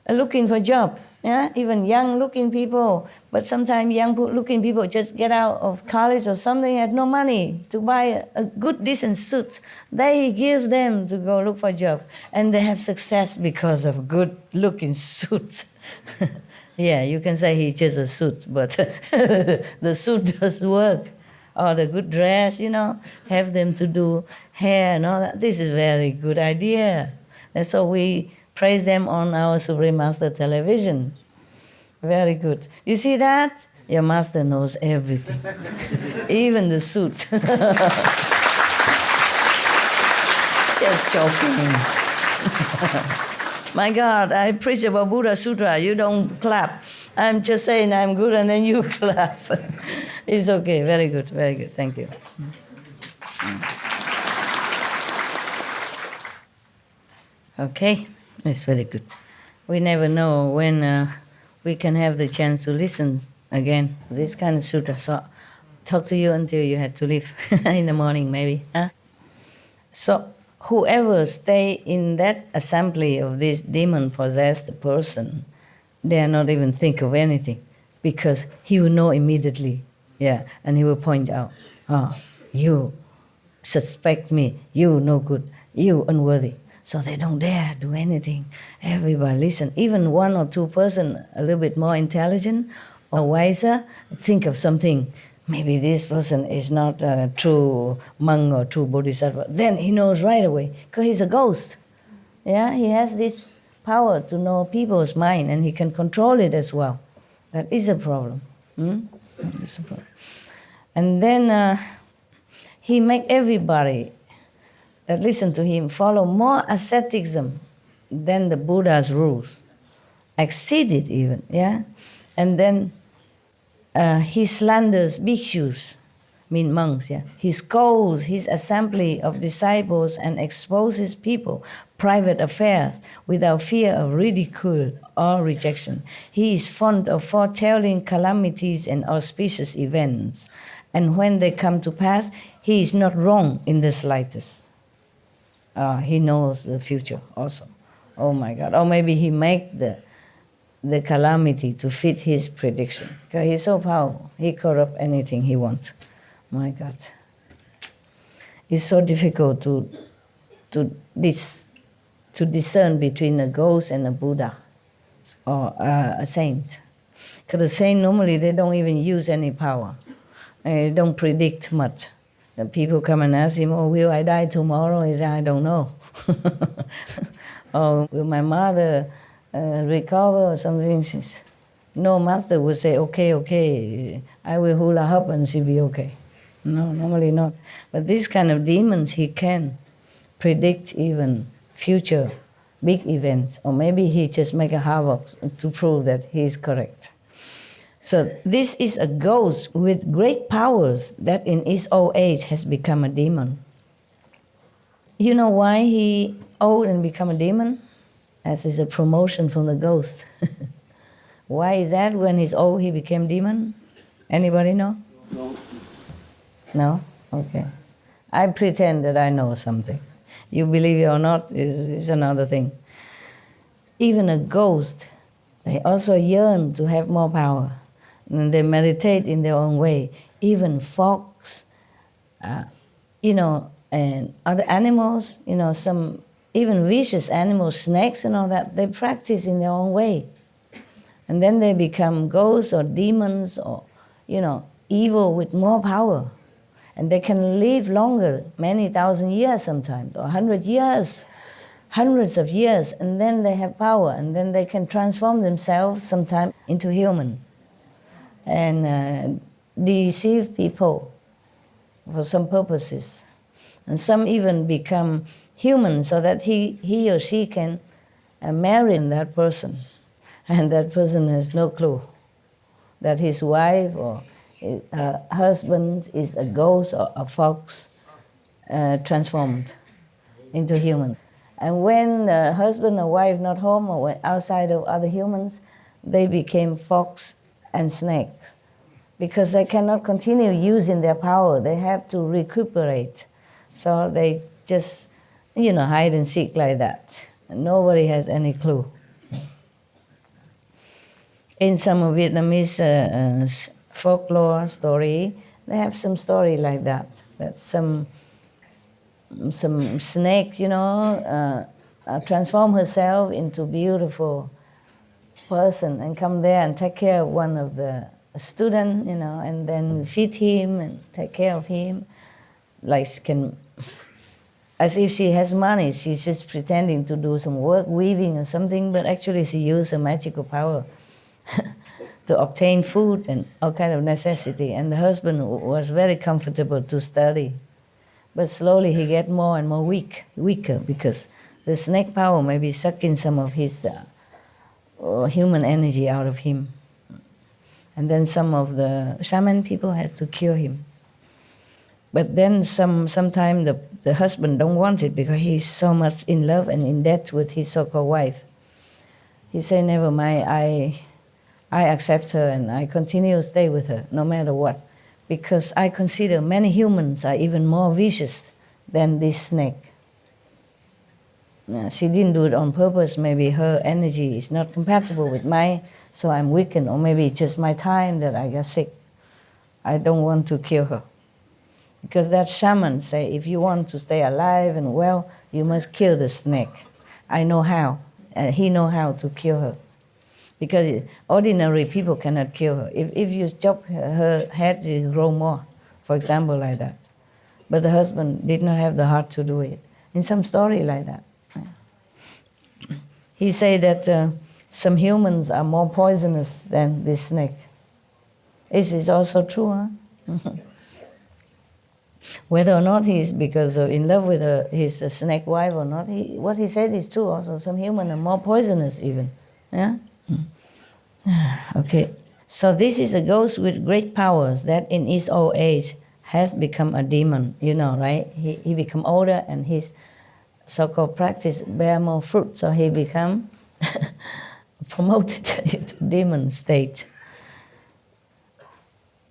are looking for a job, yeah, even young-looking people. But sometimes young-looking people just get out of college or something, had no money to buy a good, decent suit. They give them to go look for a job, and they have success because of good-looking suits. Yeah, you can say he's just a suit, but the suit does work. Or the good dress, have them to do hair and all that. This is a very good idea. And so we praise them on our Supreme Master television. Very good. You see that? Your master knows everything. Even the suit. Just joking. My God, I preach about Buddha Sutra. You don't clap. I'm just saying I'm good and then you clap. It's okay. Very good. Very good. Thank you. Okay. It's very good. We never know when we can have the chance to listen again this kind of sutra. So talk to you until you had to leave in the morning maybe. Huh? So whoever stay in that assembly of this demon-possessed person, they are not even think of anything because he will know immediately. Yeah, and he will point out, you suspect me, you no good, you unworthy. So they don't dare do anything. Everybody listen. Even one or two person a little bit more intelligent or wiser think of something. Maybe this person is not a true monk or true Bodhisattva. Then he knows right away because he's a ghost. Yeah, he has this power to know people's mind and he can control it as well. That is a problem. That's a problem. And then he make everybody that listen to him follow more asceticism than the Buddha's rules, exceed it even, yeah? And then he slanders bhikshus, mean monks, yeah? He scolds his assembly of disciples and exposes people, private affairs, without fear of ridicule or rejection. He is fond of foretelling calamities and auspicious events, and when they come to pass, he is not wrong in the slightest. He knows the future also. Oh my God. Or maybe he make the calamity to fit his prediction. Because he's so powerful. He corrupt anything he wants. My God. It's so difficult to discern between a ghost and a Buddha or a saint. Because the saint normally they don't even use any power. They don't predict much. People come and ask him, will I die tomorrow? He says, I don't know. Or will my mother recover or something? No, master would say, okay, I will hula hoop and she'll be okay. No, normally not. But these kind of demons, he can predict even future big events. Or maybe he just make a havoc to prove that he is correct. So this is a ghost with great powers that in his old age has become a demon. You know why he old and become a demon? As is a promotion from the ghost. Why is that when he's old he became demon? Anybody know? No. No? Okay. I pretend that I know something. You believe it or not is another thing. Even a ghost, they also yearn to have more power. And they meditate in their own way. Even fox, and other animals, some even vicious animals, snakes and all that, they practice in their own way. And then they become ghosts or demons or, evil with more power. And they can live longer, many thousand years sometimes, or 100 years, hundreds of years, and then they have power, and then they can transform themselves sometimes into human. And deceive people for some purposes. And some even become human so that he or she can marry that person. And that person has no clue that his wife or his husband is a ghost or a fox transformed into human. And when the husband or wife not home or outside of other humans, they became fox and snakes, because they cannot continue using their power. They have to recuperate. So they just, hide and seek like that. And nobody has any clue. In some Vietnamese folklore story, they have some story like that. That some snake, transform herself into beautiful person and come there and take care of one of the student, and then feed him and take care of him. Like she can, as if she has money, she's just pretending to do some work, weaving or something, but actually she used her magical power to obtain food and all kind of necessity. And the husband was very comfortable to study. But slowly he get more and more weaker because the snake power may be sucking some of his human energy out of him. And then some of the shaman people has to cure him. But then sometime the husband don't want it because he's so much in love and in debt with his so-called wife. He say, never mind, I accept her and I continue to stay with her no matter what. Because I consider many humans are even more vicious than this snake. She didn't do it on purpose. Maybe her energy is not compatible with mine, so I'm weakened. Or maybe it's just my time that I got sick. I don't want to kill her. Because that shaman say, if you want to stay alive and well, you must kill the snake. I know how. He know how to kill her. Because ordinary people cannot kill her. If you chop her head, it will grow more, for example, like that. But the husband did not have the heart to do it. In some story like that. He say that some humans are more poisonous than this snake. This is also true, huh? Whether or not he's because in love with his snake wife or not, what he said is true also. Some humans are more poisonous even. Yeah? Okay. So this is a ghost with great powers that in his old age has become a demon, you know, right? He become older and his so-called practice bear more fruit, so he become promoted into demon state.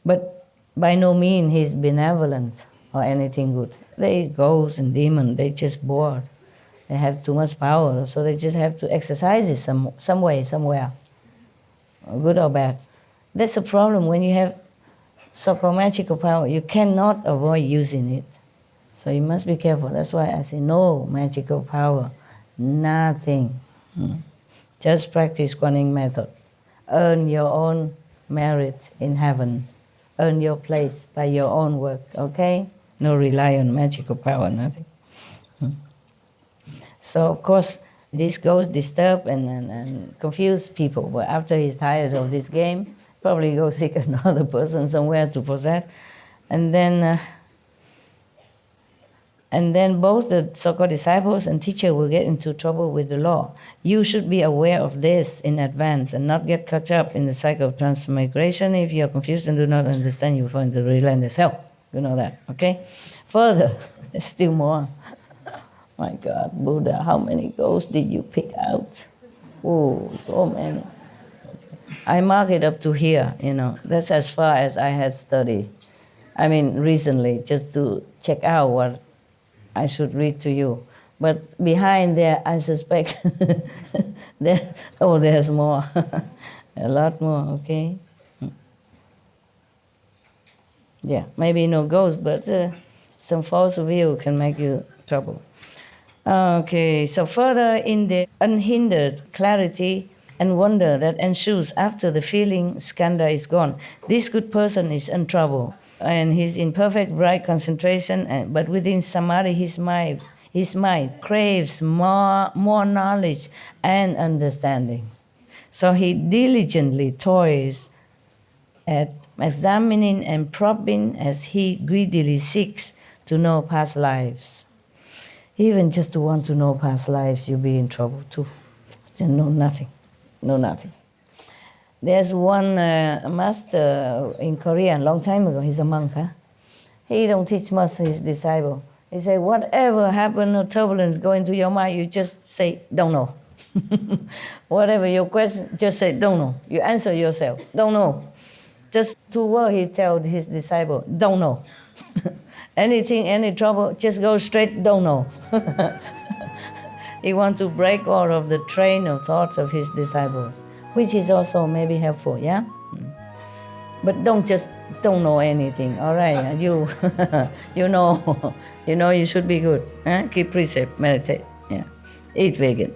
But by no means he's benevolent or anything good. They ghosts and demons, they just bored. They have too much power, so they just have to exercise it some way, somewhere, good or bad. That's the problem when you have so-called magical power. You cannot avoid using it. So you must be careful. That's why I say no magical power, nothing. Just practice Kuan method. Earn your own merit in heaven. Earn your place by your own work, okay? No rely on magical power, nothing. So of course, this ghost disturb and confuse people. But after he's tired of this game, probably go seek another person somewhere to possess. And then both the so-called disciples and teacher will get into trouble with the law. You should be aware of this in advance and not get caught up in the cycle of transmigration. If you are confused and do not understand, you will fall into the relentless hell. You know that, okay? Further, there's still more. My God, Buddha, how many ghosts did you pick out? Oh, so many. I mark it up to here, you know. That's as far as I had studied. I mean, recently, just to check out what I should read to you. But behind there, I suspect there's more. A lot more, okay? Yeah, maybe no ghost, but some false view can make you trouble. Okay, so further in the unhindered clarity and wonder that ensues after the feeling skandha is gone, this good person is in trouble and he's in perfect bright concentration, but within samadhi his mind craves more knowledge and understanding. So he diligently toils at examining and probing as he greedily seeks to know past lives. Even just to want to know past lives, you'll be in trouble too. Know nothing. There's one master in Korea a long time ago. He's a monk. Huh? He don't teach much his disciple. He say, whatever happened or turbulence go into your mind, you just say, don't know. Whatever your question, just say, don't know. You answer yourself, don't know. Just 2 words he told his disciple, don't know. Anything, any trouble, just go straight, don't know. He wants to break all of the train of thoughts of his disciples, which is also maybe helpful, yeah? But don't know anything, all right? You know you should be good. Keep precept, meditate, yeah. Eat vegan.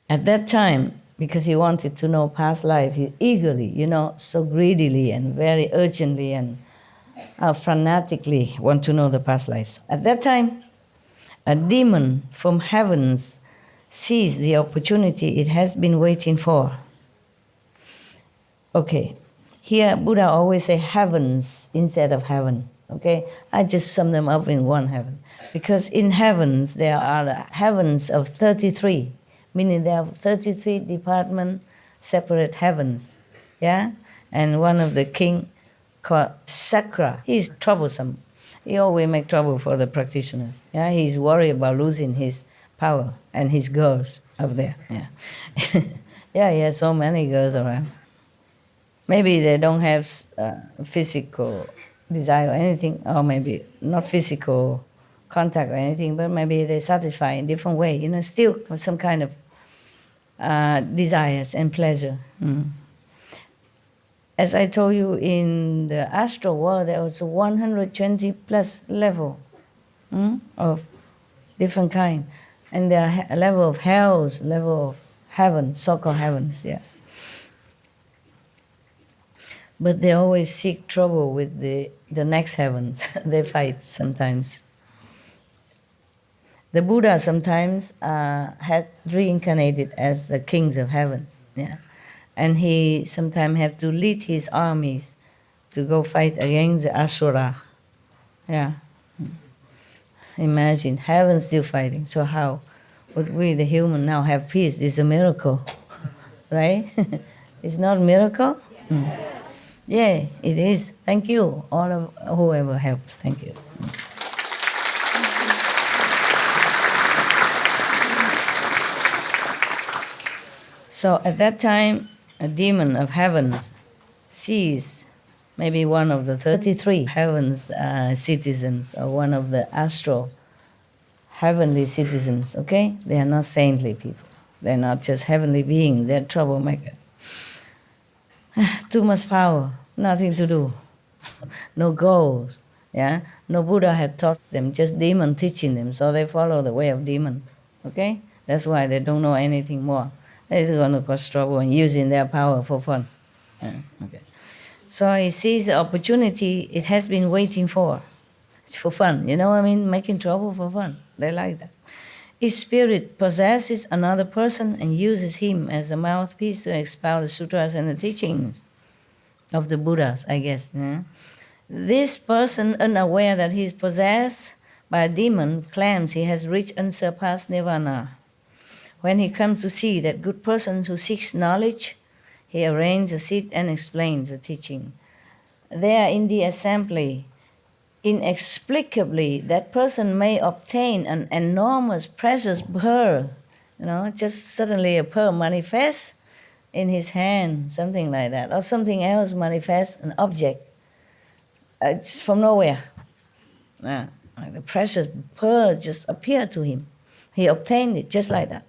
At that time, because he wanted to know past life, he eagerly, so greedily and very urgently and fanatically want to know the past lives. At that time, a demon from heavens sees the opportunity it has been waiting for. Okay, here Buddha always say heavens instead of heaven. Okay, I just sum them up in one heaven. Because in heavens, there are the heavens of 33, meaning there are 33 department, separate heavens. Yeah? And one of the king called Sakra, he's troublesome. He always make trouble for the practitioners. Yeah? He's worried about losing his power and his girls up there. Yeah, yeah, he has so many girls around. Maybe they don't have physical desire or anything, or maybe not physical contact or anything, but maybe they satisfy in different way, still some kind of desires and pleasure. As I told you, in the astral world, there was 120 plus level of different kind. And there are level of hells, level of heaven, so-called heavens, yes. But they always seek trouble with the next heavens. They fight sometimes. The Buddha sometimes had reincarnated as the kings of heaven. Yeah. And he sometimes had to lead his armies to go fight against the Asura. Yeah. Imagine, heaven still fighting. So how would we, the human, now have peace? It's a miracle, right? It's not a miracle? Yeah, it is. Thank you, all of whoever helps. Thank you. So at that time, a demon of heavens sees maybe one of the 33 heavens citizens, or one of the astral heavenly citizens, okay? They are not saintly people. They're not just heavenly beings, they're troublemakers. Too much power, nothing to do, no goals, yeah? No Buddha had taught them, just demon teaching them, so they follow the way of demon, okay? That's why they don't know anything more. They're going to cause trouble and using their power for fun. Yeah, okay. So he sees the opportunity it has been waiting for. It's for fun, you know what I mean? Making trouble for fun. They like that. His spirit possesses another person and uses him as a mouthpiece to expound the sutras and the teachings of the Buddhas, I guess. Yeah? This person, unaware that he is possessed by a demon, claims he has reached unsurpassed nirvana. When he comes to see that good person who seeks knowledge, he arranges a seat and explains the teaching. There in the assembly, inexplicably, that person may obtain an enormous precious pearl. Just suddenly a pearl manifests in his hand, something like that, or something else manifests, an object. It's from nowhere. Like the precious pearl just appeared to him. He obtained it just like that.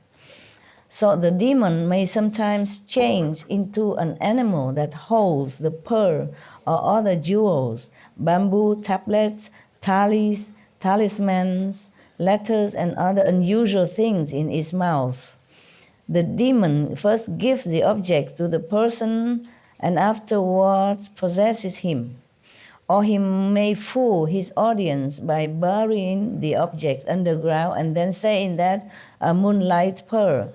So the demon may sometimes change into an animal that holds the pearl or other jewels, bamboo tablets, talismans, letters, and other unusual things in its mouth. The demon first gives the object to the person and afterwards possesses him. Or he may fool his audience by burying the object underground and then saying that a moonlight pearl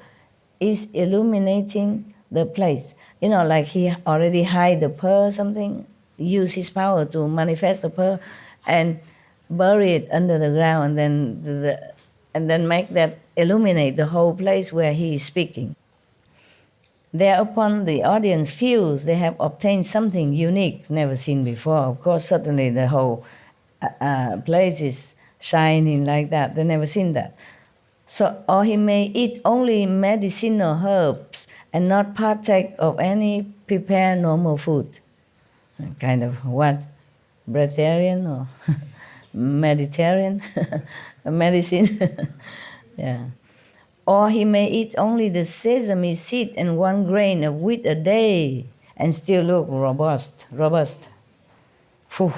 is illuminating the place. Like he already hide the pearl or something, use his power to manifest the pearl and bury it under the ground, and then make that illuminate the whole place where he is speaking. Thereupon the audience feels they have obtained something unique, never seen before. Of course, certainly the whole place is shining like that. They never seen that. So, or he may eat only medicinal herbs and not partake of any prepared normal food. Kind of what? Breatharian or Mediterranean? Medicine? Yeah. Or he may eat only the sesame seed and 1 grain of wheat a day and still look robust. Phew.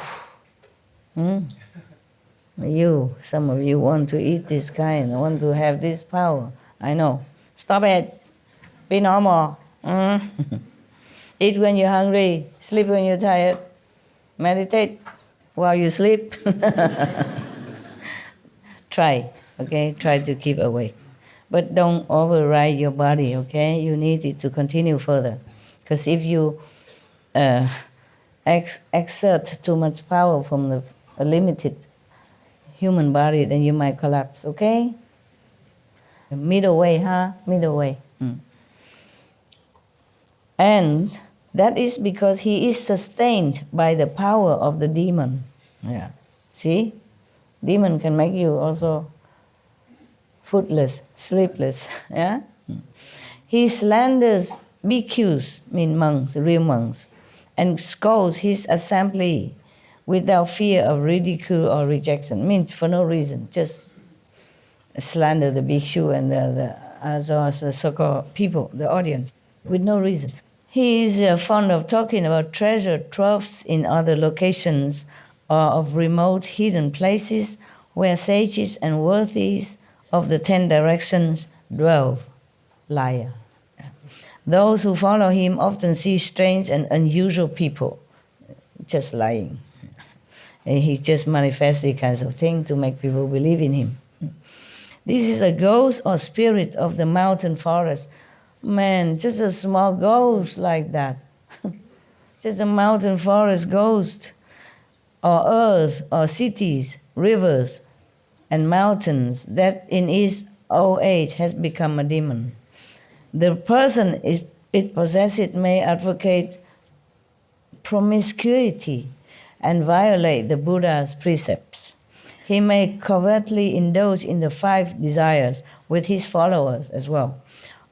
Some of you want to eat this kind, want to have this power. I know. Stop it. Be normal. Eat when you're hungry. Sleep when you're tired. Meditate while you sleep. Try, okay? Try to keep awake. But don't override your body, okay? You need it to continue further. Because if you exert too much power from a limited human body, then you might collapse, okay? Middle way, huh? Middle way. And that is because he is sustained by the power of the demon. Yeah. See? Demon can make you also footless, sleepless. Yeah? He slanders bhikkhus, mean monks, real monks, and scolds his assembly without fear of ridicule or rejection. Means for no reason, just slander the bhikshu and the so-called people, the audience, with no reason. He is fond of talking about treasure troves in other locations or of remote hidden places where sages and worthies of the 10 directions dwell. Liar. Those who follow him often see strange and unusual people. Just lying. He just manifests the kinds of thing to make people believe in him. This is a ghost or spirit of the mountain forest. Man, just a small ghost like that. Just a mountain forest ghost. Or earth, or cities, rivers, and mountains that in his old age has become a demon. The person it possesses may advocate promiscuity and violate the Buddha's precepts. He may covertly indulge in the 5 desires with his followers as well.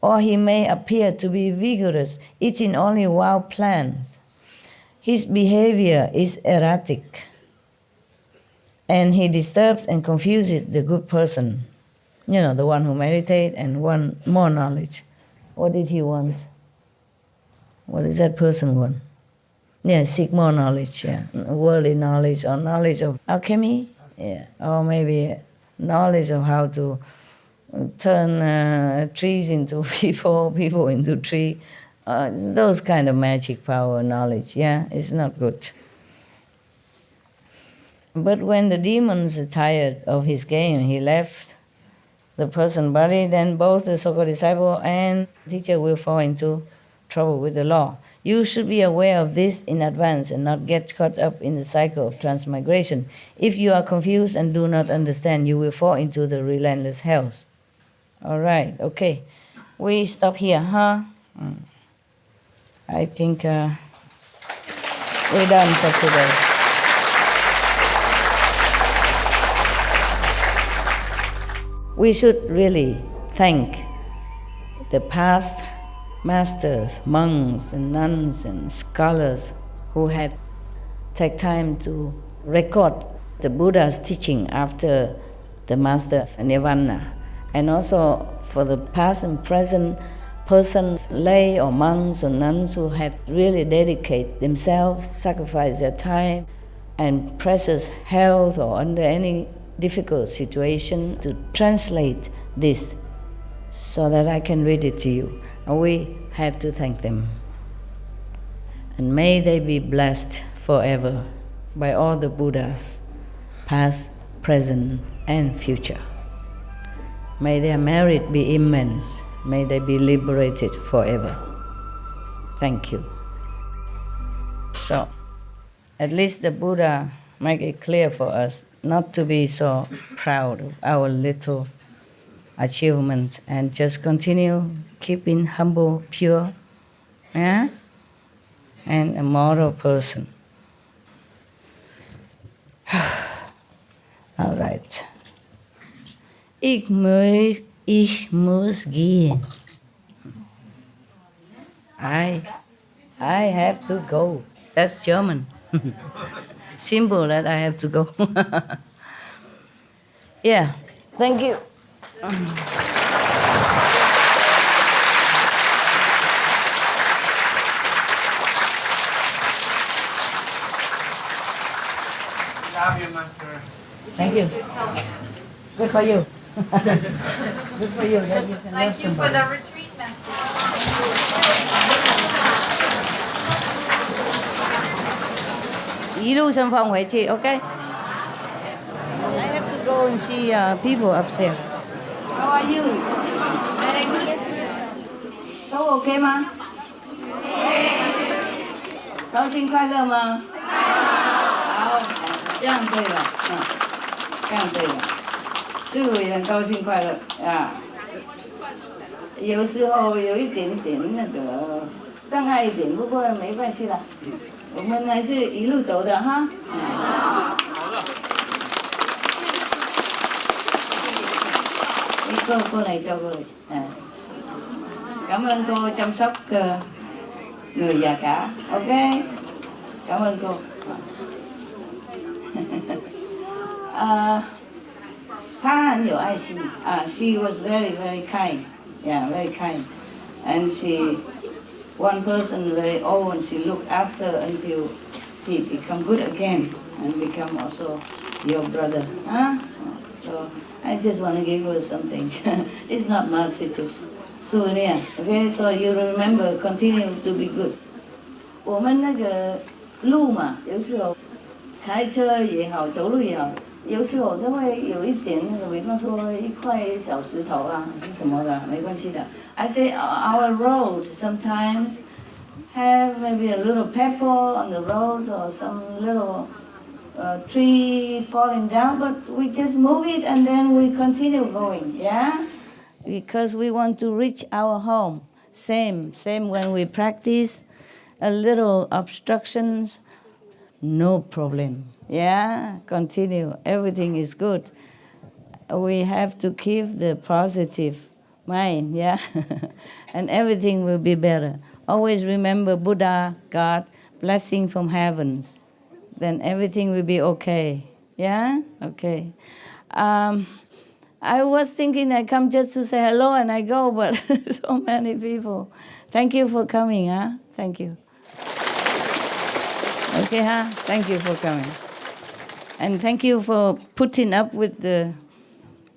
Or he may appear to be vigorous, eating only wild plants. His behavior is erratic, and he disturbs and confuses the good person. You know, the one who meditates and want more knowledge. What did he want? What does that person want? Yeah, seek more knowledge, yeah. Worldly knowledge or knowledge of alchemy, yeah. Or maybe knowledge of how to turn trees into people, people into tree. Those kind of magic power knowledge, yeah, it's not good. But when the demons are tired of his game, he left the person body, then both the so-called disciple and teacher will fall into trouble with the law. You should be aware of this in advance and not get caught up in the cycle of transmigration. If you are confused and do not understand, you will fall into the relentless hells. All right, okay. We stop here, huh? I think we're done for today. We should really thank the past masters, monks and nuns and scholars who have taken time to record the Buddha's teaching after the master's nirvana. And also for the past and present persons, lay or monks or nuns who have really dedicated themselves, sacrificed their time and precious health or under any difficult situation to translate this so that I can read it to you. And we have to thank them. And may they be blessed forever by all the Buddhas, past, present, and future. May their merit be immense. May they be liberated forever. Thank you. So, at least the Buddha make it clear for us not to be so proud of our little achievements and just continue keeping humble, pure, yeah? And a moral person. All right. Ich muss gehen. I have to go. That's German. Simple that I have to go. Yeah, thank you. Love you, Master. Thank you. Good for you. Good for you. That you can Thank you love for somebody. the retreat, Master. Okay? I have to go and see people upstairs. How are you? Very good. Cháu ok mà? Cháu sinh khoai lơ mà? 这样对了，这样对了。师父也很高兴快乐啊。有时候有一点点那个障碍一点，不过没关系啦，我们还是一路走的哈。Cô này cho cô này. Cảm ơn cô chăm sóc người già cả. Ok. Cảm ơn cô. 她很有爱心啊。She was very very kind. Yeah, very kind. And one person very old, and she looked after until he become good again and become also your brother. So I just want to give her something. It's not much, it's just souvenir. Okay, so you remember, continue to be good. 我们那个路嘛，有时候开车也好，走路也好，有时候都会有一点那个，比方说一块小石头啊，是什么的，没关系的。I say our road sometimes have maybe a little pebble on the road or some little tree falling down, but we just move it and then we continue going, yeah? Because we want to reach our home. Same when we practice, a little obstructions, no problem, yeah? Continue, everything is good. We have to keep the positive mind, yeah? And everything will be better. Always remember Buddha, God, blessing from heavens. Then everything will be okay. Yeah? Okay. I was thinking I come just to say hello and I go, but so many people. Thank you for coming, huh? Thank you. Okay, huh? Thank you for coming. And thank you for putting up with the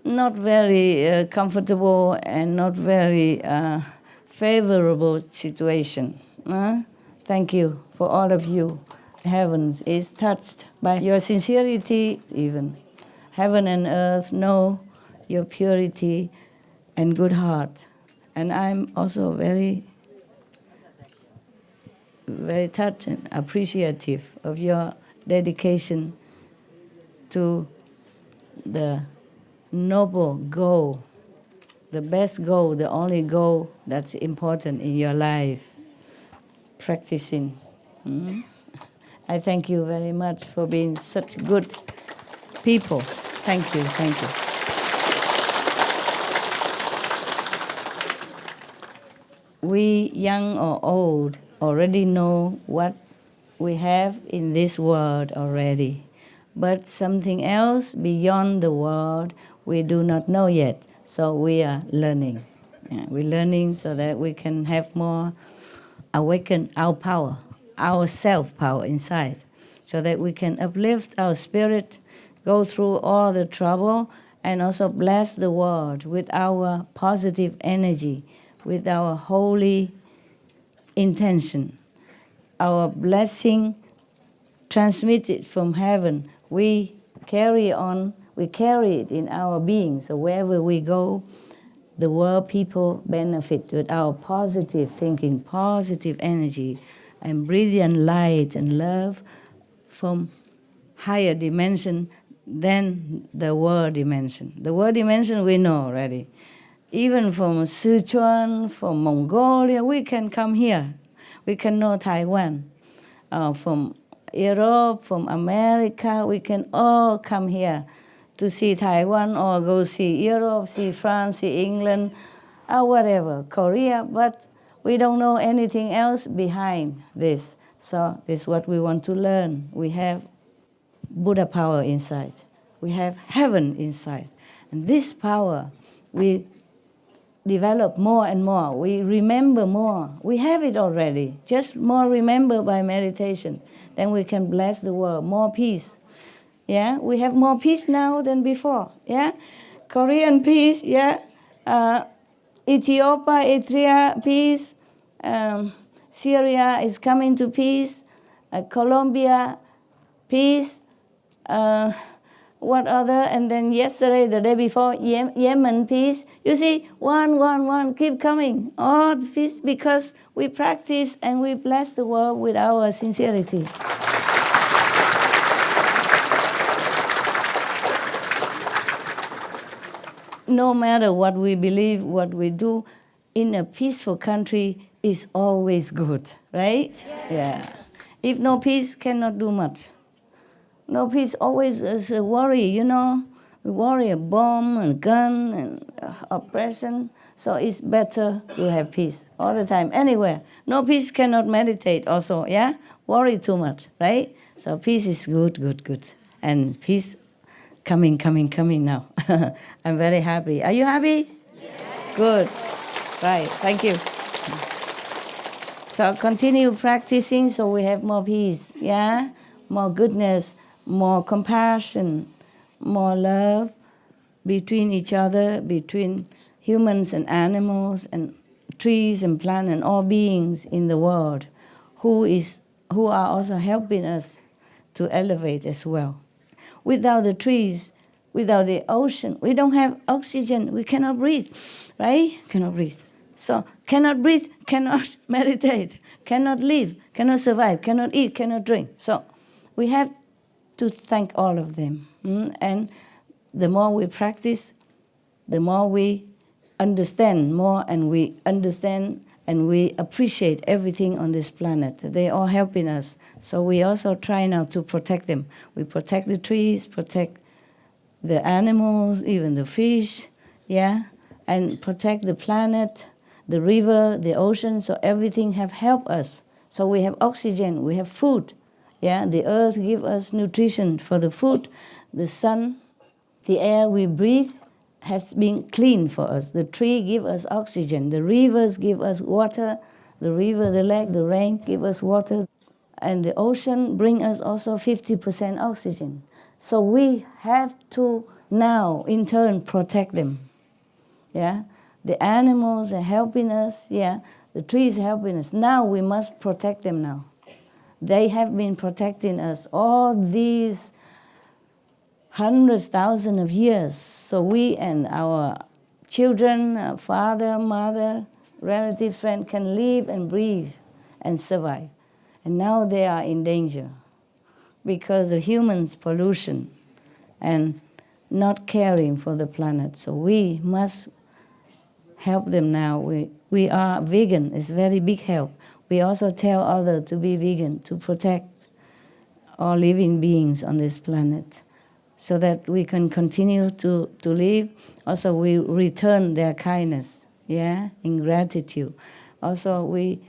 not very comfortable and not very favorable situation. Thank you for all of you. Heaven is touched by your sincerity even. Heaven and earth know your purity and good heart. And I'm also very, very touched and appreciative of your dedication to the noble goal, the best goal, the only goal that's important in your life, practicing. I thank you very much for being such good people. Thank you, thank you. We, young or old, already know what we have in this world already. But something else beyond the world we do not know yet. So we are learning. We're learning so that we can have more awaken our power, our self-power inside, so that we can uplift our spirit, go through all the trouble, and also bless the world with our positive energy, with our holy intention. Our blessing transmitted from heaven, we carry it in our being. So wherever we go, the world people benefit with our positive thinking, positive energy, and brilliant light and love from higher dimension than the world dimension. The world dimension we know already. Even from Sichuan, from Mongolia, we can come here. We can know Taiwan. From Europe, from America, we can all come here to see Taiwan or go see Europe, see France, see England, or whatever, Korea, but we don't know anything else behind this. So this is what we want to learn. We have Buddha power inside. We have heaven inside. And this power, we develop more and more. We remember more. We have it already. Just more remember by meditation. Then we can bless the world. More peace. Yeah, we have more peace now than before. Yeah, Korean peace. Yeah, Ethiopia, Eritrea peace. Syria is coming to peace. Colombia peace. What other? And then yesterday, the day before, Yemen peace. You see, one, keep coming. All peace because we practice and we bless the world with our sincerity. no matter what we believe, what we do, in a peaceful country is always good, right? Yeah. If no peace, cannot do much. No peace always is a worry, you know. We worry a bomb and gun and oppression. So it's better to have peace all the time, anywhere. No peace cannot meditate also, yeah? Worry too much, right? So peace is good, good, good. And peace coming now. I'm very happy. Are you happy? Yes. Good. Right, thank you. So continue practicing so we have more peace, yeah? More goodness, more compassion, more love between each other, between humans and animals and trees and plants and all beings in the world who are also helping us to elevate as well. Without the trees, without the ocean, we don't have oxygen, we cannot breathe, right? Cannot breathe. So cannot breathe, cannot meditate, cannot live, cannot survive, cannot eat, cannot drink. So we have to thank all of them. And the more we practice, the more we understand more, and we understand and we appreciate everything on this planet. They are helping us. So we also try now to protect them. We protect the trees, protect the animals, even the fish, yeah, and protect the planet, the river, the ocean, so everything have helped us. So we have oxygen, we have food, yeah, the earth give us nutrition for the food, the sun, the air we breathe has been clean for us. The tree give us oxygen, the rivers give us water, the river, the lake, the rain give us water, and the ocean bring us also 50% oxygen. So we have to now, in turn, protect them. Yeah, the animals are helping us. Yeah, the trees are helping us. Now we must protect them now. They have been protecting us all these hundreds, thousands of years. So we and our children, our father, mother, relative, friend can live and breathe and survive. And now they are in danger because of humans' pollution and not caring for the planet. So we must help them now. We are vegan, it's very big help. We also tell others to be vegan, to protect all living beings on this planet so that we can continue to live. Also, we return their kindness, yeah, in gratitude. Also, we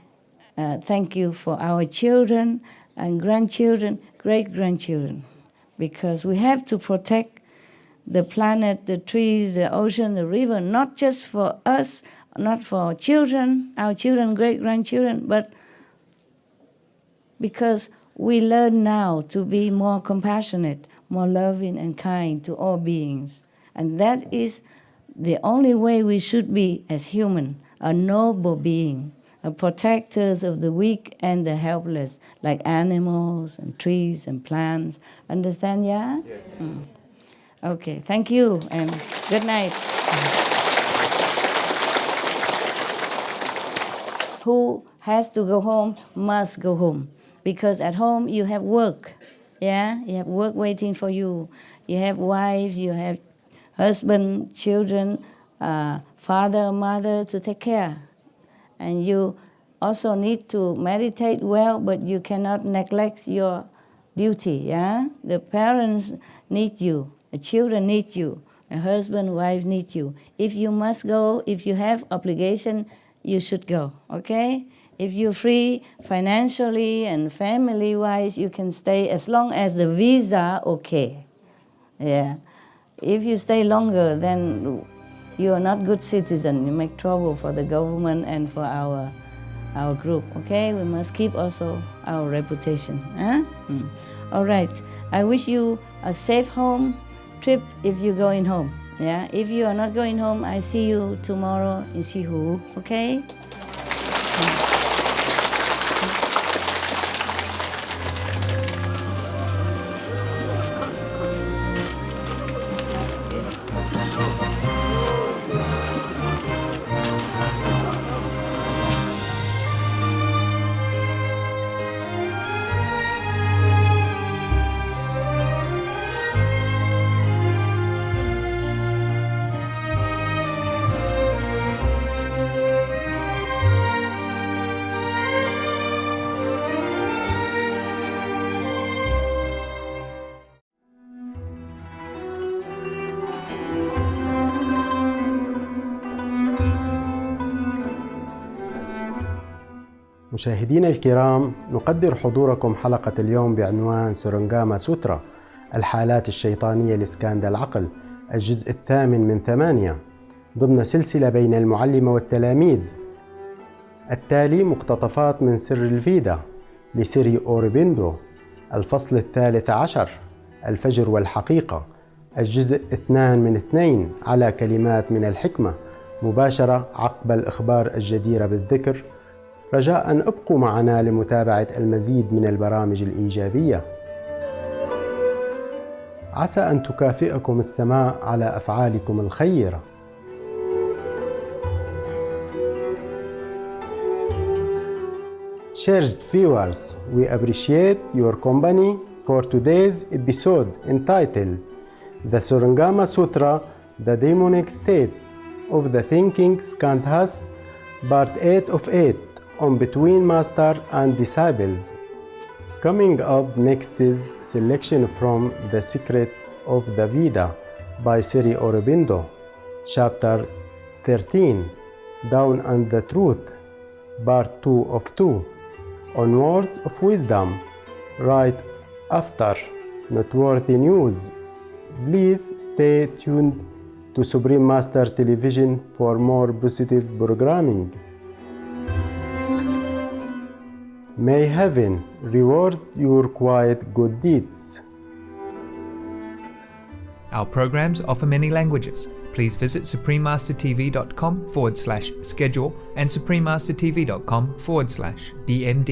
thank you for our children and grandchildren, great-grandchildren, because we have to protect the planet, the trees, the ocean, the river, not just for us, not for children, our children, great-grandchildren, but because we learn now to be more compassionate, more loving and kind to all beings. And that is the only way we should be as human, a noble being, a protectors of the weak and the helpless, like animals and trees and plants. Understand, yeah? Yes. Okay, thank you and good night. Who has to go home must go home, because at home you have work, yeah? You have work waiting for you. You have wife, you have husband, children, father, mother to take care. And you also need to meditate well, but you cannot neglect your duty, yeah? The parents need you. The children need you. A husband, wife need you. If you must go, if you have obligation, you should go, okay? If you're free financially and family-wise, you can stay as long as the visa okay. Yeah. If you stay longer, then you are not good citizen. You make trouble for the government and for our group, okay? We must keep also our reputation. Huh? All right. I wish you a safe home trip if you're going home. Yeah. If you are not going home, I see you tomorrow in Sihu, okay? مشاهدينا الكرام، نقدر حضوركم حلقة اليوم بعنوان سورانغاما سوترا، الحالات الشيطانية لإسكان العقل، الجزء 8 ضمن سلسلة بين المعلمة والتلاميذ. التالي مقتطفات من سر الفيدا لسيري أوربيندو، الفصل 13 الفجر والحقيقة، الجزء 2 على كلمات من الحكمة، مباشرة عقب الإخبار الجديرة بالذكر. رجاء أن ابقوا معنا لمتابعة المزيد من البرامج الإيجابية. عسى أن تكافئكم السماء على أفعالكم الخيرة. Cherished viewers, we appreciate your company for today's episode entitled The Surangama Sutra, The Demonic State of the Thinking Skandhas, Part 8 of 8 on Between Master and Disciples. Coming up next is selection from The Secret of the Veda by Sri Aurobindo, Chapter 13, Down and the Truth, Part 2 of 2, on Words of Wisdom, right after Noteworthy News. Please stay tuned to Supreme Master Television for more positive programming. May heaven reward your quiet good deeds. Our programs offer many languages. Please visit suprememastertv.com/schedule and suprememastertv.com/BMD.